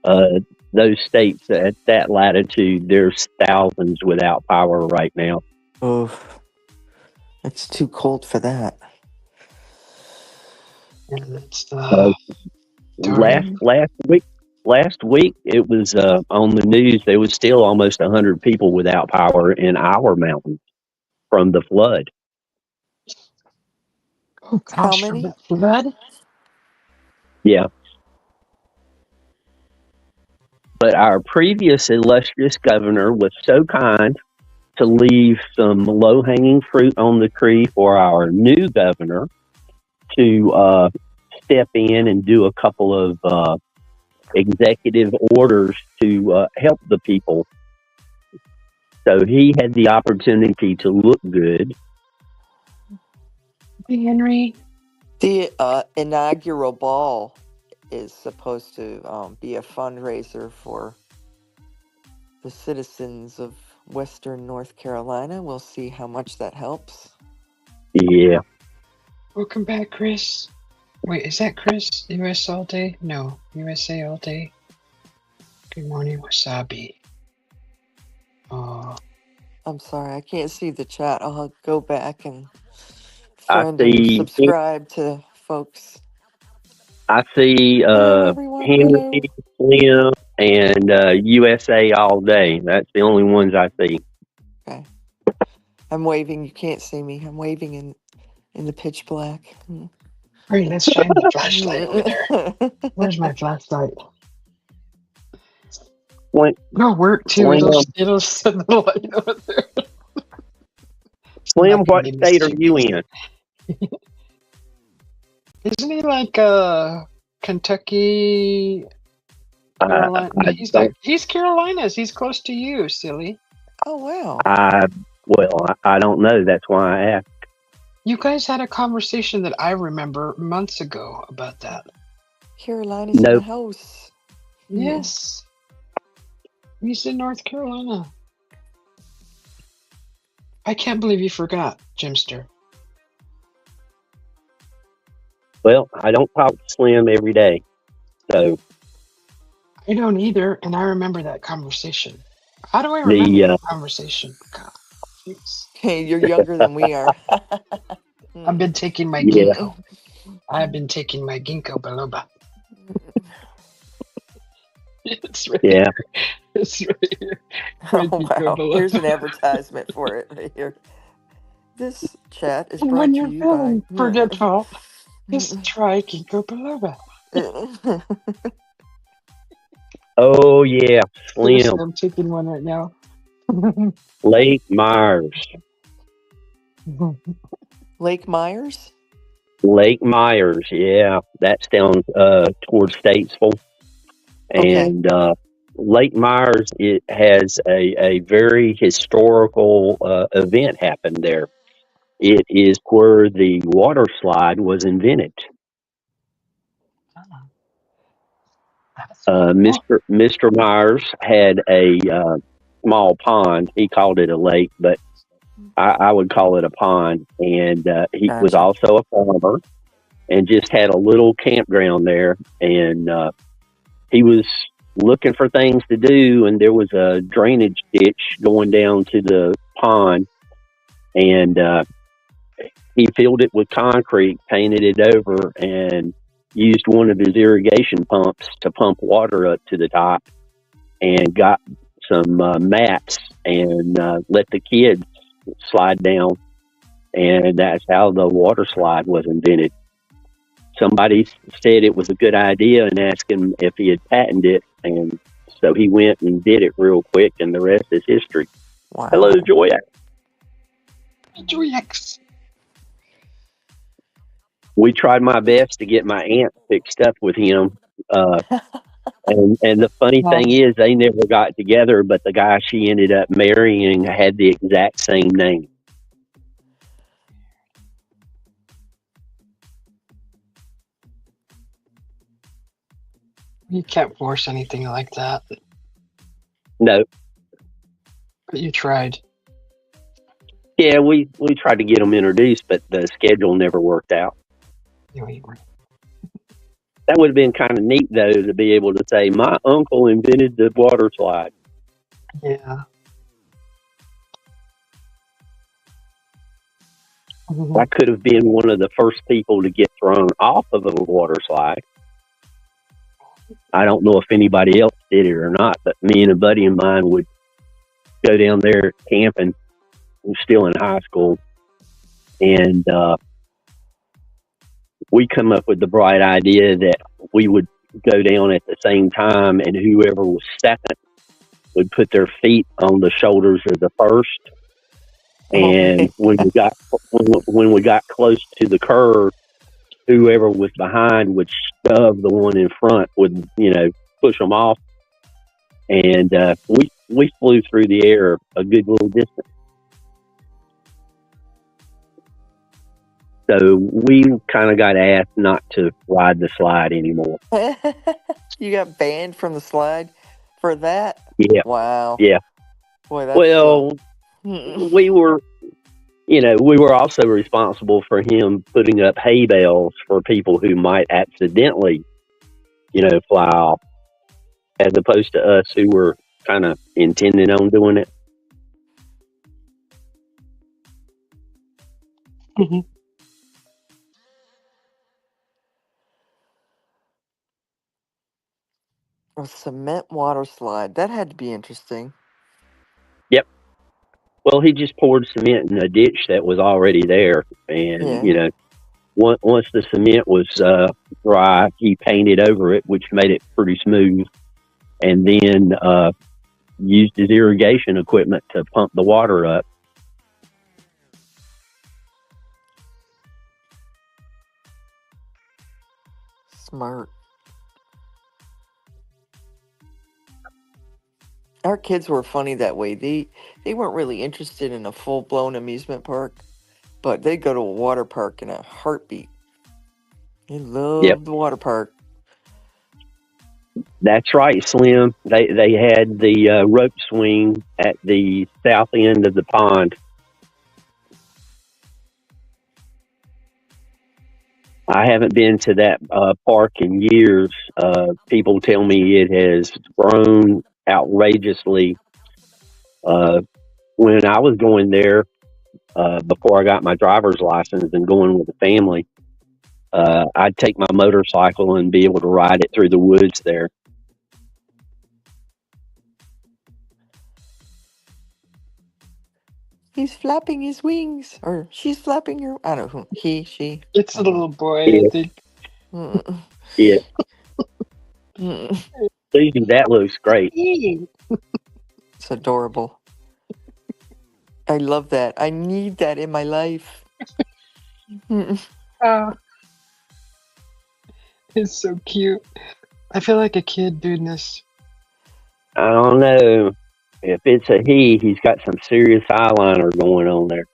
uh, those states at that latitude, there's thousands without power right now. Oof. It's too cold for that. yeah, that's Uh, last darn. last week it was on the news. There was still almost 100 people without power in our mountains from the flood. Oh How gosh, from many? that flood. Yeah, but our previous illustrious governor was so kind to leave some low hanging fruit on the tree for our new governor to step in and do a couple of executive orders to help the people. So he had the opportunity to look good. Hey, Henry. The inaugural ball is supposed to be a fundraiser for the citizens of Western North Carolina. We'll see how much that helps. Yeah, Welcome back, Chris. Wait, is that Chris? US all day? No, USA all day. Good morning, Wasabi. Oh, I'm sorry, I can't see the chat. I'll go back and I friend and see. subscribe to folks. I see Hello, everyone. Henry, Hello. Slim, and USA all day. That's the only ones I see. Okay. I'm waving. You can't see me. I'm waving in the pitch black. great. Let's shine the flashlight over there. Where's my flashlight? Slim, It'll work too. Slim, It'll send the light over there. It's Slim, not gonna what be state are you mischievous. in? Isn't he like Kentucky, I, Carolina? I He's not. don't. He's Carolinas. He's close to you, silly. Oh, wow. I don't know. That's why I asked. You guys had a conversation that I remember months ago about that. Carolina's in the Nope. house. Yes, he's in North Carolina. I can't believe you forgot, Jimster. Well, I don't talk to Slim every day, so I don't either, and I remember that conversation. How do I remember the that conversation? God, jeez. Hey, you're younger than we are. I've been taking my yeah, ginkgo. I've been taking my ginkgo biloba. It's right yeah. here. It's right here. My Oh, ginkgo wow. Here's an biloba. advertisement for it right here. This chat is And brought when to you're you by. feeling forgetful, just try ginkgo biloba. Oh yeah, Seriously, Slim. I'm taking one right now. Lake Myers. Lake Myers? Lake Myers. Yeah, that's down towards Statesville. Okay. And Lake Myers, it has a very historical event happened there. It is where the water slide was invented. Mr. Myers had a small pond. He called it a lake, but I would call it a pond. And he was Gotcha. also a farmer and just had a little campground there. And he was looking for things to do, and there was a drainage ditch going down to the pond. And he filled it with concrete, painted it over, and used one of his irrigation pumps to pump water up to the top, and got some mats and let the kids slide down. And that's how the water slide was invented. Somebody said it was a good idea and asked him if he had patented it. And so he went and did it real quick, and the rest is history. Wow. Hello, Joy. Joyex. We tried my best to get my aunt fixed up with him. And the funny thing is, they never got together, but the guy she ended up marrying had the exact same name. You can't force anything like that, No, but you tried. yeah, we tried to get them introduced, but the schedule never worked out. You ain't right. That would have been kind of neat, though, to be able to say, my uncle invented the water slide. Yeah. I could have been one of the first people to get thrown off of a water slide. I don't know if anybody else did it or not, but me and a buddy of mine would go down there camping. We were still in high school, and we come up with the bright idea that we would go down at the same time, and whoever was second would put their feet on the shoulders of the first. And when we got close to the curve, whoever was behind would shove the one in front, would push them off, and we flew through the air a good little distance. So we kind of got asked not to ride the slide anymore. You got banned from the slide for that? Yeah. Wow. Yeah. Boy, that's well, we were also responsible for him putting up hay bales for people who might accidentally, fly off, as opposed to us who were kind of intending on doing it. A cement water slide. That had to be interesting. Yep. Well, he just poured cement in a ditch that was already there. And, once the cement was dry, he painted over it, which made it pretty smooth. And then used his irrigation equipment to pump the water up. Smart. Our kids were funny that way. They weren't really interested in a full-blown amusement park, but they'd go to a water park in a heartbeat. They loved the water park. That's right, Slim. They had the rope swing at the south end of the pond. I haven't been to that park in years. People tell me it has grown outrageously. When I was going there, before I got my driver's license and going with the family, I'd take my motorcycle and be able to ride it through the woods there. He's flapping his wings, or she's flapping her. I don't know. He, she. It's a little boy, Yeah. I think. Yeah. Susie, that looks great. It's adorable. I love that. I need that in my life. It's so cute. I feel like a kid doing this. I don't know. If it's a he, he's got some serious eyeliner going on there.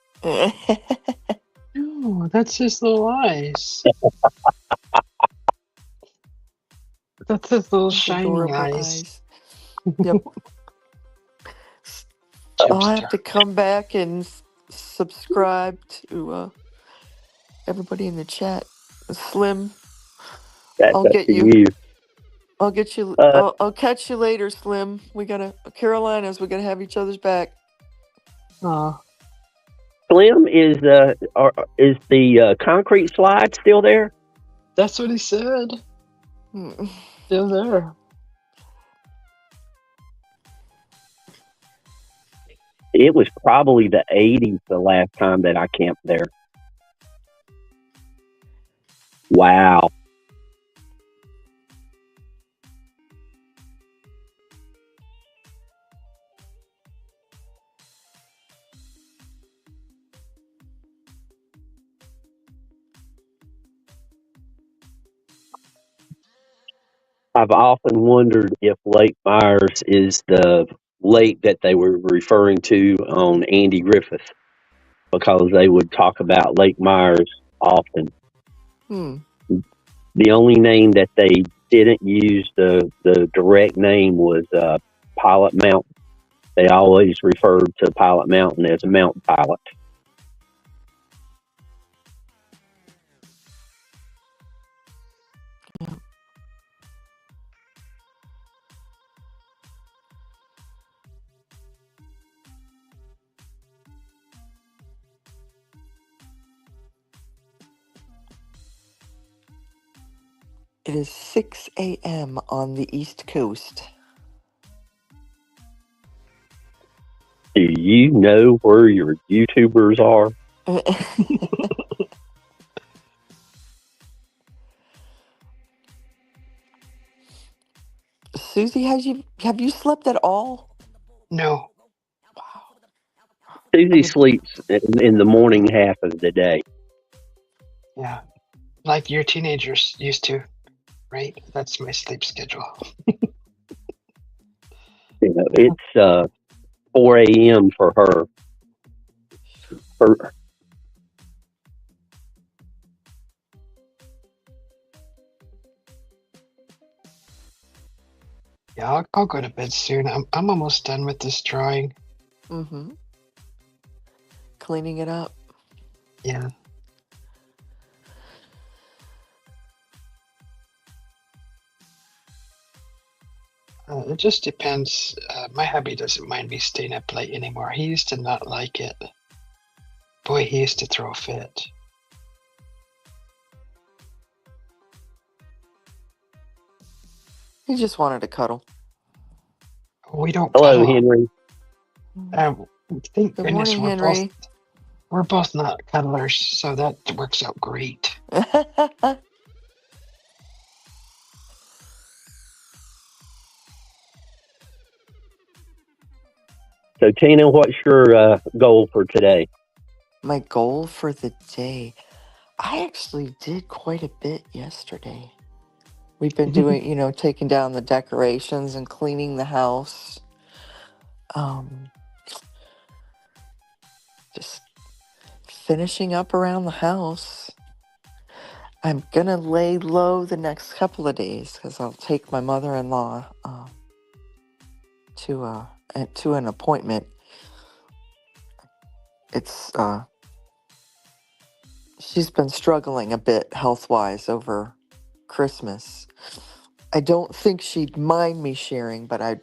No, that's his little eyes. That's his little shining Adorable eyes. Yep. I'll have to come back and subscribe to everybody in the chat. Slim, That's I'll up get to you. you. I'll get you. I'll catch you later, Slim. We gotta Carolinas. We gotta have each other's back. Aw. Slim, is the concrete slide still there? That's what he said. Still there. It was probably the 80s the last time that I camped there. Wow. I've often wondered if Lake Myers is the lake that they were referring to on Andy Griffith, because they would talk about Lake Myers often. The only name that they didn't use the direct name was Pilot Mountain. They always referred to Pilot Mountain as a mountain pilot. It is 6 a.m. on the East Coast. Do you know where your YouTubers are? Susie, have you slept at all? No. Wow. Susie sleeps in the morning half of the day. Yeah. Like your teenagers used to, right? That's my sleep schedule. You know, it's 4 a.m. for her. Yeah, I'll go to bed soon. I'm almost done with this drawing. Mm-hmm. Cleaning it up. Yeah. It just depends. My hubby doesn't mind me staying up late anymore. He used to not like it. Boy, he used to throw a fit. He just wanted to cuddle. We don't Hello, cuddle. Henry. Thank Good goodness morning, Henry. we're both not cuddlers, so that works out great. So, Tina, what's your goal for today? My goal for the day. I actually did quite a bit yesterday. We've been doing, taking down the decorations and cleaning the house. Just finishing up around the house. I'm gonna lay low the next couple of days because I'll take my mother-in-law to an appointment. It's she's been struggling a bit health-wise over Christmas. I don't think she'd mind me sharing, but I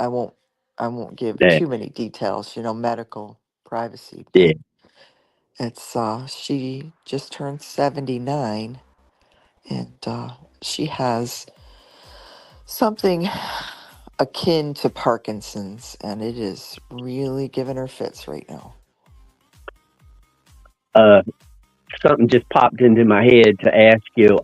won't give Yeah. too many details, medical privacy. Yeah. But it's she just turned 79, and she has something akin to Parkinson's, and it is really giving her fits right now. Something just popped into my head to ask you.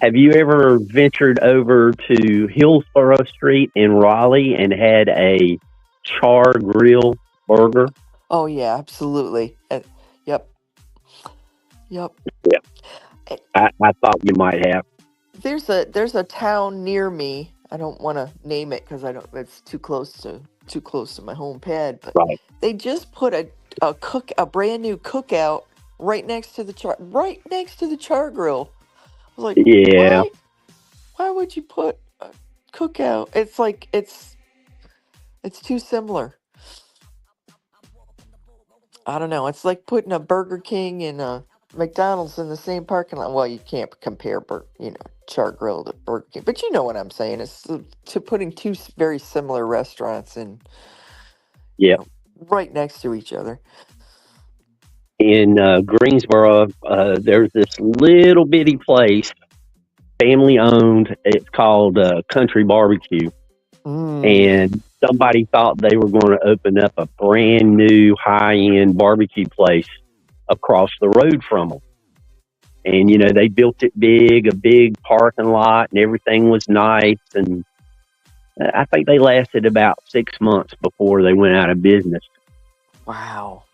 Have you ever ventured over to Hillsborough Street in Raleigh and had a char grill burger? Oh yeah, absolutely. Yep. Yeah. I thought you might have. There's a town near me. I don't want to name it because it's too close to my home pad. But Right. they just put a brand new cookout right next to the char grill. I was like, Yeah. why would you put a cookout? It's like it's too similar. I don't know. It's like putting a Burger King and a McDonald's in the same parking lot. Well, you can't compare, char grill to Burger King, but you know what I'm saying. It's to putting two very similar restaurants in, Yeah. right next to each other. In Greensboro, there's this little bitty place, family owned. It's called Country Barbecue. And somebody thought they were going to open up a brand new high-end barbecue place across the road from them. And, they built it big, a big parking lot, and everything was nice. And I think they lasted about 6 months before they went out of business. Wow.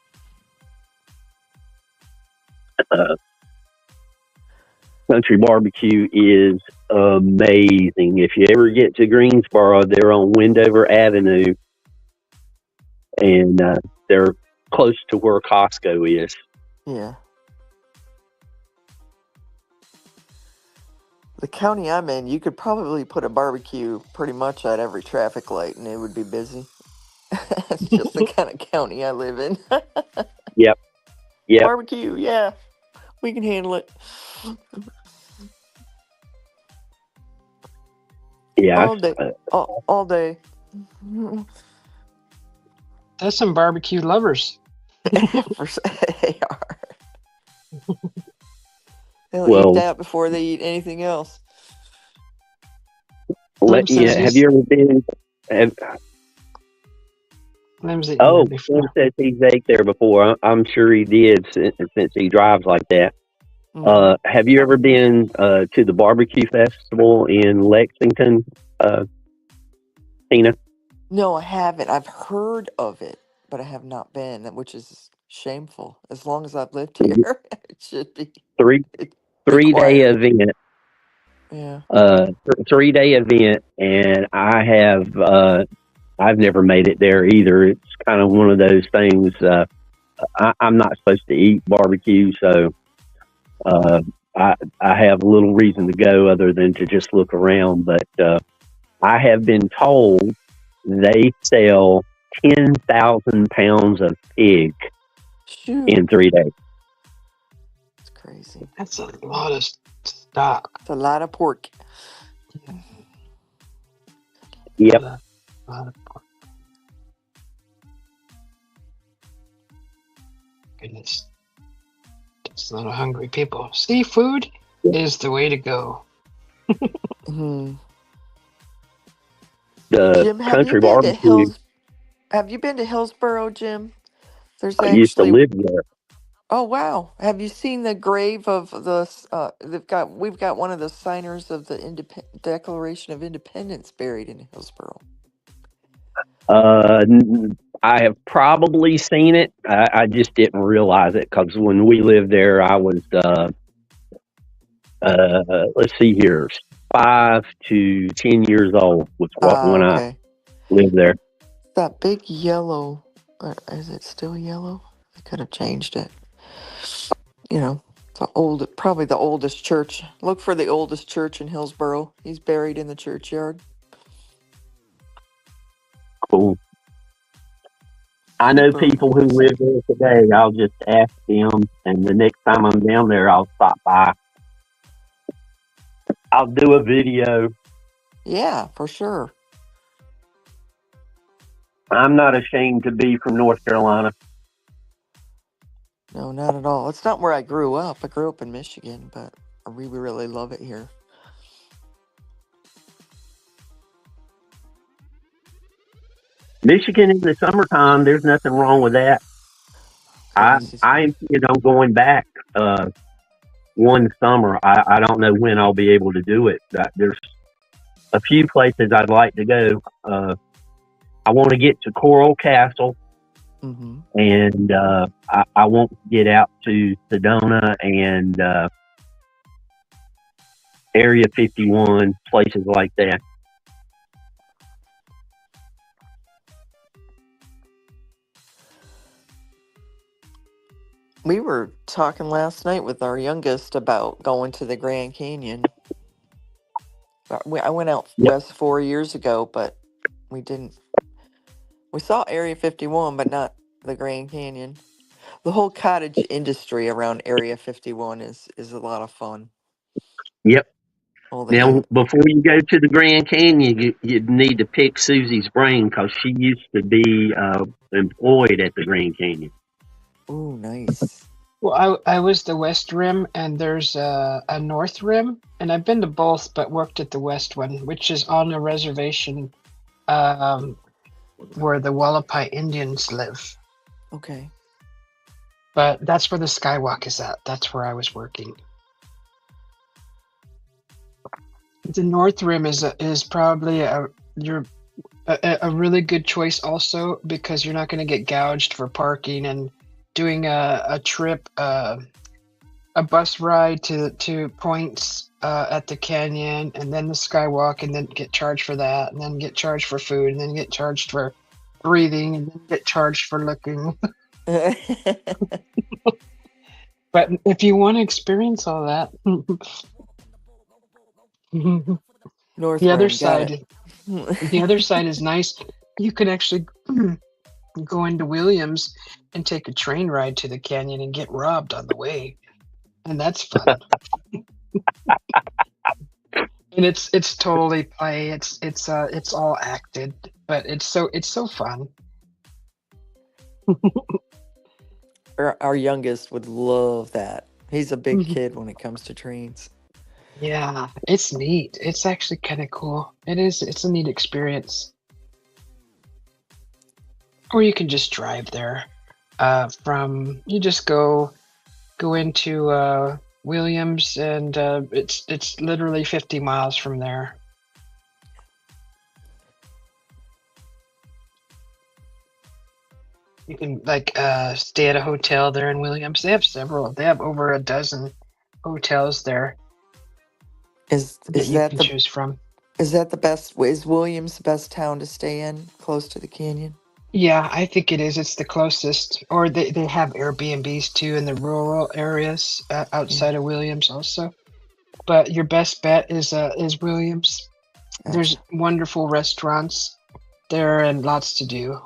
Country Barbecue is amazing. If you ever get to Greensboro, they're on Wendover Avenue, and they're close to where Costco is. Yeah. The county I'm in, you could probably put a barbecue pretty much at every traffic light and it would be busy. It's just the kind of county I live in. Yep. Yep. Barbecue, yeah. We can handle it. Yeah. All day. All day. That's some barbecue lovers. They are. They'll Well, eat that before they eat anything else. Lim says have you ever been? Lim's eaten there before. Tim says he's ate there before. I'm sure he did since he drives like that. Have you ever been to the barbecue festival in Lexington, Tina? No, I haven't. I've heard of it, but I have not been, which is shameful. As long as I've lived here, it should be 3-day event. Yeah. 3-day event, and I've never made it there either. It's kind of one of those things. I'm not supposed to eat barbecue, so I have little reason to go other than to just look around. But I have been told they sell 10,000 pounds of pig in 3 days. That's crazy. That's a lot of stock. It's a lot of pork. Yep. A lot of pork. Goodness. It's a lot of hungry people. Seafood is the way to go. The Jim, country barbecue. Have you been to Hillsboro, Jim? I used to live there. Oh wow! Have you seen the grave of the? We've got one of the signers of the Declaration of Independence buried in Hillsboro. I have probably seen it. I just didn't realize it because when we lived there, I was let's see here, 5 to 10 years old was when I lived there. That big yellow, is it still yellow? I could have changed it. You know, probably the oldest church. Look for the oldest church in Hillsboro. He's buried in the churchyard. Cool. I know people who live there today. I'll just ask them, and the next time I'm down there, I'll stop by. I'll do a video. Yeah, for sure. I'm not ashamed to be from North Carolina. No, not at all. It's not where I grew up. I grew up in Michigan, but I really, really love it here. Michigan in the summertime, there's nothing wrong with that. I'm going back one summer. I don't know when I'll be able to do it. There's a few places I'd like to go. I want to get to Coral Castle, and I want to get out to Sedona and Area 51, places like that. We were talking last night with our youngest about going to the Grand Canyon. I went out west 4 years ago, but we didn't. We saw Area 51, but not the Grand Canyon. The whole cottage industry around Area 51 is a lot of fun. Yep. Now, before you go to the Grand Canyon, you need to pick Susie's brain because she used to be employed at the Grand Canyon. Ooh, nice. Well, I was the West Rim, and there's a North Rim, and I've been to both, but worked at the West one, which is on a reservation where the Wallapai Indians live. Okay. But that's where the Skywalk is at. That's where I was working. The North Rim is probably a really good choice also because you're not going to get gouged for parking and doing a trip, a bus ride to points at the canyon, and then the Skywalk, and then get charged for that, and then get charged for food, and then get charged for breathing, and then get charged for looking. But if you want to experience all that, North The other Rim, got side, the other side is nice. You can actually go into Williams and take a train ride to the canyon and get robbed on the way, and that's fun. And it's totally play. It's all acted, but it's so fun. Our youngest would love that. He's a big Mhm. kid when it comes to trains. Yeah, it's neat. It's actually kind of cool. It is. It's a neat experience. Or you can just drive there. From you just go into Williams, and it's literally 50 miles from there. You can like stay at a hotel there in Williams. They have several. They have over a dozen hotels there Is that you can choose from. is that the best? Is Williams the best town to stay in, close to the canyon? Yeah, I think it is. It's the closest. Or they have Airbnbs too in the rural areas outside of Williams also. But your best bet is Williams. There's Gotcha. wonderful restaurants there and lots to do.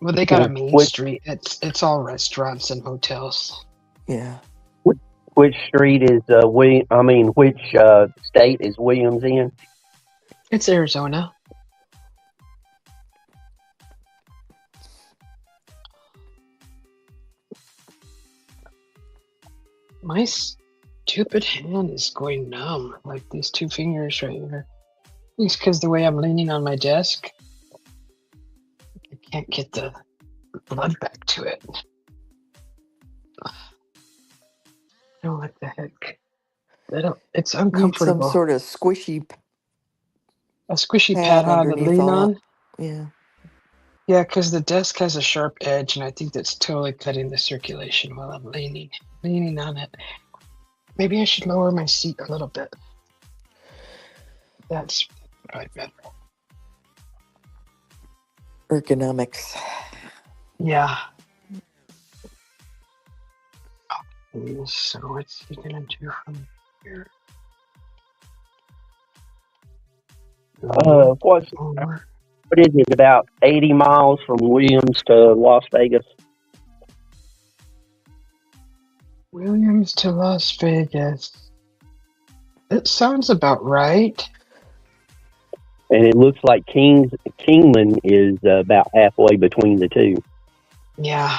Well, they got a main Which street. It's all restaurants and hotels. Yeah. which street is which state is Williams in? It's Arizona. My stupid hand is going numb, like these two fingers right here. It's because the way I'm leaning on my desk, I can't get the blood back to it. Oh, what the heck? It's Need some uncomfortable. sort of squishy A squishy pad pad on to underneath lean all. on. Yeah. Yeah, because the desk has a sharp edge, and I think that's totally cutting the circulation while I'm leaning on it. Maybe I should lower my seat a little bit. That's probably better. Ergonomics. Yeah. Okay, so what's he gonna do from here? What Over. is it? About 80 miles from Williams to Las Vegas. Williams to Las Vegas. It sounds about right. And it looks like Kingman is about halfway between the two. Yeah.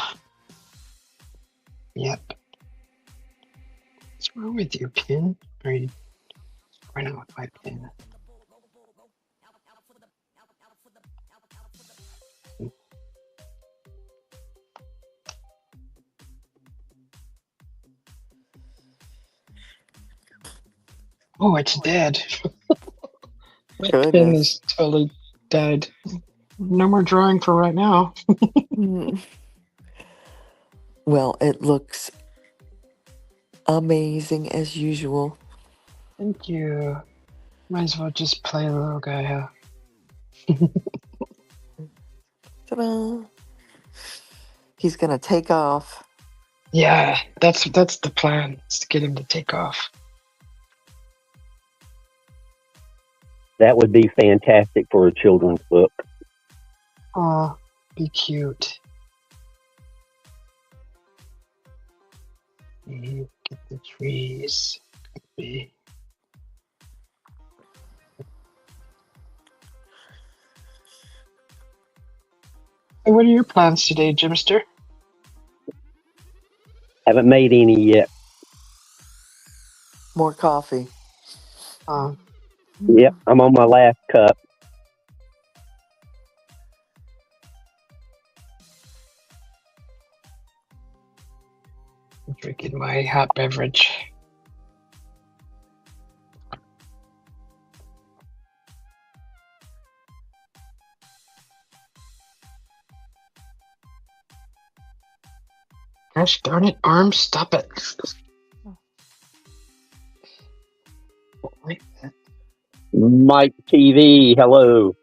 Yep. What's wrong with you, Pin? Are you running with my pin? Oh, it's dead. My pin Goodness. is totally died. No more drawing for right now. Mm. Well, it looks amazing as usual. Thank you. Might as well just play the little guy out. Ta-da! He's gonna take off. Yeah, that's the plan. Is to get him to take off. That would be fantastic for a children's book. Aw, be cute. Look at the trees. Be. So what are your plans today, Jimster? Haven't made any yet. More coffee. Yep, I'm on my last cup. I'm drinking my hot beverage. Gosh darn it, arm, stop it. Like that. Mike TV, hello.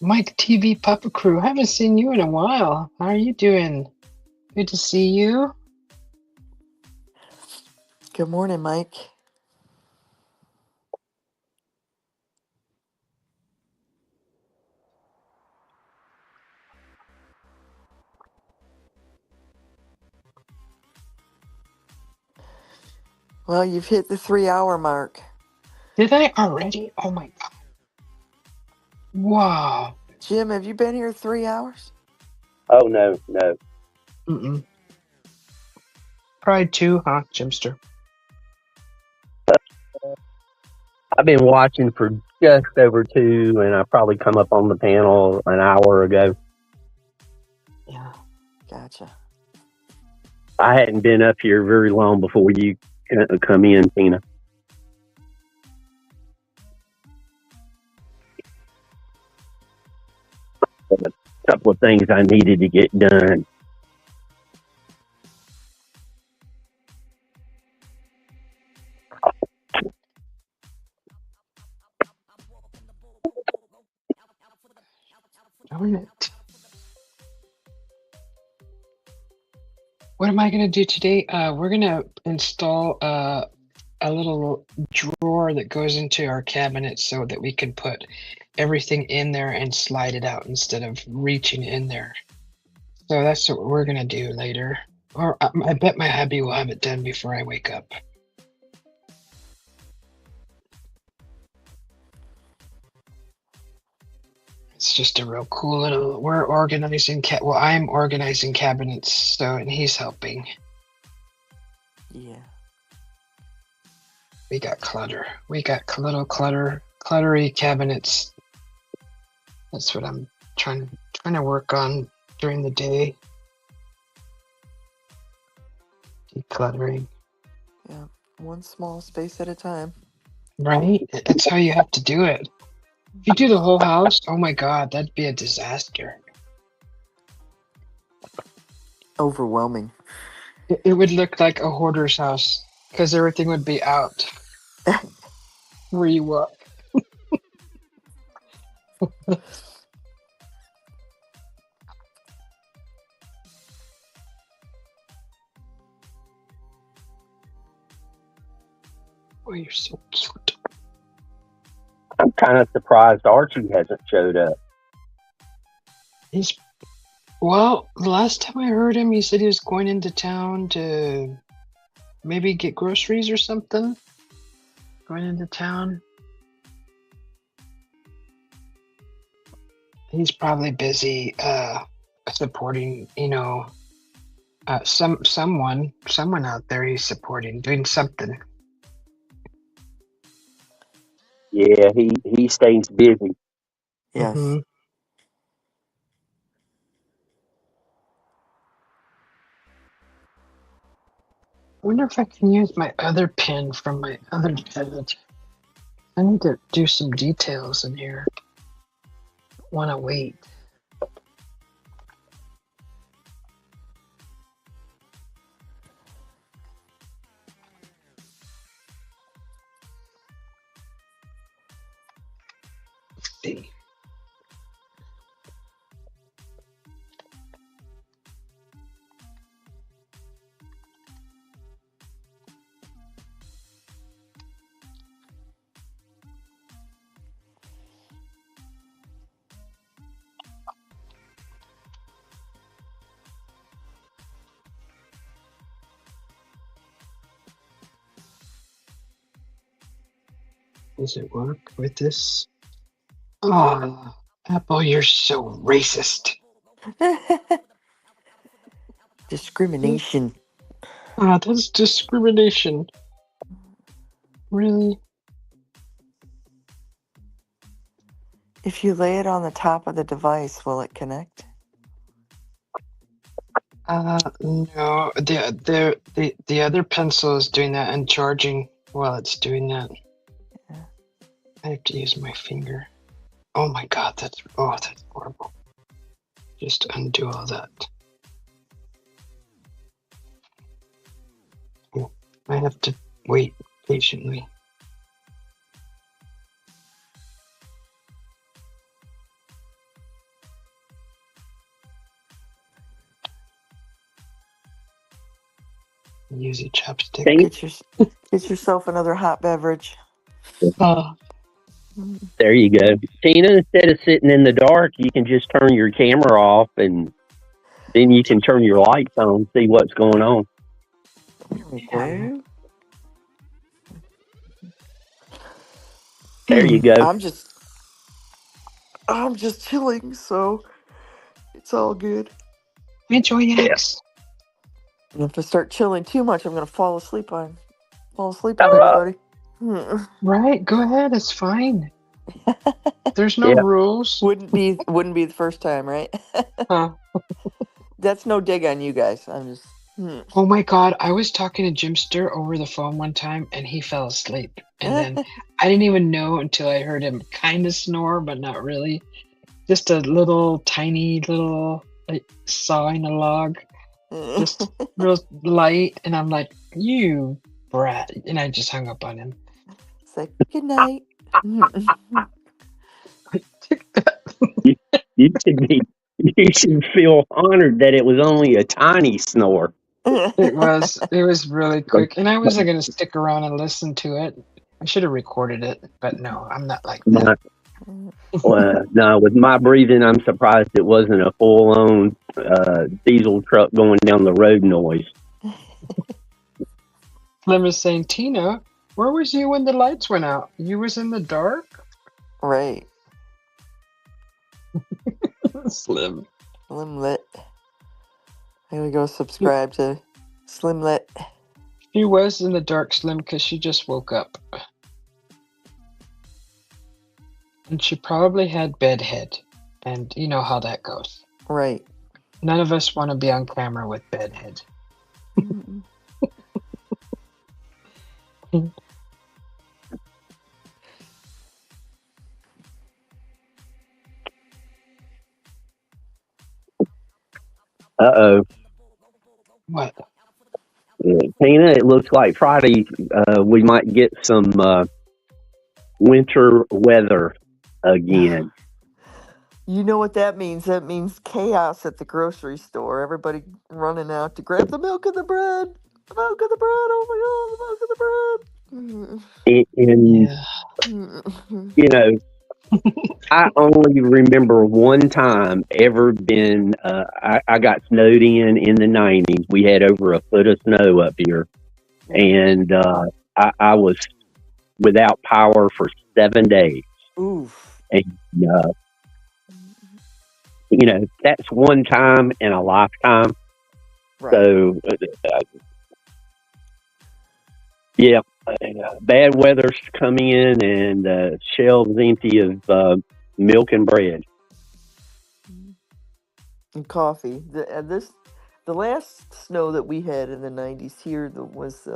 Mike TV Papa Crew, haven't seen you in a while. How are you doing? Good to see you. Good morning, Mike. Well, you've hit the 3-hour mark. Did I already? Oh my god. Wow. Jim, have you been here 3 hours? Oh, no. Mm-mm. Probably 2, huh, Jimster? I've been watching for just over 2, and I probably come up on the panel an hour ago. Yeah. Gotcha. I hadn't been up here very long before you come in, Tina. A couple of things I needed to get done. Darn it. What am I going to do today? We're going to install a little drawer that goes into our cabinet so that we can put everything in there and slide it out instead of reaching in there. So that's what we're going to do later. Or I bet my hubby will have it done before I wake up. It's just a real cool little. We're organizing well, I'm organizing cabinets, so and he's helping. Yeah. We got clutter. We got little cluttery cabinets. That's what I'm trying to work on during the day. Decluttering. Yeah. One small space at a time. Right? That's how you have to do it. If you do the whole house, oh my god, that'd be a disaster. Overwhelming. It would look like a hoarder's house because everything would be out where you walk. Oh, you're so cute. I'm kind of surprised Archie hasn't showed up. Well, the last time I heard him, he said he was going into town to maybe get groceries or something. Going into town. He's probably busy supporting, someone out there he's supporting, doing something. Yeah, he stays busy. Yes. Mm-hmm. I wonder if I can use my other pen from my other pad. I need to do some details in here. Want to wait. Let's see. Does it work with this? Oh, Apple, you're so racist. Discrimination. That's discrimination. Really? If you lay it on the top of the device, will it connect? No. The other pencil is doing that and charging while it's doing that. Yeah. I have to use my finger. Oh my god, that's horrible. Just undo all that. I have to wait patiently. Use a chopstick. Tina, Get yourself another hot beverage. Oh, there you go. Tina, instead of sitting in the dark, you can just turn your camera off and then you can turn your lights on, see what's going on. There we yeah. go. There you go. I'm just chilling, so it's all good. Enjoy X. And if I start chilling too much, I'm gonna fall asleep on Uh, everybody. Right, go ahead. It's fine. There's no Yeah. rules. wouldn't be the first time, right? Huh. That's no dig on you guys. I'm just Oh my God, I was talking to Jimster over the phone one time and he fell asleep. And then I didn't even know until I heard him kind of snore, but not really. Just a little tiny little like sawing a log, just real light. And I'm like, you brat. And I just hung up on him. It's like, good night. you, you should be. You should feel honored that it was only a tiny snore. It was really quick. And I wasn't going to stick around and listen to it. I should have recorded it, but no, I'm not like that. No, with my breathing, I'm surprised it wasn't a full-on diesel truck going down the road noise. Slim is saying, Tina, where was you when the lights went out? You was in the dark? Right. Slim. Slimlit. I gotta go subscribe to Slimlit. She was in the dark, Slim, because she just woke up. And she probably had bedhead. And you know how that goes. Right. None of us want to be on camera with bedhead. Uh-oh. What? Tina, it looks like Friday we might get some winter weather again. You know what that means? That means chaos at the grocery store. Everybody running out to grab the milk and the bread. The milk and the bread. Oh my God, the milk and the bread. And, Yeah. you know, I only remember one time ever been, I got snowed in the 90s. We had over a foot of snow up here. And I was without power for 7 days. Oof. And, you know, that's one time in a lifetime. Right. So, yeah, bad weather's coming in and shelves empty of milk and bread. And coffee. The last snow that we had in the 90s here was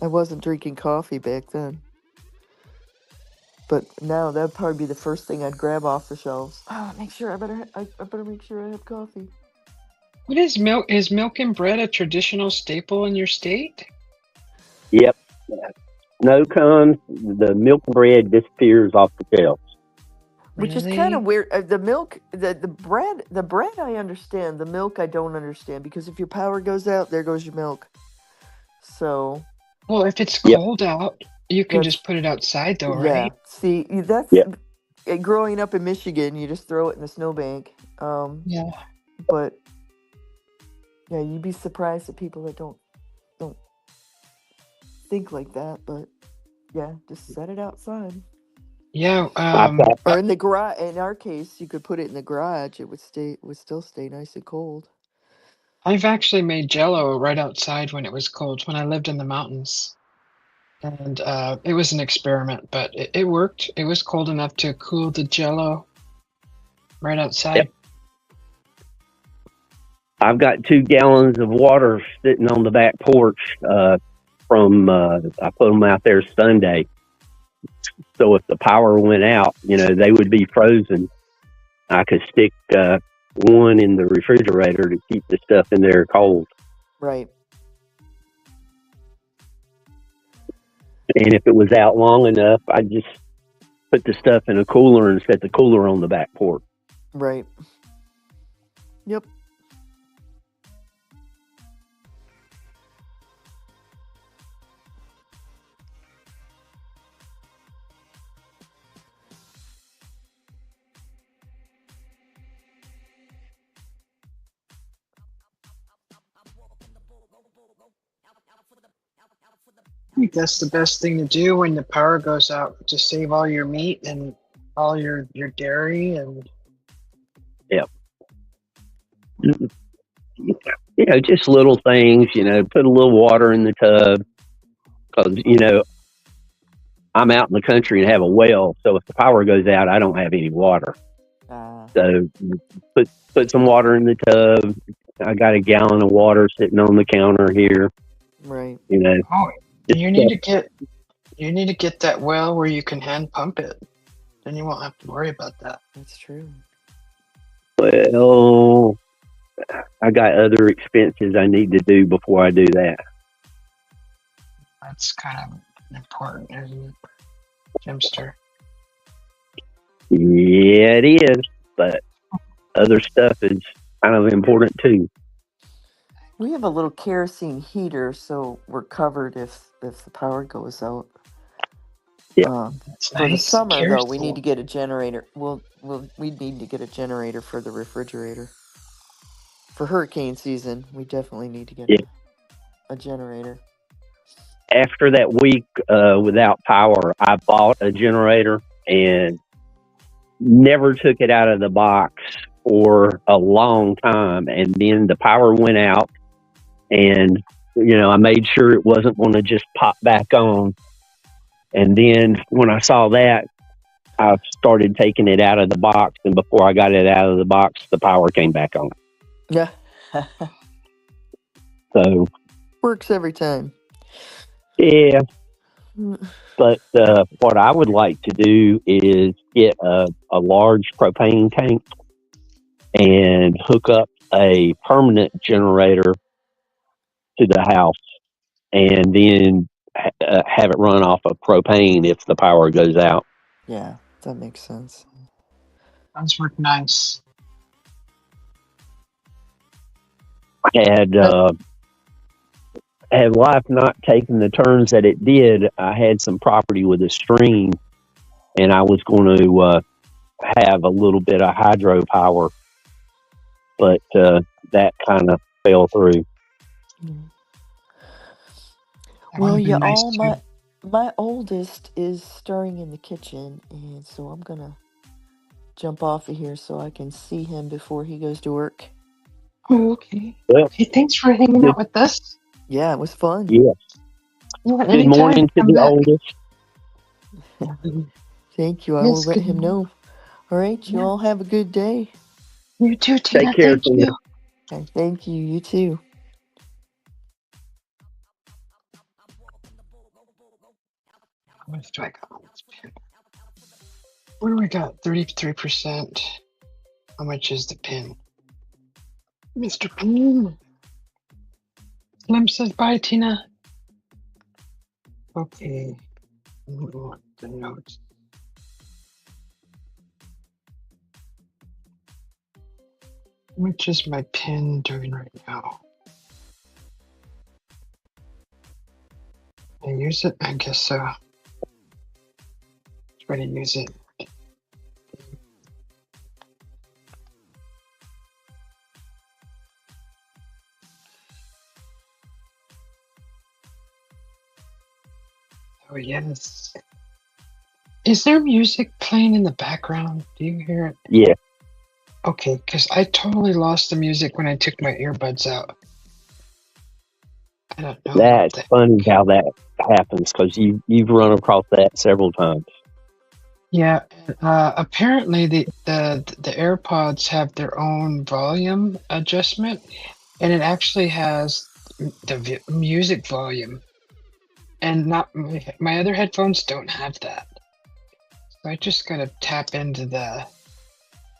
I wasn't drinking coffee back then. But now that'd probably be the first thing I'd grab off the shelves. Oh, I better make sure I have coffee. What is milk? Is milk and bread a traditional staple in your state? Yep. Snow comes, the milk and bread disappears off the shelves. Which is kind of weird. The milk, the bread I understand. The milk I don't understand, because if your power goes out, there goes your milk. So. Well, if it's cold out, you can just put it outside, though, Yeah. right? See, that's growing up in Michigan. You just throw it in the snowbank. Yeah. But yeah, you'd be surprised at people that don't think like that. But yeah, just set it outside. Yeah. Or in the garage. In our case, you could put it in the garage. It would still stay nice and cold. I've actually made Jell-O right outside when it was cold, when I lived in the mountains. And it was an experiment, but it worked. It was cold enough to cool the Jell-O right outside. Yep. I've got 2 gallons of water sitting on the back porch from I put them out there Sunday. So if the power went out, you know, they would be frozen. I could stick one in the refrigerator to keep the stuff in there cold. Right. And if it was out long enough, I'd just put the stuff in a cooler and set the cooler on the back porch. Right. Yep. I think that's the best thing to do when the power goes out, to save all your meat and all your dairy and Just little things. Put a little water in the tub because I'm out in the country and have a well, so if the power goes out, I don't have any water. So put some water in the tub. I got a gallon of water sitting on the counter here. Right. Oh, you need to get that well where you can hand pump it. Then you won't have to worry about that. That's true. Well, I got other expenses I need to do before I do that. That's kind of important, isn't it, Jimster? Yeah, it is, but other stuff is kind of important too. We have a little kerosene heater, so we're covered if the power goes out. Yeah. That's For the nice. summer, though, we Kerosene. need to get a generator. We'd need to get a generator for the refrigerator. For hurricane season, we definitely need to get a generator. After that week without power, I bought a generator and never took it out of the box for a long time. And then the power went out, and I made sure it wasn't going to just pop back on. And then when I saw that, I started taking it out of the box, and before I got it out of the box, the power came back on. Yeah. So works every time. Yeah. But what I would like to do is get a large propane tank and hook up a permanent generator to the house, and then have it run off of propane if the power goes out. Yeah, that makes sense. Sounds work nice. Had life not taken the turns that it did, I had some property with a stream, and I was going to have a little bit of hydropower, but that kind of fell through. Well, yeah, nice my oldest is stirring in the kitchen, and so I'm gonna jump off of here so I can see him before he goes to work. Oh, okay. Well, hey, thanks for hanging out with us. Yeah, it was fun. Yeah. Good morning to the oldest. Thank you. I will let him know. All right, you all have a good day. You too, Tina. Take care. Thank you. Okay, thank you. You too. How much do I got on this pin? What do we got? 33%. How much is the pin? Mr. Pin. Slim says bye, Tina. Okay. The notes. How much is my pin doing right now? Can I use it? I guess so. Try to use it. Oh, yes. Is there music playing in the background? Do you hear it? Yeah. Okay, because I totally lost the music when I took my earbuds out. I don't know. That's funny how that happens, because you've run across that several times. Yeah, apparently the AirPods have their own volume adjustment, and it actually has the music volume, and not my other headphones don't have that. So I just gotta tap into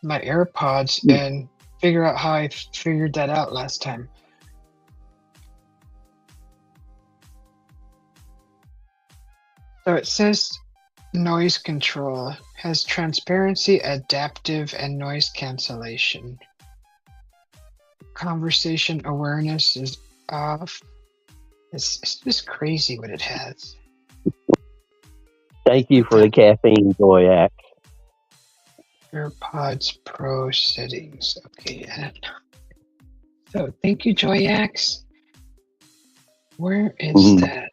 my AirPods and figure out how I figured that out last time. So it says noise control has transparency, adaptive, and noise cancellation. Conversation awareness is off. It's just crazy what it has. Thank you for the caffeine, Joyak. AirPods Pro settings. Okay. So thank you, Joyax. Where is Mhm. that?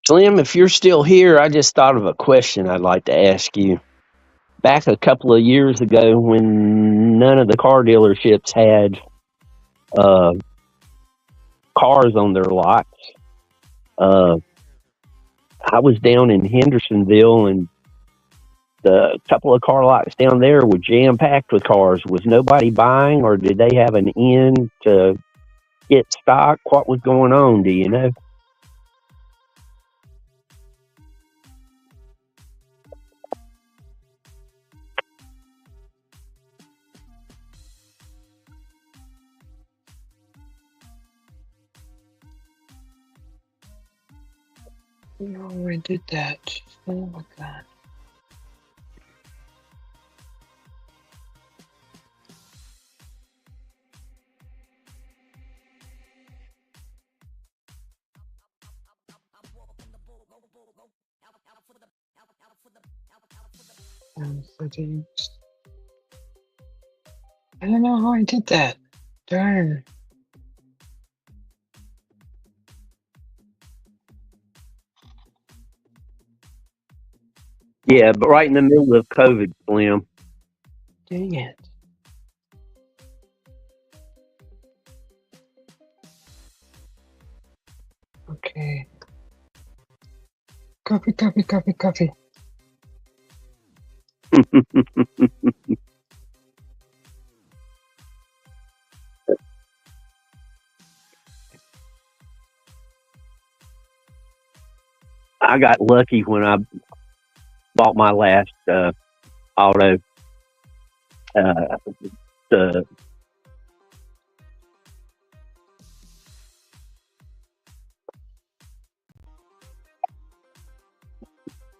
Slim, if you're still here, I just thought of a question I'd like to ask you. Back a couple of years ago, when none of the car dealerships had uh, cars on their lots, uh, I was down in Hendersonville, and the couple of car lots down there were jam packed with cars. Was nobody buying, or did they have an in to get stock? What was going on? Do you know? No, I did that. Oh my god. Settings. I don't know how I did that. Darn. Yeah, but right in the middle of COVID, Slim. Dang it. Okay. Coffee, coffee, coffee, coffee. I got lucky when I bought my last auto. The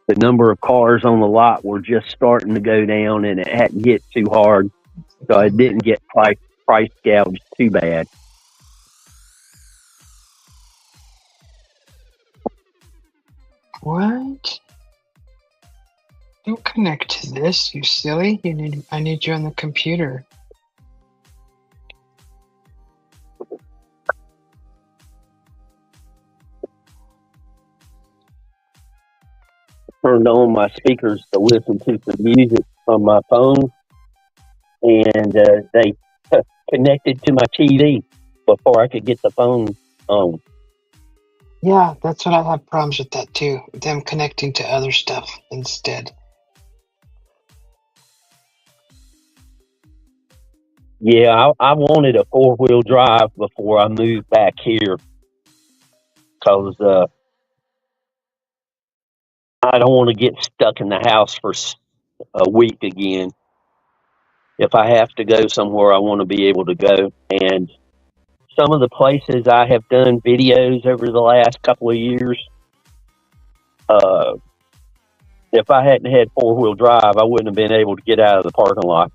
the number of cars on the lot were just starting to go down, and it hadn't hit too hard, so I didn't get price gouged too bad. What? Don't connect to this, you silly. I need you on the computer. Turned on my speakers to listen to some music from my phone, and they connected to my TV before I could get the phone on. Yeah, that's what I have problems with that too. Them connecting to other stuff instead. Yeah, I wanted a 4-wheel drive before I moved back here because I don't want to get stuck in the house for a week again. If I have to go somewhere, I want to be able to go. And some of the places I have done videos over the last couple of years, uh, if I hadn't had 4-wheel drive, I wouldn't have been able to get out of the parking lot.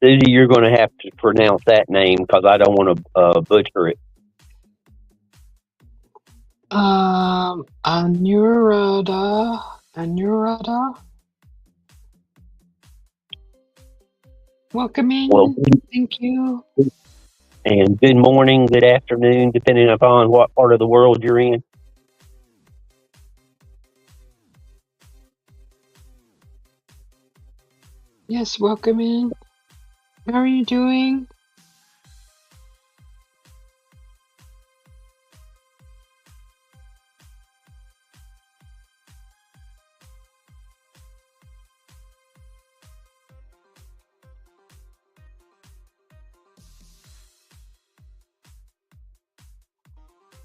Susie, you're going to have to pronounce that name because I don't want to butcher it. Anurada. Welcome in. Well, Thank you. and good morning, good afternoon, depending upon what part of the world you're in. Yes, welcome in. How are you doing?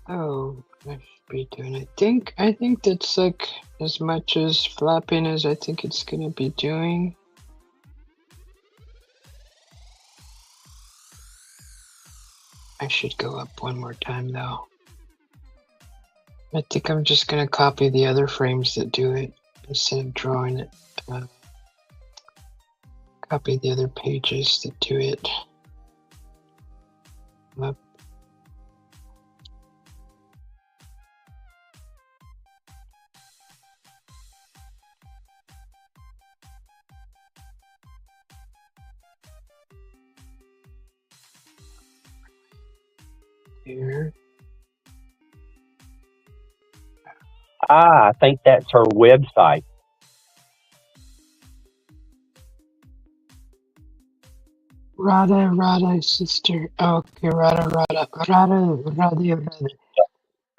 Oh, I should be doing. I think that's like as much as flapping as I think it's gonna be doing. I should go up one more time though. I think I'm just gonna copy the other frames that do it instead of drawing it. Copy the other pages that do it. Up. Here. I think that's her website. Radha, sister. Oh, okay, Radha.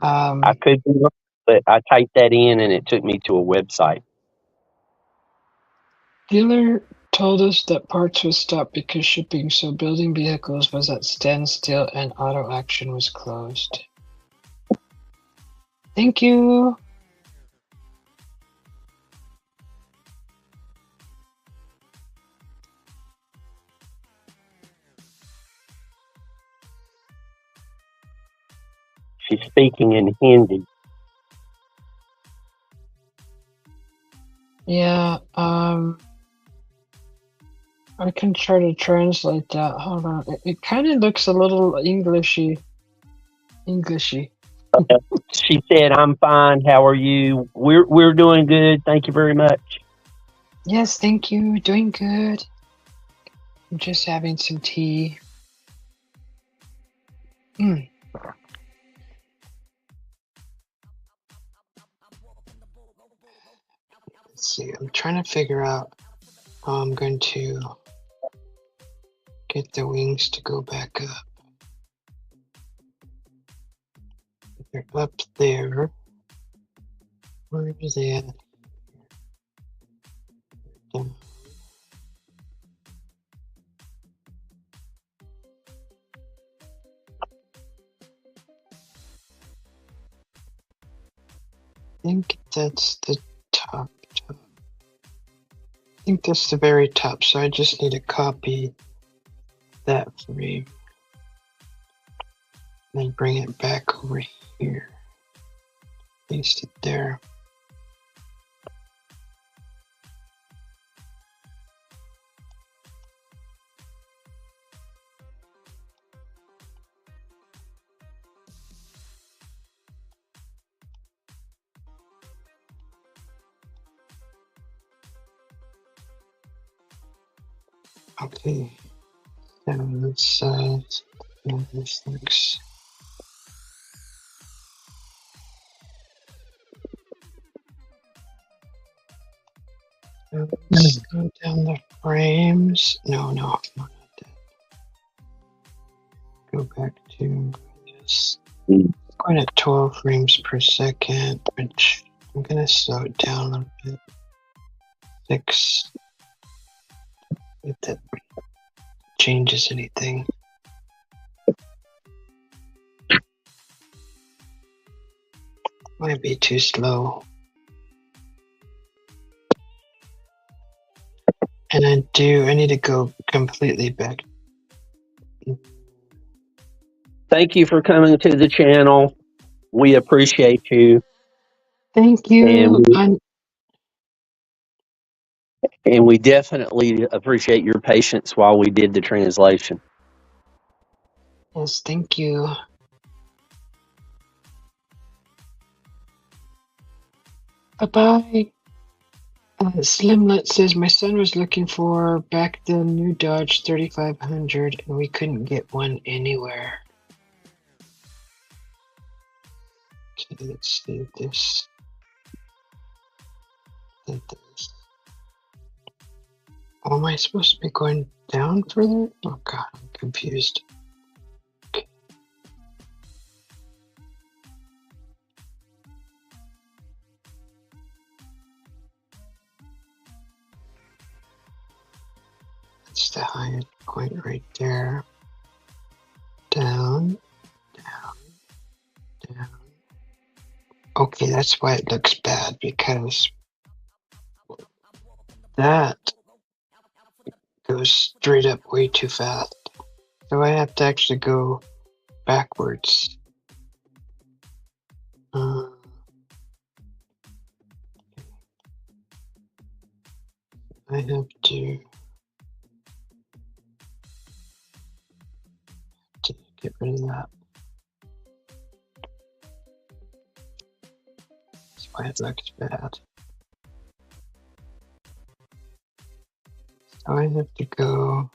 I could be wrong, but I typed that in and it took me to a website. Dealer told us that parts was stopped because shipping, so building vehicles was at standstill and auto auction was closed. Thank you. She's speaking in Hindi. Yeah, I can try to translate that. Hold on. It kind of looks a little Englishy. She said, "I'm fine. How are you? We're doing good. Thank you very much." Yes, thank you. Doing good. I'm just having some tea. Let's see. I'm trying to figure out how I'm going to get the wings to go back up. They're up there. Where are they at? Down. I think that's the top. I think that's the very top, so I just need to copy that frame. Then bring it back over here. Paste it there. Okay. Down this side. And this looks. Let's go down the frames. No, not that. Go back to this. Going at 12 frames per second, which I'm going to slow it down a little bit. 6. If that changes anything. Might be too slow. And I need to go completely back. Thank you for coming to the channel. We appreciate you. Thank you. And we definitely appreciate your patience while we did the translation. Yes, thank you. Bye-bye. Slimlet says, my son was looking for back the new Dodge 3500 and we couldn't get one anywhere. Okay, let's see this. Oh, am I supposed to be going down further? Oh god, I'm confused. Okay. That's the highest point right there. Down, down, down. Okay, that's why it looks bad, because that goes straight up way too fast. So I have to actually go backwards. I have to get rid of that. That's why it looks bad. So I have to go.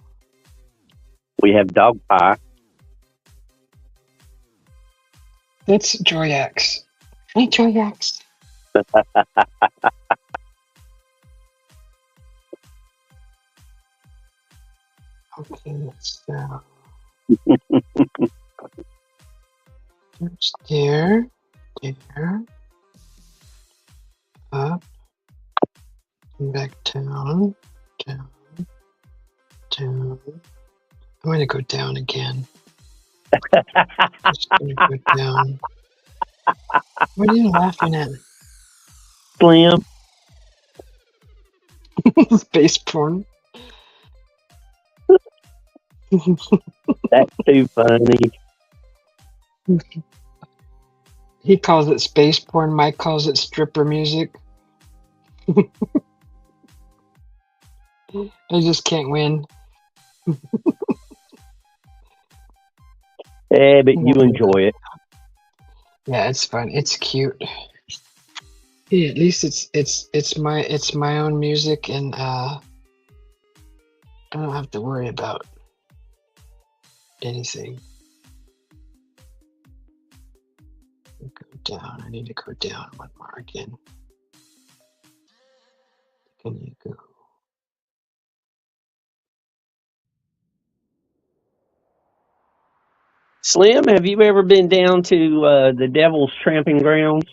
We have dog pie. That's Joyax. Hey, Joyax. Okay, so there's there, up, and back down, down, down. I'm going to go down again. Just going to go down. What are you laughing at? Slim. Space porn. That's too funny. He calls it space porn. Mike calls it stripper music. I just can't win. Yeah, but you enjoy it. Yeah, it's fun. It's cute. Yeah, at least it's my own music, and I don't have to worry about anything. Go down. I need to go down one more again. Can you go? Slim, have you ever been down to the Devil's Tramping Grounds?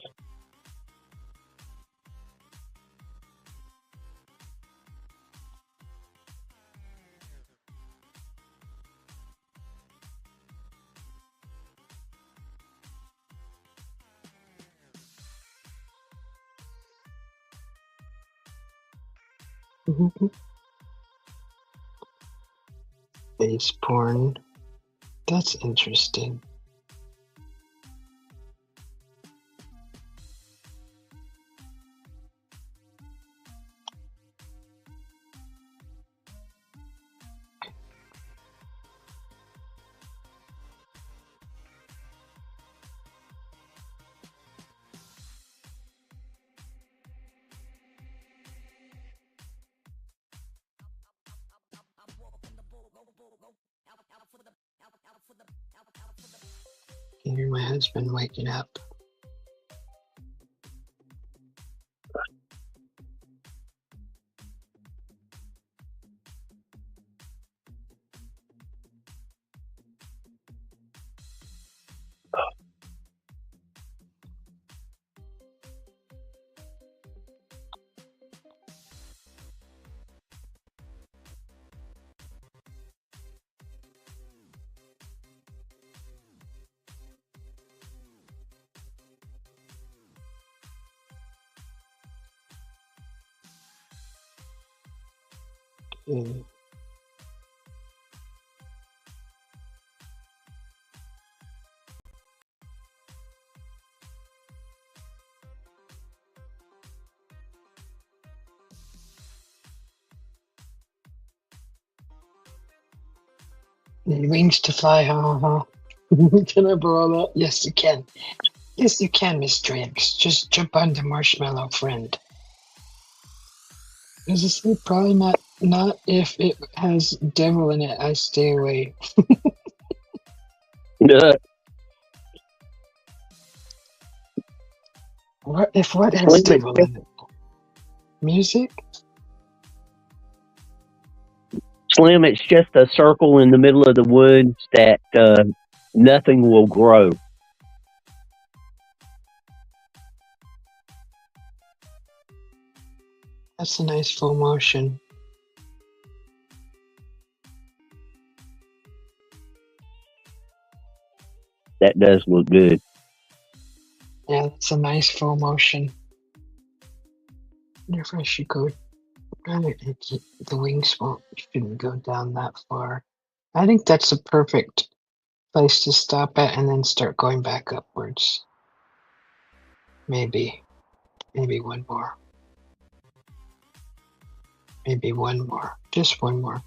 Space porn. That's interesting. I can hear my husband waking up. Okay. Need wings to fly, Can I borrow that? Yes, you can. Yes, you can, Miss Drinks. Just jump on the Marshmellow friend. As I say, probably not if it has devil in it. I stay away. What has Slim, devil in it? Music? Slim, it's just a circle in the middle of the woods that nothing will grow. That's a nice full motion. That does look good. Yeah, that's a nice full motion. Wonder if I should go. The wings shouldn't go down that far. I think that's a perfect place to stop at and then start going back upwards. Maybe one more. Maybe one more. Just one more.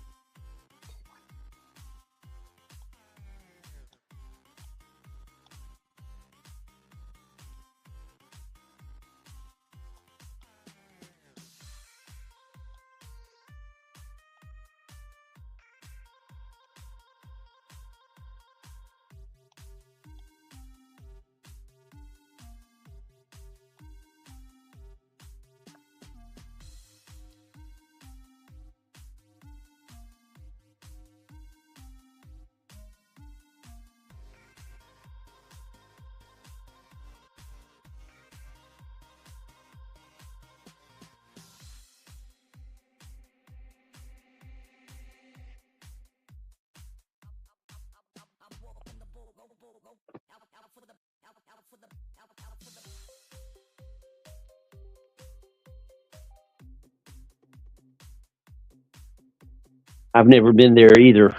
I've never been there either.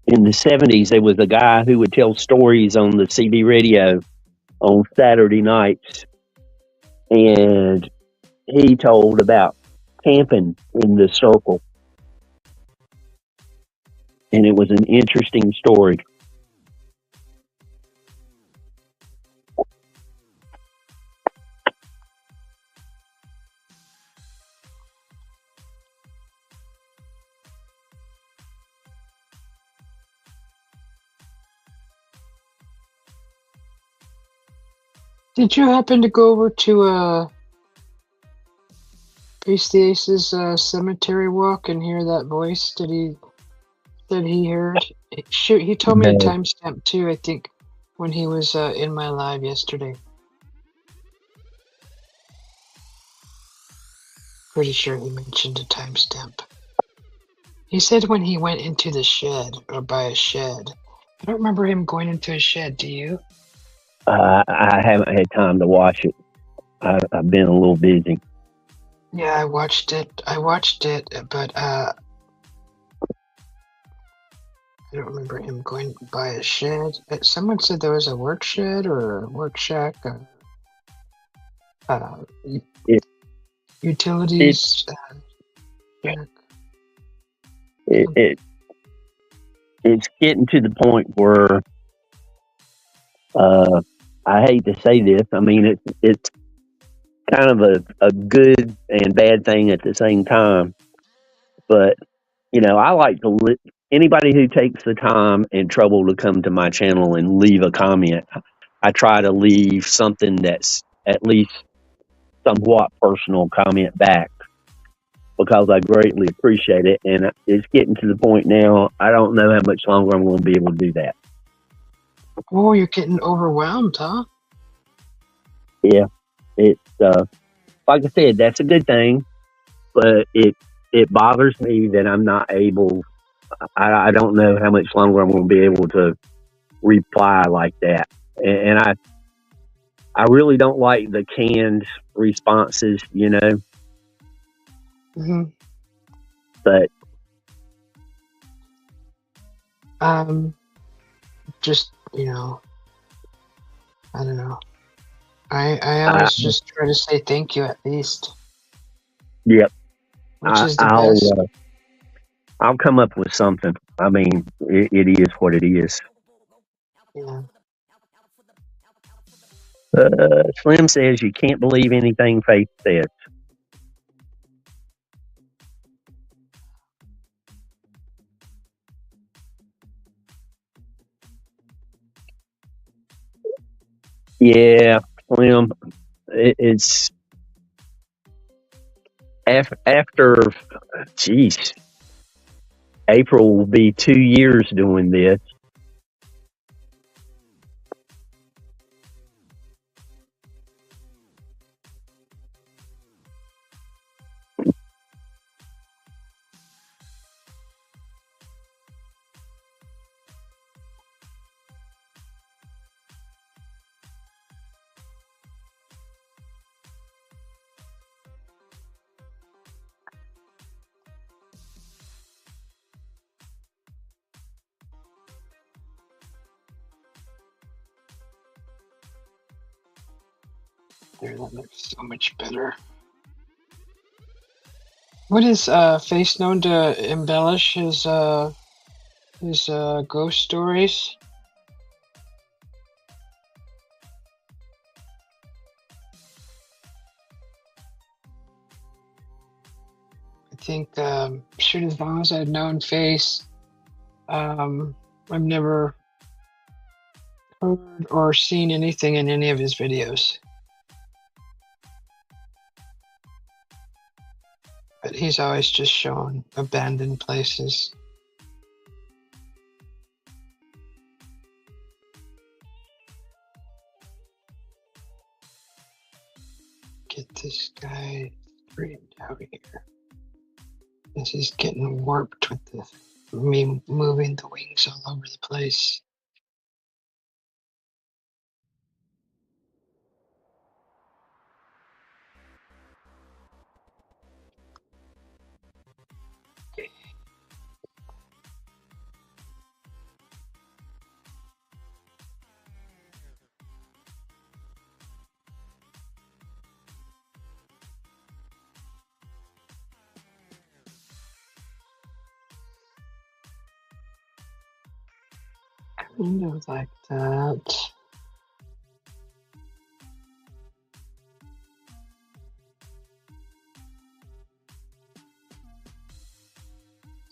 In the 70s, there was a guy who would tell stories on the CB radio on Saturday nights, and he told about camping in the circle, and it was an interesting story. Did you happen to go over to Ace the Ace's cemetery walk and hear that voice that he heard? Shoot, he told me a No. timestamp too, I think, when he was in my live yesterday. Pretty sure he mentioned a timestamp. He said when he went into the shed, or by a shed. I don't remember him going into a shed, do you? I haven't had time to watch it. I've been a little busy. Yeah, I watched it, but I don't remember him going by a shed. Someone said there was a work shed or a work shack. It, Utilities. Shack. It's getting to the point where I hate to say this. I mean, it's kind of a good and bad thing at the same time. But I like to anybody who takes the time and trouble to come to my channel and leave a comment. I try to leave something that's at least somewhat personal comment back, because I greatly appreciate it. And it's getting to the point now, I don't know how much longer I'm going to be able to do that. Oh, you're getting overwhelmed, huh? Yeah. It's, like I said, that's a good thing, but it bothers me that I'm not able, I don't know how much longer I'm going to be able to reply like that. And I really don't like the canned responses, Mm-hmm. but just I don't know. I always just try to say thank you at least. Yep. Which is the best. I'll come up with something. I mean, it is what it is. Yeah. Slim says you can't believe anything Faith says. Yeah, Slim. It's after, geez, April will be 2 years doing this. There, that looks so much better. What is Face known to embellish his ghost stories? I think shoot, as long as I've known Face, I've never heard or seen anything in any of his videos. But he's always just shown abandoned places. Get this guy straightened out here. This is getting warped with me moving the wings all over the place. Kind of like that.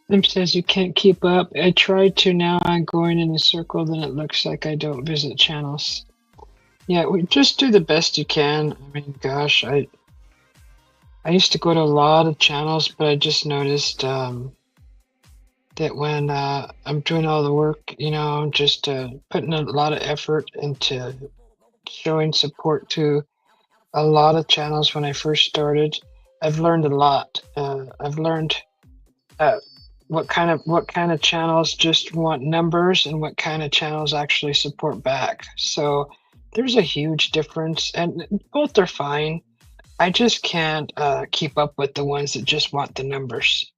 Lim says you can't keep up. I tried to, now I'm going in a circle, then it looks like I don't visit channels. Yeah, we just do the best you can. I mean, gosh, I used to go to a lot of channels, but I just noticed that when I'm doing all the work, you know, just putting a lot of effort into showing support to a lot of channels when I first started, I've learned a lot. I've learned what kind of channels just want numbers and what kind of channels actually support back. So there's a huge difference, and both are fine. I just can't keep up with the ones that just want the numbers.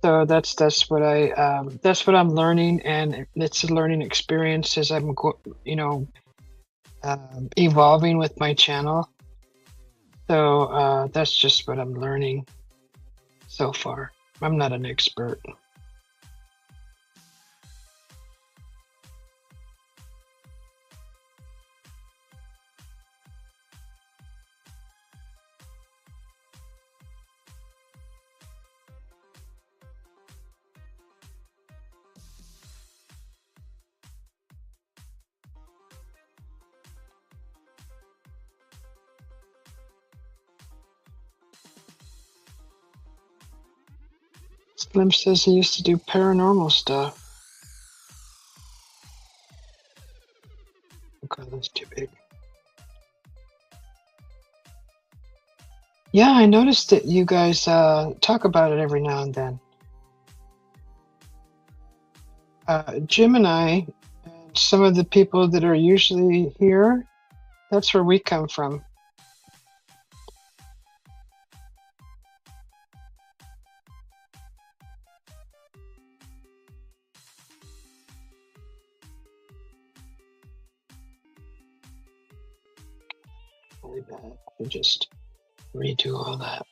So that's what I'm learning, and it's a learning experience as I'm evolving with my channel. So that's just what I'm learning so far. I'm not an expert. Slim says he used to do paranormal stuff. Okay, that's too big. Yeah, I noticed that you guys talk about it every now and then. Jim and I, and some of the people that are usually here, that's where we come from. Really bad. I just redo all that.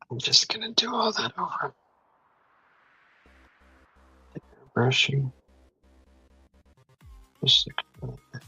I'm just gonna do all that over. Brushing. Just like that.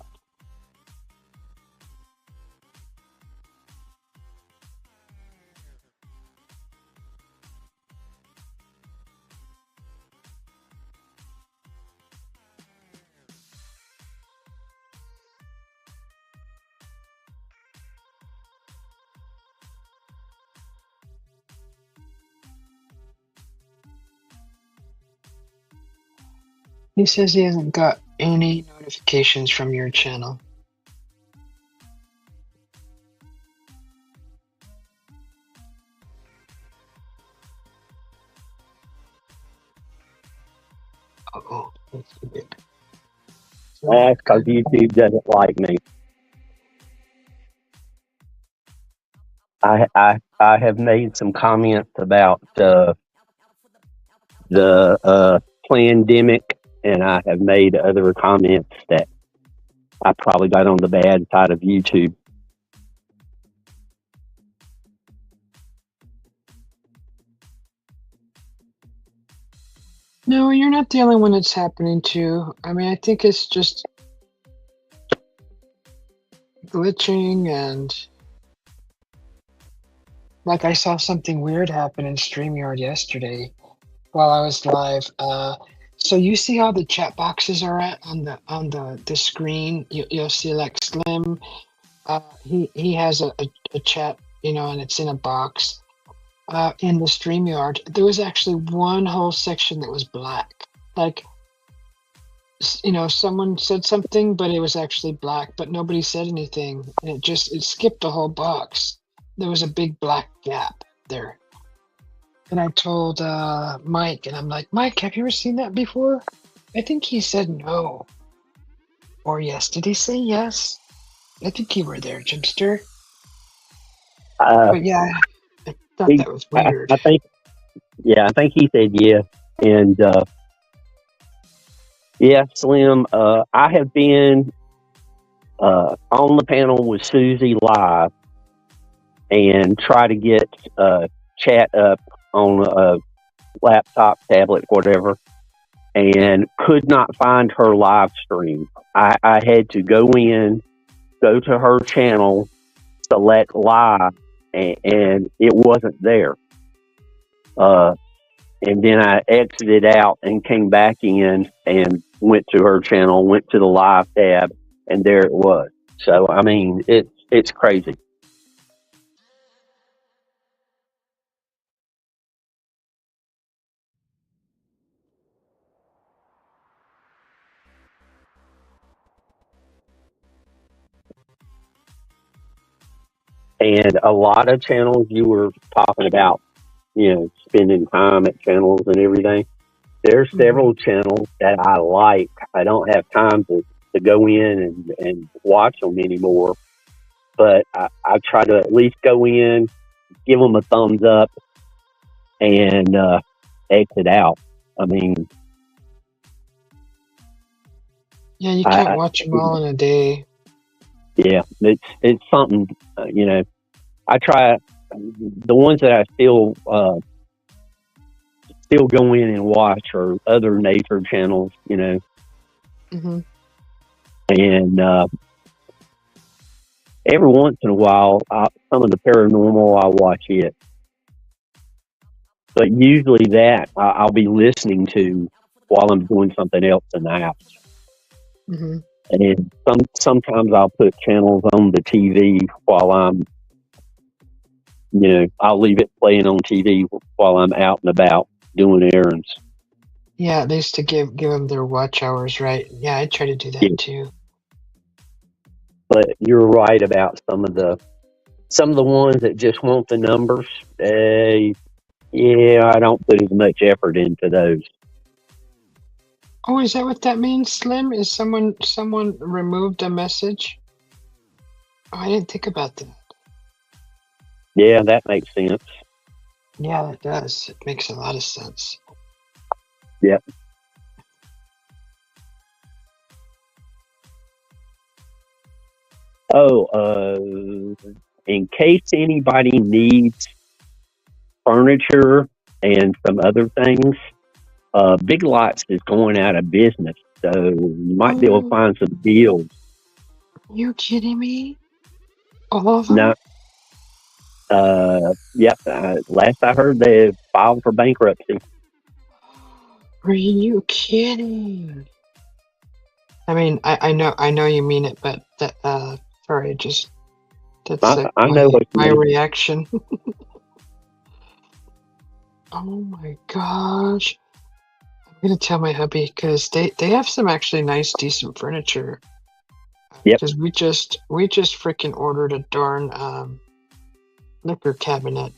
He says he hasn't got any notifications from your channel. Oh, that's good. That's because YouTube doesn't like me. I have made some comments about the pandemic, and I have made other comments that I probably got on the bad side of YouTube. No, you're not the only one it's happening to. I mean, I think it's just glitching, and like I saw something weird happen in StreamYard yesterday while I was live. So you see how the chat boxes are at on the screen? You'll see like Slim. He has a chat, and it's in a box. In the StreamYard, there was actually one whole section that was black. Like, someone said something, but it was actually black, but nobody said anything. And it skipped the whole box. There was a big black gap there. And I told Mike, and I'm like, Mike, have you ever seen that before? I think he said no. Or yes. Did he say yes? I think you were there, Jimster. But yeah, I thought that was weird. I think he said yeah. And yeah, Slim, I have been on the panel with Susie live and try to get chat up on a laptop, tablet, whatever, and could not find her live stream. I had to go to her channel, select live, and it wasn't there. And then I exited out and came back in and went to her channel, went to the live tab, and there it was. So, I mean, it's crazy. And a lot of channels you were talking about, spending time at channels and everything. There's several channels that I like. I don't have time to go in and watch them anymore. But I try to at least go in, give them a thumbs up, and exit out. I mean, yeah, you can't watch them all in a day. Yeah, it's something. I try the ones that I still go in and watch are other nature channels. Mm-hmm. And every once in a while, some of the paranormal, I'll watch it. But usually that I'll be listening to while I'm doing something else in the house. Mm-hmm. And sometimes I'll put channels on the TV while I'm, I'll leave it playing on TV while I'm out and about doing errands. Yeah, at least to give them their watch hours, right? Yeah, I try to do that too. But you're right about some of the ones that just want the numbers. Yeah, I don't put as much effort into those. Oh, is that what that means, Slim? Is someone removed a message? Oh, I didn't think about that. Yeah, that makes sense. Yeah, that does. It makes a lot of sense. Yep. Oh, in case anybody needs furniture and some other things, Big Lots is going out of business, so you might be able to find some deals. Are you kidding me? All of them? No. Yep. Last I heard, they filed for bankruptcy. Are you kidding? I mean, I know you mean it, but that sorry, that's I know what my reaction. Oh my gosh. I'm gonna tell my hubby because they have some actually nice, decent furniture. Yep. Because we just freaking ordered a darn liquor cabinet,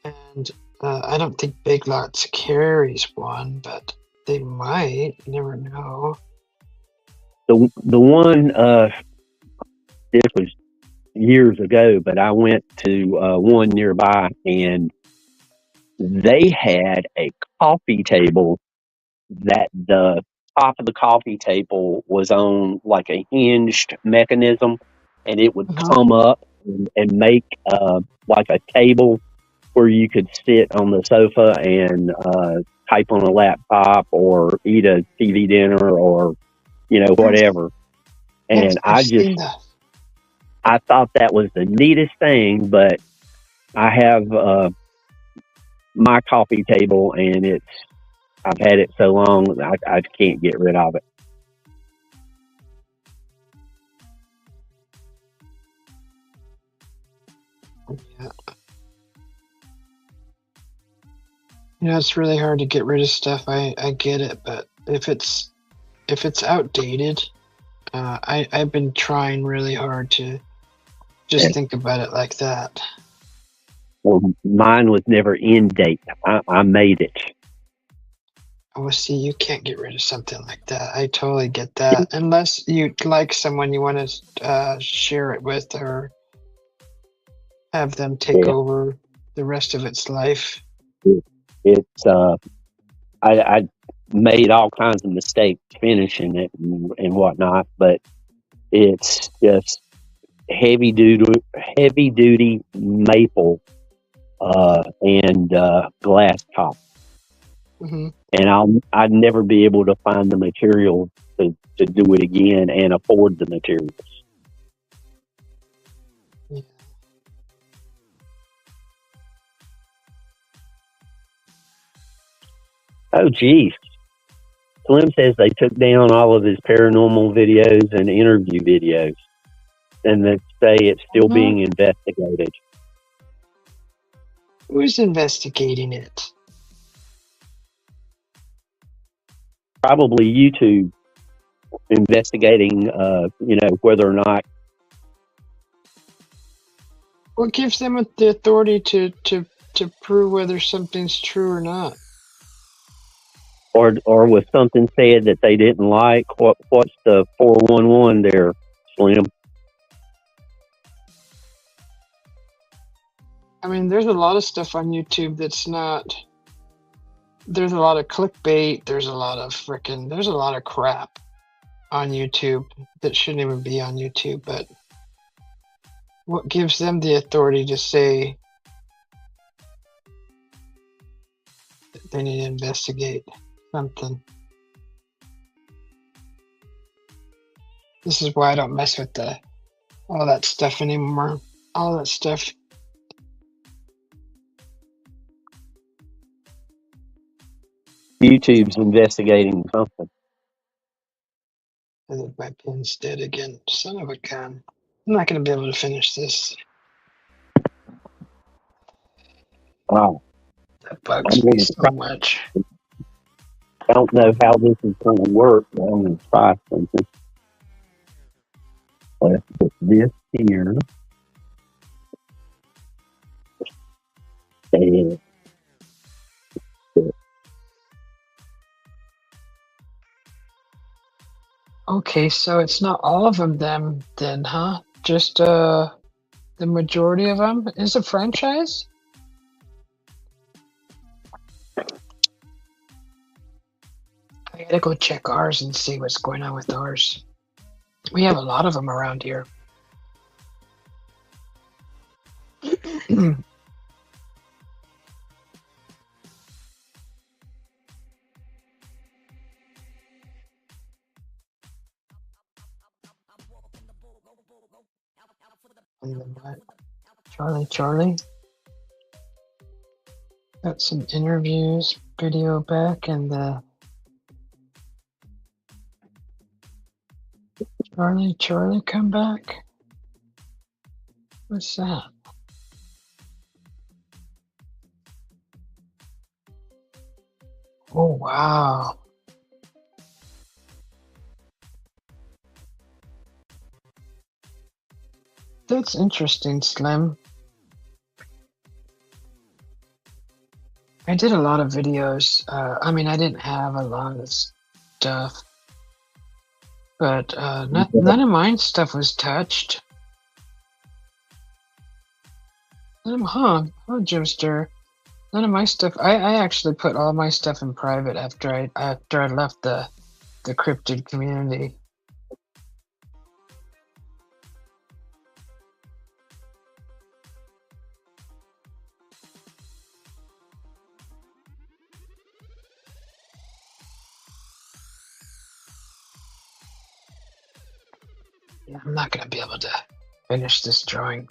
and I don't think Big Lots carries one, but they might. You never know. The one this was years ago, but I went to one nearby, and they had a coffee table that the top of the coffee table was on like a hinged mechanism, and it would Uh-huh. come up and make like a table where you could sit on the sofa and type on a laptop or eat a TV dinner or whatever. Yes, And I've seen that. I thought that was the neatest thing, but I have my coffee table, and I've had it so long I can't get rid of it. Yeah. It's really hard to get rid of stuff. I get it, but if it's outdated, I've been trying really hard to just think about it like that. Well, mine was never in date. I made it. Well, see, you can't get rid of something like that. I totally get that. Unless you like someone you want to share it with or have them take over the rest of its life. It's I made all kinds of mistakes finishing it and whatnot, but it's just heavy duty maple and glass top. Mm-hmm. And I'd never be able to find the material to do it again and afford the materials. Yeah. Oh, geez. Slim says they took down all of his paranormal videos and interview videos, and they say it's still being investigated. Who's investigating it? Probably YouTube investigating, whether or not. What gives them the authority to prove whether something's true or not? Or was something said that they didn't like? What's the 411 there, Slim? I mean, there's a lot of stuff on YouTube that's not. There's a lot of clickbait. There's a lot of crap on YouTube that shouldn't even be on YouTube. But what gives them the authority to say that they need to investigate something? This is why I don't mess with all that stuff anymore. All that stuff. YouTube's investigating something. I think my pin's dead again. Son of a gun. I'm not going to be able to finish this. Wow. That bugs me so much. I don't know how this is going to work, but I'm going to try something. Let's put this here. And okay, so it's not all of them then, huh? Just the majority of them? Is it a franchise? I gotta go check ours and see what's going on with ours. We have a lot of them around here. Charlie. Got some interviews video back and the Charlie come back. What's that? Oh wow. That's interesting, Slim. I did a lot of videos. I mean, I didn't have a lot of stuff, but none of mine stuff was touched. Jimster. None of my stuff. I actually put all my stuff in private after I left the cryptid community. Yeah, I'm not gonna be able to finish this drawing.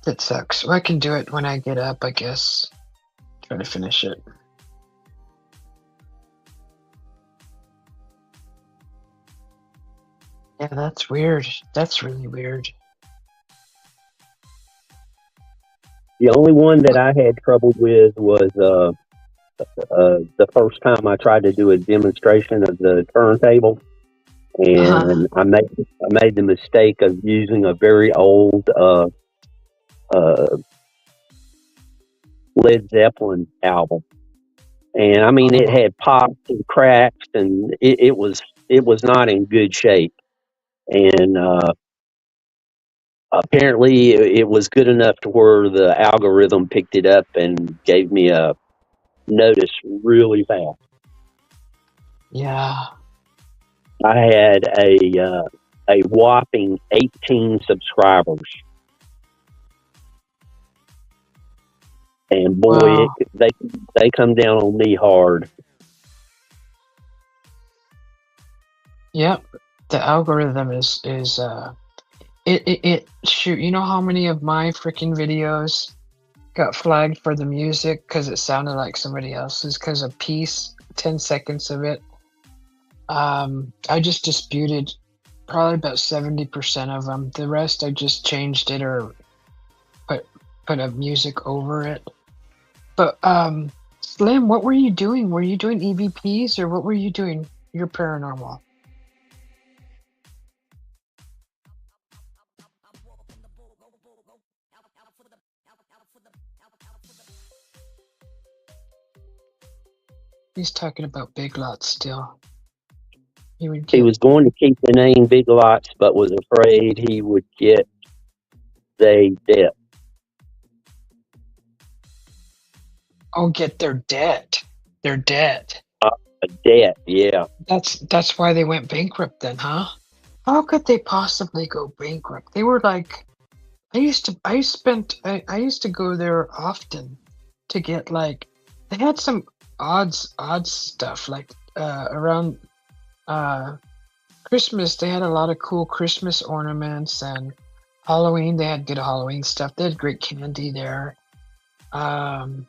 That sucks. Well, I can do it when I get up, I guess. Try to finish it. Yeah, that's weird. That's really weird. The only one that I had trouble with was the first time I tried to do a demonstration of the turntable, and I made the mistake of using a very old Led Zeppelin album, and I mean it had pops and cracks, and it was not in good shape, and apparently it was good enough to where the algorithm picked it up and gave me a notice really fast. Yeah. I had a whopping 18 subscribers, and boy, Wow. they come down on me hard. Yep. The algorithm is it shoot. You know how many of my freaking videos got flagged for the music because it sounded like somebody else's because a piece, 10 seconds of it. I just disputed probably about 70% of them. The rest I just changed it or put a music over it. But Slim, what were you doing? Were you doing EVPs or what were you doing? You're paranormal. He's talking about Big Lots still. He was going to keep the name Big Lots, but was afraid he would get the debt. Oh, get their debt. Their debt. A debt, yeah. That's why they went bankrupt then, huh? How could they possibly go bankrupt? They were like, I used to go there often to get like, they had some odd stuff like around Christmas. They had a lot of cool Christmas ornaments, and Halloween they had good Halloween stuff. They had great candy there. What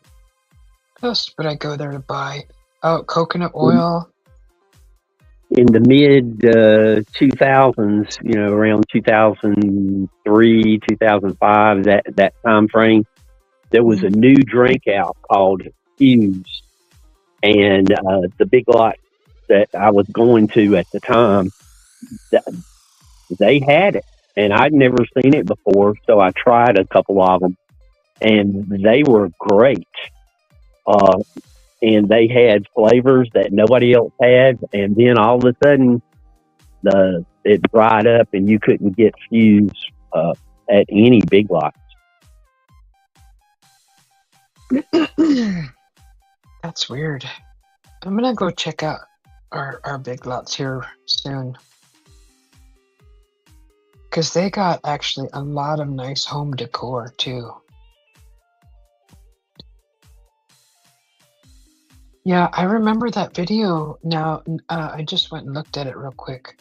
else would I go there to buy? Oh, coconut oil. In the mid 2000s, you know, around 2003, 2005, that time frame, there was a new drink out called Fuse, and the Big Lot that I was going to at the time, they had it, and I'd never seen it before, so I tried a couple of them, and they were great. And they had flavors that nobody else had, and then all of a sudden, it dried up, and you couldn't get Fuse at any Big Lots. That's weird. I'm gonna go check out our Big Lots here soon, because they got actually a lot of nice home decor too. Yeah, I remember that video now. I just went and looked at it real quick.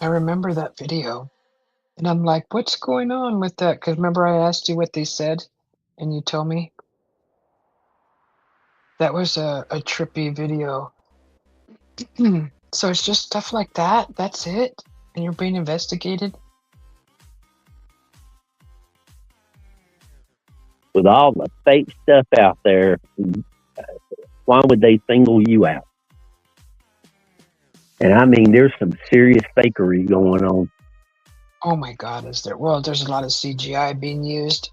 I remember that video, and I'm like, what's going on with that? Because remember I asked you what they said, and you told me? That was a trippy video. So it's just stuff like that? That's it? And you're being investigated? With all the fake stuff out there, why would they single you out? And I mean, there's some serious fakery going on. Oh my God, is there? Well, there's a lot of CGI being used.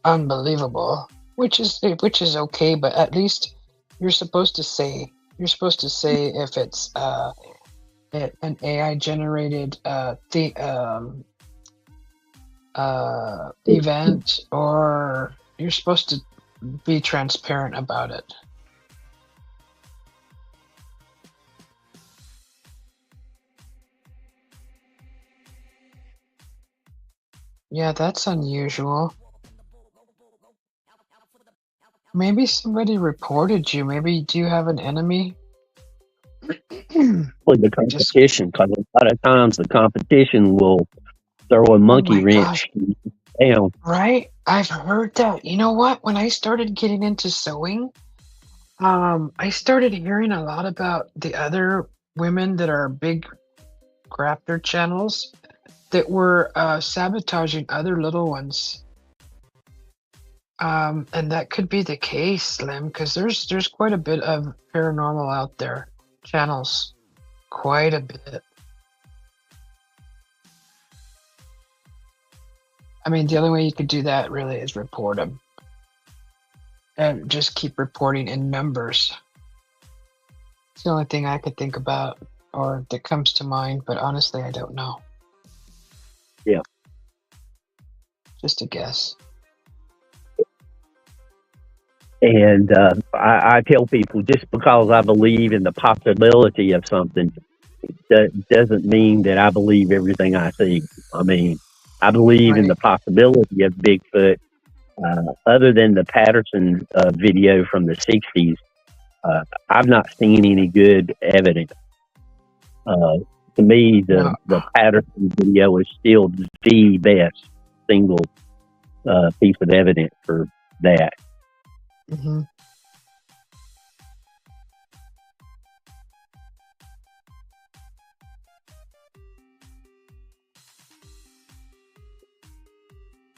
Unbelievable. Which is okay, but at least you're supposed to say if it's an AI generated event, or you're supposed to be transparent about it. Yeah, that's unusual. Maybe somebody reported you. Maybe do you have an enemy? With the Just competition, because a lot of times the competition will throw a oh monkey my gosh, wrench down. right? I've heard that. You know what? When I started getting into sewing, I started hearing a lot about the other women that are big crafter channels that were sabotaging other little ones. And that could be the case, Slim, because there's quite a bit of paranormal out there, channels, quite a bit. I mean, the only way you could do that really is report them, and just keep reporting in numbers. It's the only thing I could think about or that comes to mind, but honestly, I don't know. Yeah. Just a guess. And I tell people, just because I believe in the possibility of something, that doesn't mean that I believe everything I see. I mean, I believe in Right. the possibility of Bigfoot. Other than the Patterson video from the 60s, I've not seen any good evidence. To me, No. the Patterson video is still the best single piece of evidence for that. Mm-hmm.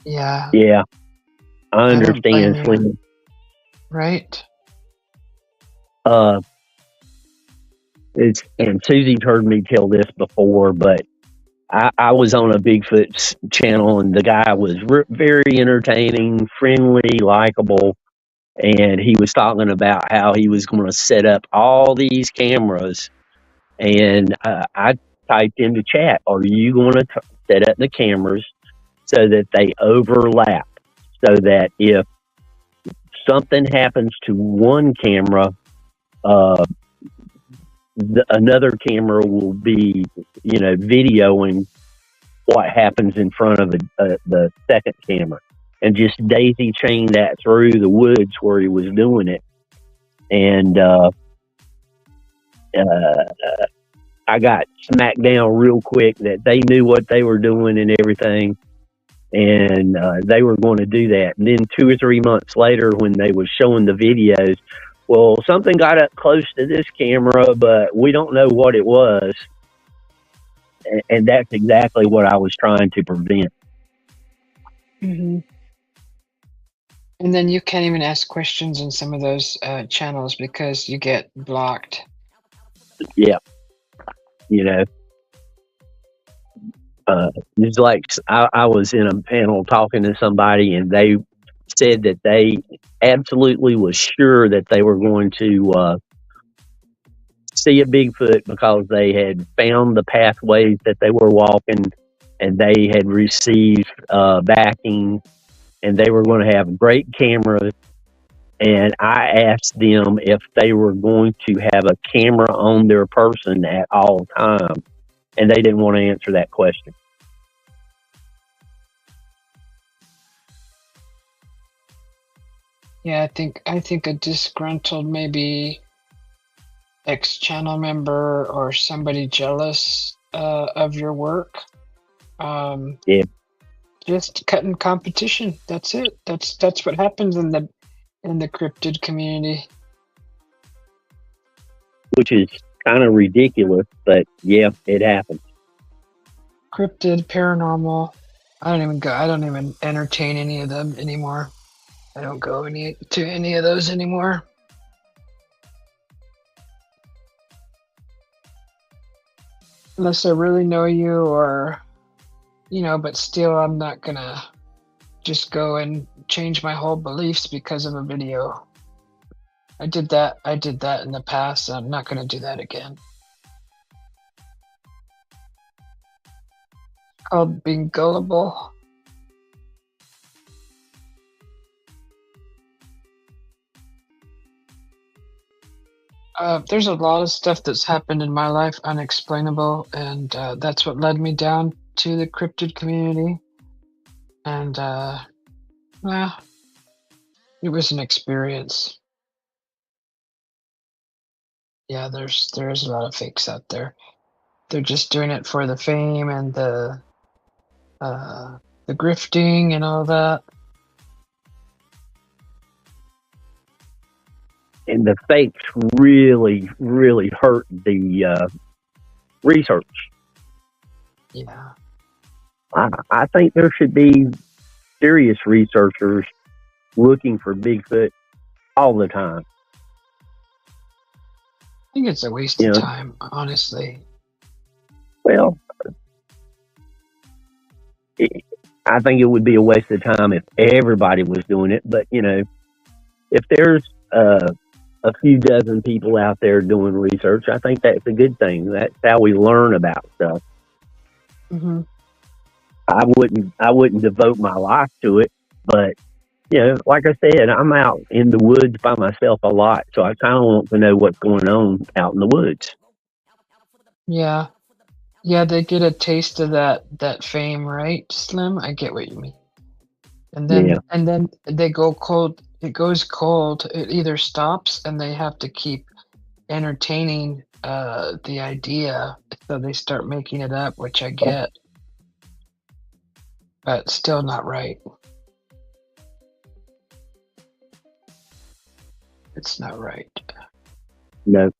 Yeah. Yeah, I I don't blame understand, you. Slim. Right. And Susie's heard me tell this before, but I was on a Bigfoot channel, and the guy was very entertaining, friendly, likable, and he was talking about how he was going to set up all these cameras. And I typed into chat, "Are you going to set up the cameras so that they overlap, so that if something happens to one camera, another camera will be, videoing what happens in front of the second camera," and just daisy chained that through the woods where he was doing it. And I got smacked down real quick that they knew what they were doing and everything, and they were going to do that. And then 2 or 3 months later, when they was showing the videos, well, something got up close to this camera, but we don't know what it was. And that's exactly what I was trying to prevent. Mm-hmm. And then you can't even ask questions in some of those channels because you get blocked. Yeah. It's like I was in a panel talking to somebody, and they said that they absolutely was sure that they were going to see a Bigfoot because they had found the pathways that they were walking, and they had received backing, and they were going to have great cameras. And I asked them if they were going to have a camera on their person at all times, and they didn't want to answer that question. Yeah, I think a disgruntled maybe ex-channel member or somebody jealous of your work. Yeah. Just cutting competition. That's it. That's what happens in the cryptid community. Which is kind of ridiculous, but yeah, it happens. Cryptid, paranormal. I don't even entertain any of them anymore. I don't go to any of those anymore. Unless I really know you, or but still I'm not gonna just go and change my whole beliefs because of a video. I did that in the past, so I'm not gonna do that again. Called being gullible. There's a lot of stuff that's happened in my life unexplainable, and that's what led me down to the cryptid community. And well, it was an experience. Yeah, there's a lot of fakes out there. They're just doing it for the fame and the grifting and all that. And the fakes really, really hurt the research. Yeah. I think there should be serious researchers looking for Bigfoot all the time. I think it's a waste of time, honestly. Well, I think it would be a waste of time if everybody was doing it. But, if there's a few dozen people out there doing research, I think that's a good thing. That's how we learn about stuff. Mm-hmm. I wouldn't devote my life to it, but like I said, I'm out in the woods by myself a lot, so I kind of want to know what's going on out in the woods. Yeah, they get a taste of that fame, right, Slim? I get what you mean. And then they go cold. It goes cold. It either stops, and they have to keep entertaining the idea, so they start making it up, which I get, but still not right. It's not right. No.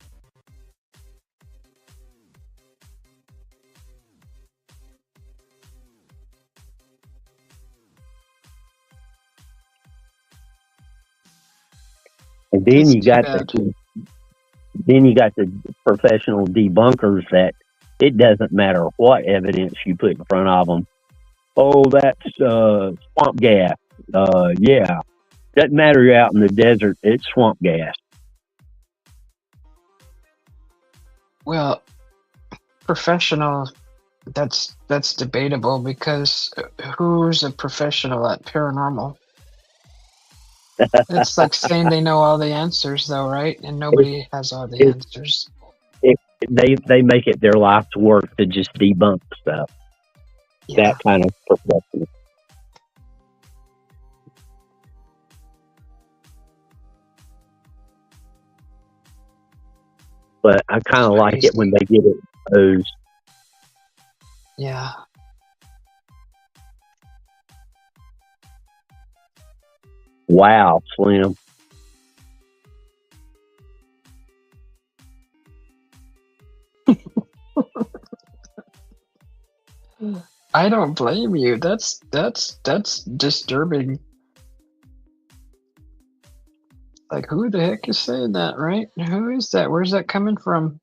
And then you got the professional debunkers that it doesn't matter what evidence you put in front of them. Oh, that's swamp gas. Yeah, doesn't matter. You're out in the desert; it's swamp gas. Well, professional. That's debatable, because who's a professional at paranormal? It's like saying they know all the answers, though, right? And nobody has all the answers. They make it their life's work to just debunk stuff. Yeah. That kind of professional. But I kind of like it when they get it exposed. Yeah. Wow, Slim. I don't blame you. That's disturbing. Like, who the heck is saying that, right? Who is that? Where's that coming from?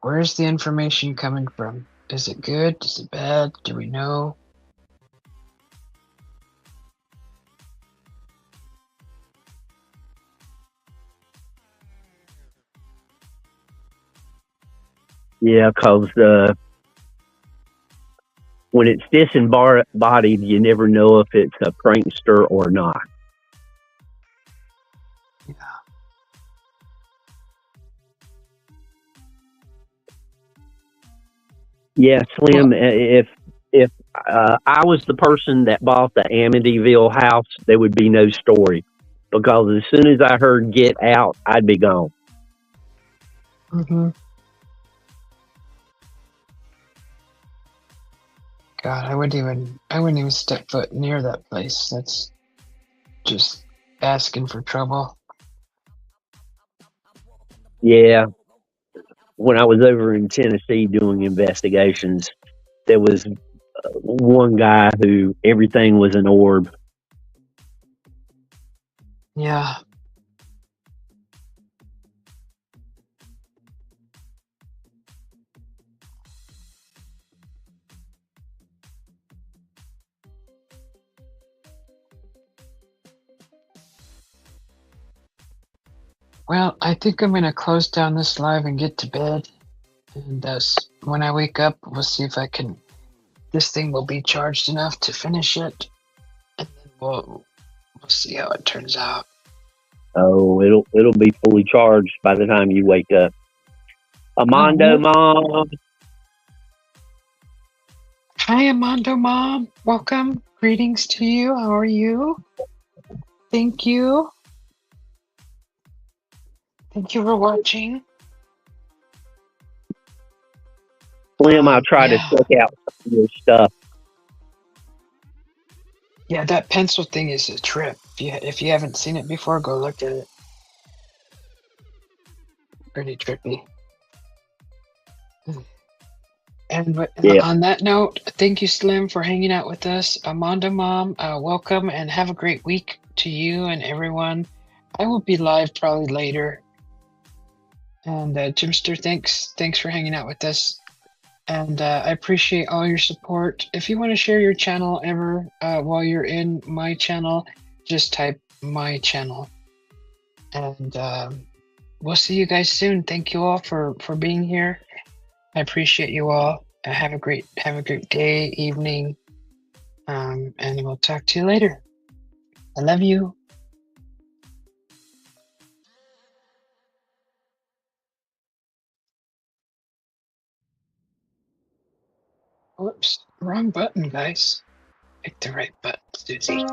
Where's the information coming from? Is it good? Is it bad? Do we know? Yeah, because when it's disembodied, you never know if it's a prankster or not. Yeah. Yeah, Slim. Well, if I was the person that bought the Amityville house, there would be no story, because as soon as I heard "get out," I'd be gone. Mm-hmm. God, I wouldn't even step foot near that place. That's just asking for trouble. Yeah. When I was over in Tennessee doing investigations, there was one guy who everything was an orb. Yeah. Well, I think I'm going to close down this live and get to bed. And when I wake up, we'll see if this thing will be charged enough to finish it. And then we'll see how it turns out. Oh, it'll be fully charged by the time you wake up. Armando, Mom. Hi, Armando Mom. Welcome. Greetings to you. How are you? Thank you. Thank you for watching. Slim, I'll try to check out some of your stuff. Yeah, that pencil thing is a trip. If you haven't seen it before, go look at it. Pretty trippy. And on that note, thank you, Slim, for hanging out with us. Amanda Mom, welcome and have a great week to you and everyone. I will be live probably later. And Jimster, thanks for hanging out with us. And I appreciate all your support. If you want to share your channel ever while you're in my channel, just type my channel. And we'll see you guys soon. Thank you all for being here. I appreciate you all. Have a great day, evening, and we'll talk to you later. I love you. Whoops, wrong button, guys. Pick the right button, Susie.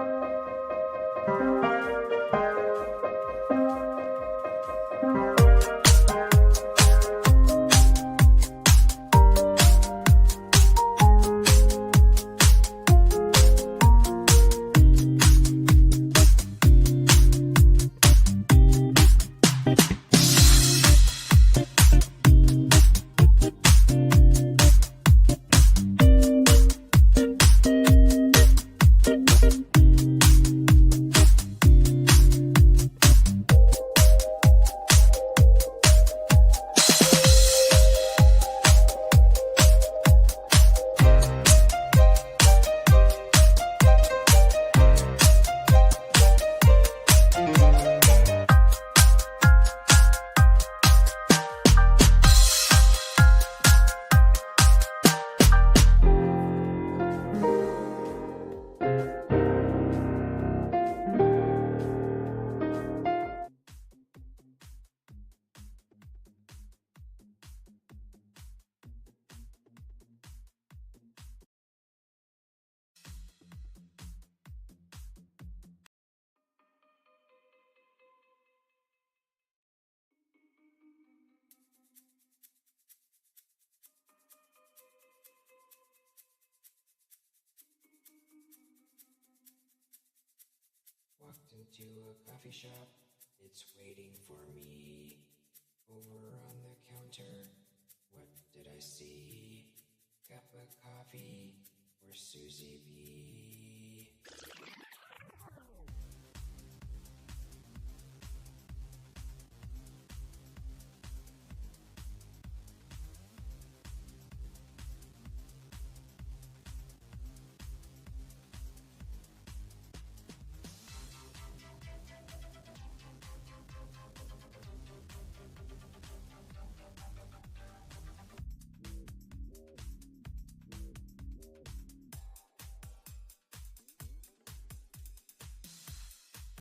Walked into a coffee shop, it's waiting for me. Over on the counter, what did I see? Cup of coffee for Susie